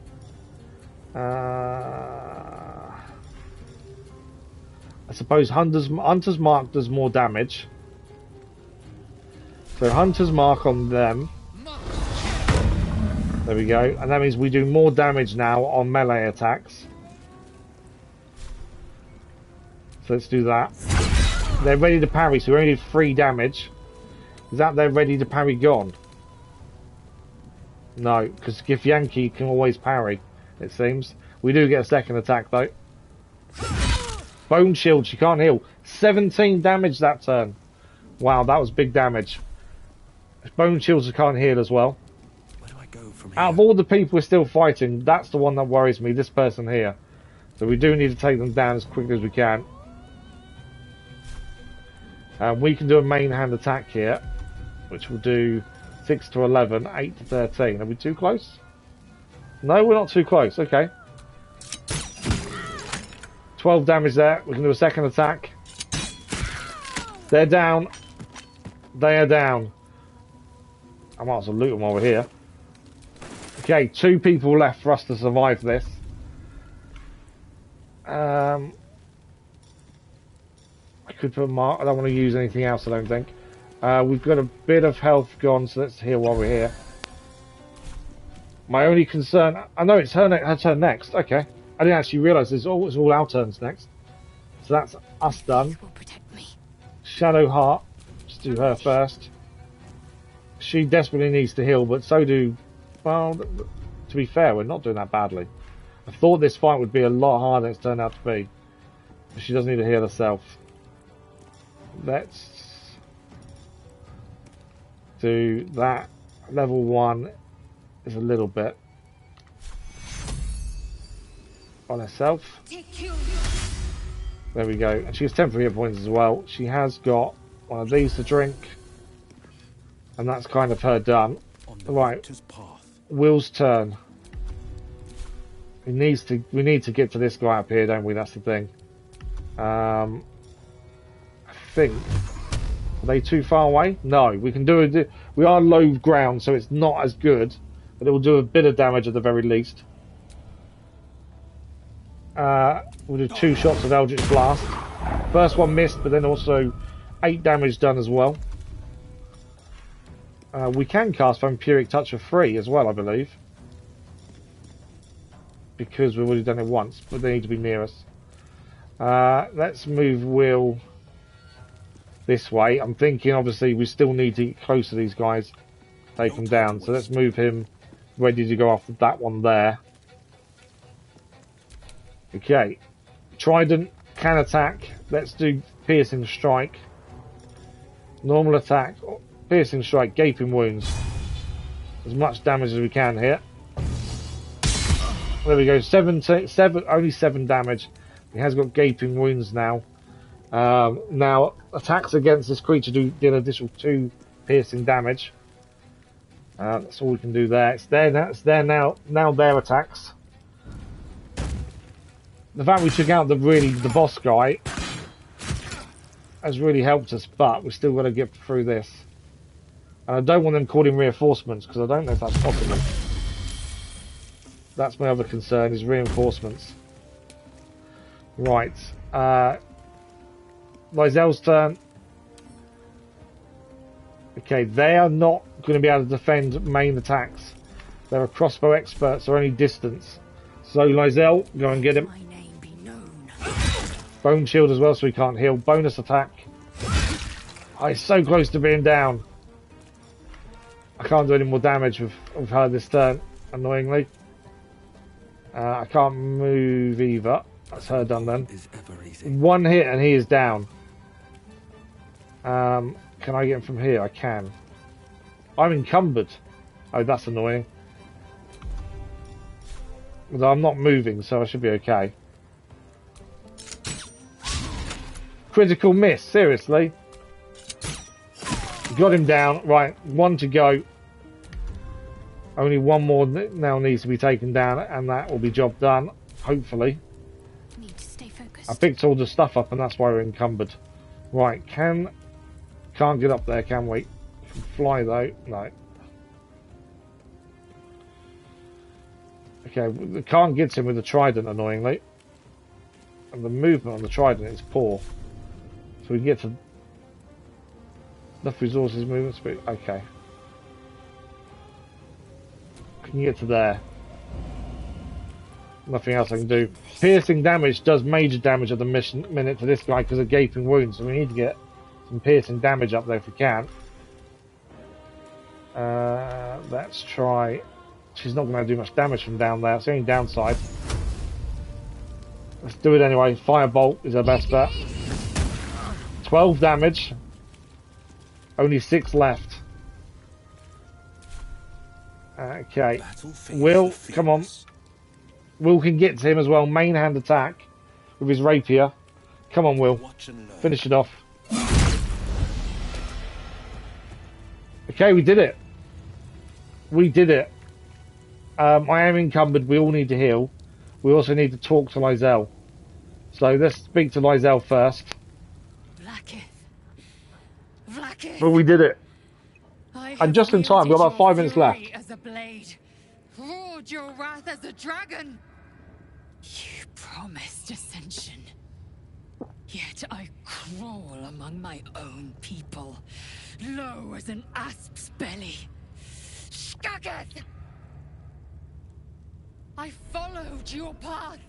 I suppose Hunter's Mark does more damage. So Hunter's Mark on them. There we go. And that means we do more damage now on melee attacks. So let's do that. They're ready to parry, so we only did 3 damage. Is that they're ready to parry gone? No, because Githyanki can always parry, it seems. We do get a second attack though. Bone Shield, she can't heal. 17 damage that turn. Wow, that was big damage. Bone Shields can't heal as well. Where do I go from here? Out of all the people we're still fighting, that's the one that worries me, this person here. So we do need to take them down as quickly as we can. We can do a main hand attack here, which will do 6 to 11, 8 to 13. Are we too close? No, we're not too close. Okay. 12 damage there. We can do a second attack. They're down. They are down. I might as well loot them while we're here. Okay, 2 people left for us to survive this. I could put Mark. I don't want to use anything else, I don't think. We've got a bit of health gone, so let's heal while we're here. My only concern... I know it's her turn next. Okay. I didn't actually realise it's all our turns next. So that's us done. Shadow Heart. Let's do her first. She desperately needs to heal, but so do... Well, to be fair, we're not doing that badly. I thought this fight would be a lot harder than it's turned out to be. But she doesn't need to heal herself. Let's do that. Level 1 is a little bit on herself. There we go. And she has temporary hit points as well. She has got one of these to drink. And that's kind of her done. Right. Will's turn. We need to get to this guy up here, don't we? That's the thing. I think... Are they too far away? No, we can do it. We are low ground, so it's not as good, but it will do a bit of damage at the very least. We'll do 2 shots of Eldritch Blast. First one missed, but then also 8 damage done as well. We can cast Vampiric Touch for free as well, I believe, because we've already done it once, but they need to be near us. Let's move Will this way. I'm thinking obviously we still need to get close to these guys, take them down, so let's move him ready to go after that one there. Okay, Trident can attack. Let's do Piercing Strike. Normal attack, Piercing Strike, Gaping Wounds. As much damage as we can here. There we go, only 7 damage. He has got Gaping Wounds now. Now, attacks against this creature do an additional 2 piercing damage. That's all we can do there. It's there now. Now their attacks. The fact we took out the boss guy has really helped us, but we've still got to get through this. And I don't want them calling reinforcements, because I don't know if that's possible. That's my other concern, is reinforcements. Right. Lae'zel's turn. Okay, they are not going to be able to defend main attacks. They're a crossbow expert, so only distance. So Lae'zel, go and get him. Bone Shield as well, so he can't heal. Bonus attack. Oh, he's so close to being down. I can't do any more damage with her this turn, annoyingly. I can't move either. That's her done then. 1 hit and he is down. Can I get him from here? I can. I'm encumbered. Oh, that's annoying. But I'm not moving, so I should be okay. Critical miss, seriously. got him down. Right, one to go. Only one more now needs to be taken down, and that will be job done. Hopefully. Need to stay focused. I picked all the stuff up, and that's why we're encumbered. Right, can't get up there, can we? Fly though, no. Okay, the can't get him with the trident, annoyingly, and the movement on the trident is poor. So we can get to enough resources, movement speed. Okay, can you get to there? Nothing else I can do. Piercing damage does major damage at the minute to this guy because of gaping wounds, so we need to get some piercing damage up there if we can. Let's try. She's not going to do much damage from down there. It's the only downside. Let's do it anyway. Firebolt is our best bet. 12 damage. Only 6 left. Okay. Will, come on. Will can get to him as well. Main hand attack with his rapier. Come on, Will. Finish it off. Okay, we did it. We did it. I am encumbered. We all need to heal. We also need to talk to Lae'zel. So let's speak to Lae'zel first. Vlaakith. But we did it. And just in time. We've got about 5 minutes left. As a blade, roared your wrath as a dragon. You promised ascension. Yet I crawl among my own people, low as an asp's belly. Skageth! I followed your path.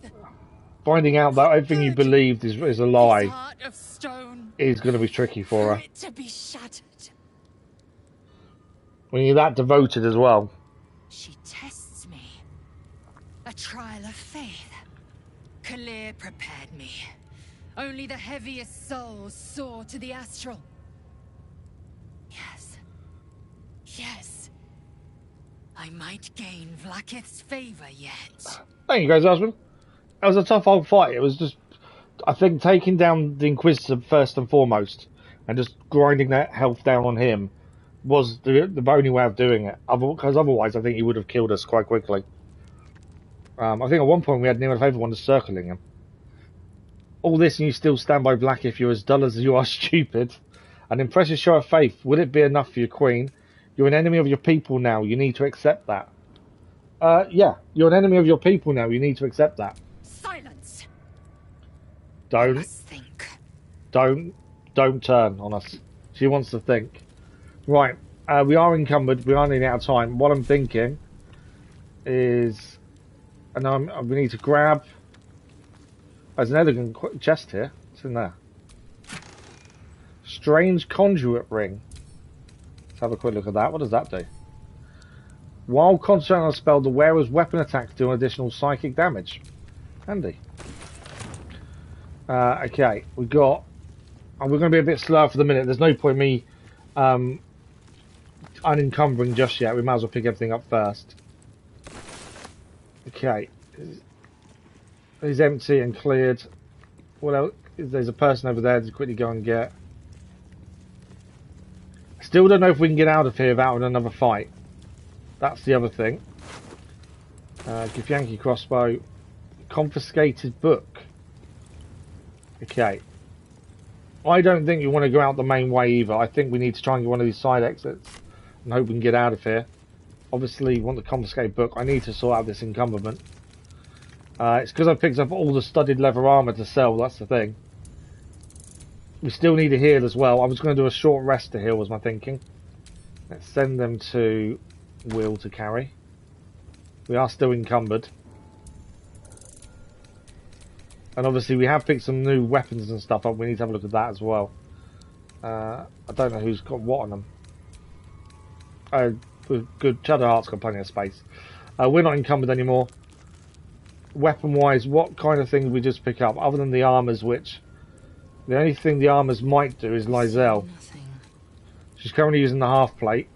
Finding out that everything you believed is a lie Heart of stone, is going to be tricky for her. to be shattered. When you're that devoted as well. She tests me. A trial of faith. Kalir prepared me. Only the heaviest souls soar to the astral. Yes. Yes. I might gain Vlaakith's favor yet. Thank you guys, husband. It was a tough old fight. It was just, I think, taking down the Inquisitor first and foremost, and just grinding that health down on him was the only way of doing it. Because otherwise, I think he would have killed us quite quickly. I think at one point we had near enough everyone just circling him. All this and you still stand by Black. You're as dull as you are stupid. An impressive show of faith. Would it be enough for your queen? You're an enemy of your people now. You need to accept that. Yeah, you're an enemy of your people now. You need to accept that. Silence. Don't turn on us. She wants to think. Right, we are encumbered. We are nearly out of time. What I'm thinking is, and we need to grab. There's an elegant chest here. What's in there? Strange conduit ring. Let's have a quick look at that. What does that do? While concentrating on a spell, the wearer's weapon attacks do an additional psychic damage. Handy. Okay, we got. And we're going to be a bit slow for the minute. There's no point me unencumbering just yet. We might as well pick everything up first. Okay. It's empty and cleared. What else? There's a person over there to quickly go and get. Still don't know if we can get out of here without another fight. That's the other thing. Githyanki crossbow. Confiscated book. Okay. I don't think you want to go out the main way either. I think we need to try and get one of these side exits and hope we can get out of here. Obviously, we want the confiscated book. I need to sort out this encumberment. It's because I picked up all the studded leather armour to sell. That's the thing. We still need to heal as well. I was going to do a short rest to heal was my thinking. Let's send them to Will to carry. We are still encumbered. And obviously we have picked some new weapons and stuff up. We need to have a look at that as well. I don't know who's got what on them. Good. Shadowheart's got plenty of space. We're not encumbered anymore. Weapon-wise, what kind of things we just pick up? Other than the armours, which... The only thing the armours might do is Lae'zel. She's currently using the half plate.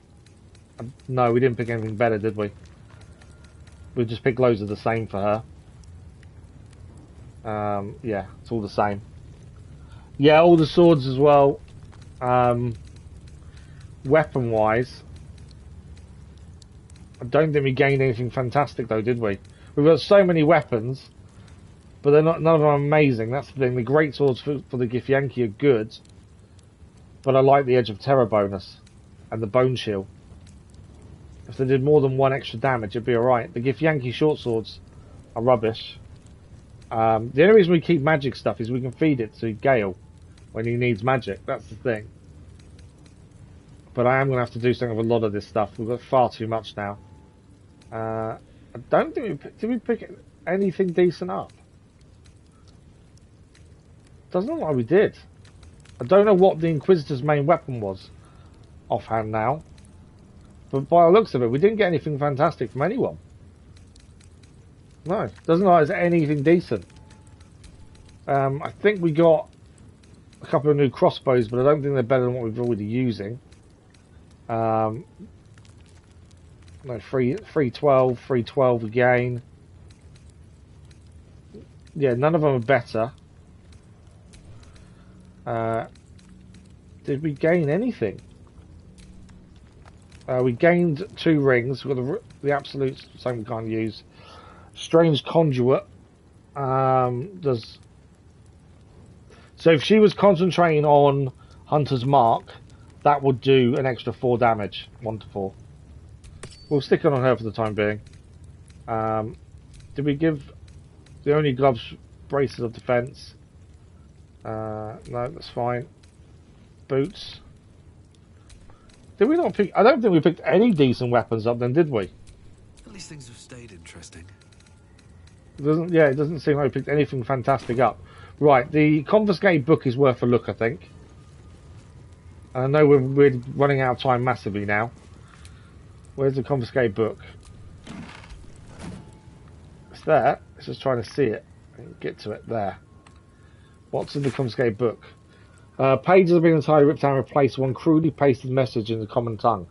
No, we didn't pick anything better, did we? We just picked loads of the same for her. Yeah, it's all the same. Yeah, all the swords as well. weapon-wise, I don't think we gained anything fantastic though, did we? We've got so many weapons, but they're not. None of them are amazing. That's the thing. The great swords for the Githyanki are good, but I like the Edge of Terror bonus and the Bone Shield. If they did more than 1 extra damage, it'd be alright. The Githyanki short swords are rubbish. The only reason we keep magic stuff is we can feed it to Gale when he needs magic. That's the thing. But I am going to have to do something with a lot of this stuff. We've got far too much now. I don't think did we pick anything decent up? Doesn't look like we did. I don't know what the Inquisitor's main weapon was offhand now. But by the looks of it, we didn't get anything fantastic from anyone. No, doesn't look like there's anything decent. I think we got a couple of new crossbows, but I don't think they're better than what we're already using. No, 312 again. Yeah, none of them are better. Did we gain anything? We gained 2 rings with the absolute same we can't use. Strange Conduit does. So if she was concentrating on Hunter's Mark, that would do an extra 4 damage, 1 to 4. We'll stick it on her for the time being. Did we give the only gloves braces of defense? No, that's fine. Boots. Did we not pick? I don't think we picked any decent weapons up then, did we? At least things have stayed interesting. It doesn't seem like we picked anything fantastic up. Right, the confiscated book is worth a look, I think. And I know we're running out of time massively now. Where's the confiscated book? It's there. It's just trying to see it. Get to it. There. What's in the confiscated book? Pages have been entirely ripped out and replaced with one crudely pasted message in the common tongue.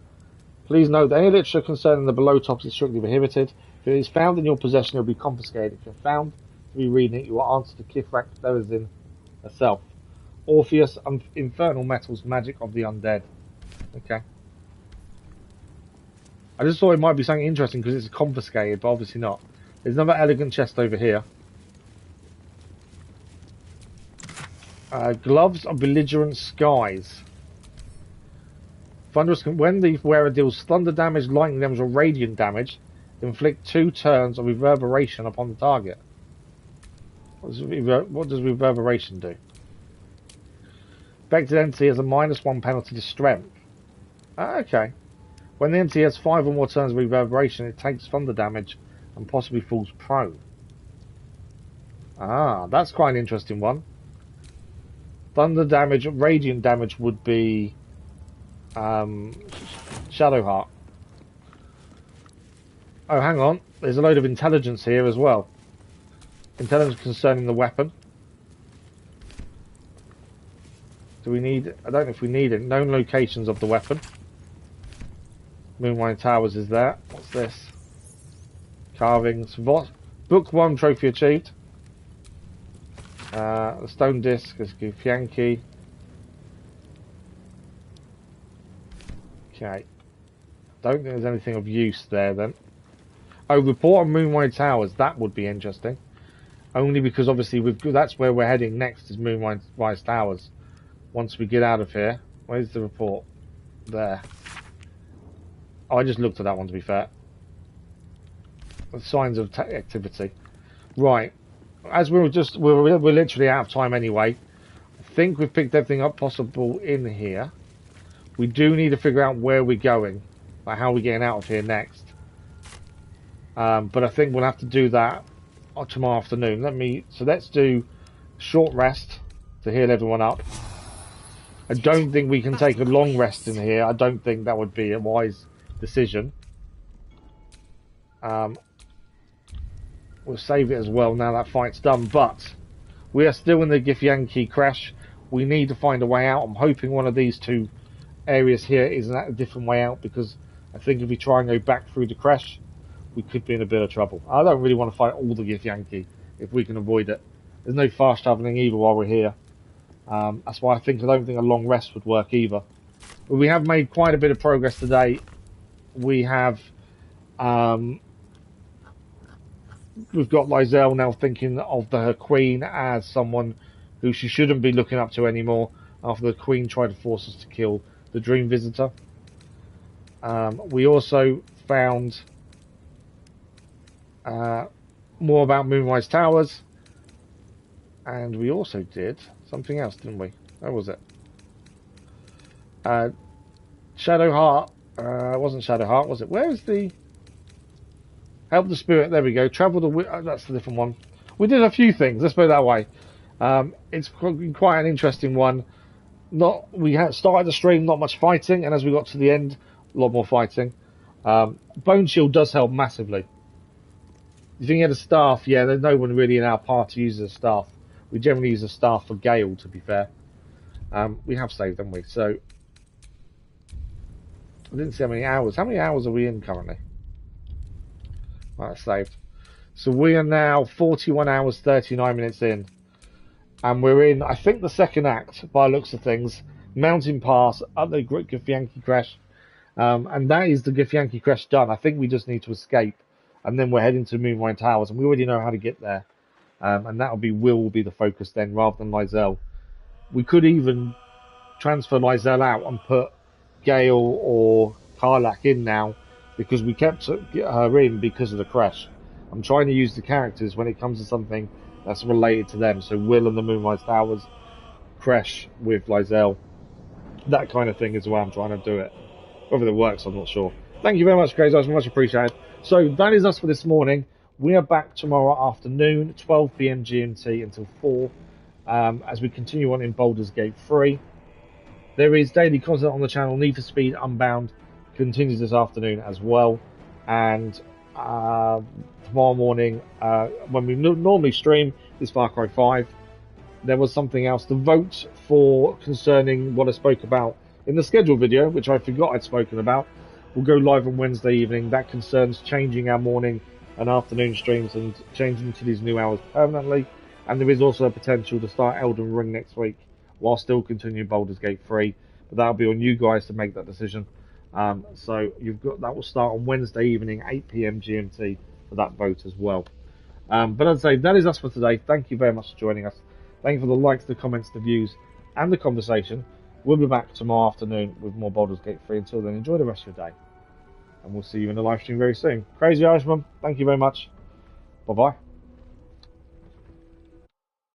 Please note that any literature concerning the below topics is strictly prohibited. If it is found in your possession, it will be confiscated. If you're found to be reading it, you will answer to Kithrak Levezin herself. Orpheus, Infernal Metals, Magic of the Undead. Okay. I just thought it might be something interesting because it's confiscated, but obviously not. There's another elegant chest over here. Gloves of Belligerent Skies. Thunderous. When the wearer deals thunder damage, lightning damage, or radiant damage, inflict 2 turns of reverberation upon the target. What does reverberation do? Affected entity has a -1 penalty to strength. Okay. When the entity has 5 or more turns of reverberation, it takes thunder damage and possibly falls prone. Ah, that's quite an interesting one. Thunder damage, radiant damage would be Shadowheart. Oh, hang on. There's a load of intelligence here as well. Intelligence concerning the weapon. Do we need... I don't know if we need it. Known locations of the weapon. Moonwine Towers is there. What's this? Carvings. What? Bookworm trophy achieved. The stone disc is Githyanki. Okay. Don't think there's anything of use there then. Oh, report on Moonwine Towers. That would be interesting. Only because obviously that's where we're heading next is Moonwine Towers. Once we get out of here. Where's the report? There. Oh, I just looked at that one to be fair. Signs of activity. Right. As we're literally out of time anyway. I think we've picked everything up possible in here. We do need to figure out where we're going, like how we're getting out of here next. But I think we'll have to do that tomorrow afternoon. Let's do a short rest to heal everyone up. I don't think we can take a long rest in here. I don't think that would be a wise decision. We'll save it as well now that fight's done, but we are still in the Githyanki Creche. We need to find a way out. I'm hoping one of these 2 areas here is a different way out, because I think if we try and go back through the Creche, we could be in a bit of trouble. I don't really want to fight all the Githyanki if we can avoid it. There's no fast travelling either while we're here. That's why I don't think a long rest would work either. But we have made quite a bit of progress today. We have, we've got Lae'zel now thinking of her queen as someone who she shouldn't be looking up to anymore after the queen tried to force us to kill the dream visitor. We also found more about Moonrise Towers, and we also did something else, didn't we? Where was it? Shadowheart. It wasn't Shadowheart, was it? Where is the help the spirit? There we go. Travel the. That's the different one. We did a few things. Let's put it that way. It's quite an interesting one. We had started the stream, not much fighting, and as we got to the end, a lot more fighting. Bone Shield does help massively. If you get a staff, yeah, there's no one really in our party uses a staff. We generally use a staff for Gale, to be fair. We have saved, haven't we? So, I didn't see how many hours. How many hours are we in currently? Right, saved. So we are now 41 hours, 39 minutes in. And we're in, I think, the second act, by the looks of things. Mountain Pass at the Githyanki Creche. And that is the Githyanki Creche done. I think we just need to escape. And then we're heading to Moonrise Towers. And we already know how to get there. And that'll be will be the focus then, rather than Lae'zel. We could even transfer Lae'zel out and put Gale or Karlach in now, because we kept her in because of the Creche. I'm trying to use the characters when it comes to something that's related to them. So Will and the Moonrise Towers, Creche with Lae'zel, that kind of thing is the way I'm trying to do it. Whether it works, I'm not sure. Thank you very much, guys. That's much appreciated. So that is us for this morning. We are back tomorrow afternoon, 12 PM GMT until 4, as we continue on in Baldur's Gate 3. There is daily content on the channel. Need for Speed Unbound continues this afternoon as well. And tomorrow morning, when we normally stream, is Far Cry 5. There was something else. The vote for concerning what I spoke about in the schedule video, which I forgot I'd spoken about, will go live on Wednesday evening. That concerns changing our morning and afternoon streams and changing to these new hours permanently. And there is also a potential to start Elden Ring next week while still continuing Baldur's Gate 3. But that'll be on you guys to make that decision. So that will start on Wednesday evening, 8 PM GMT for that vote as well. But as I say, that is us for today. Thank you very much for joining us. Thank you for the likes, the comments, the views, and the conversation. We'll be back tomorrow afternoon with more Baldur's Gate 3. Until then, enjoy the rest of your day. And we'll see you in the live stream very soon. Crazy Irishman, thank you very much. Bye-bye.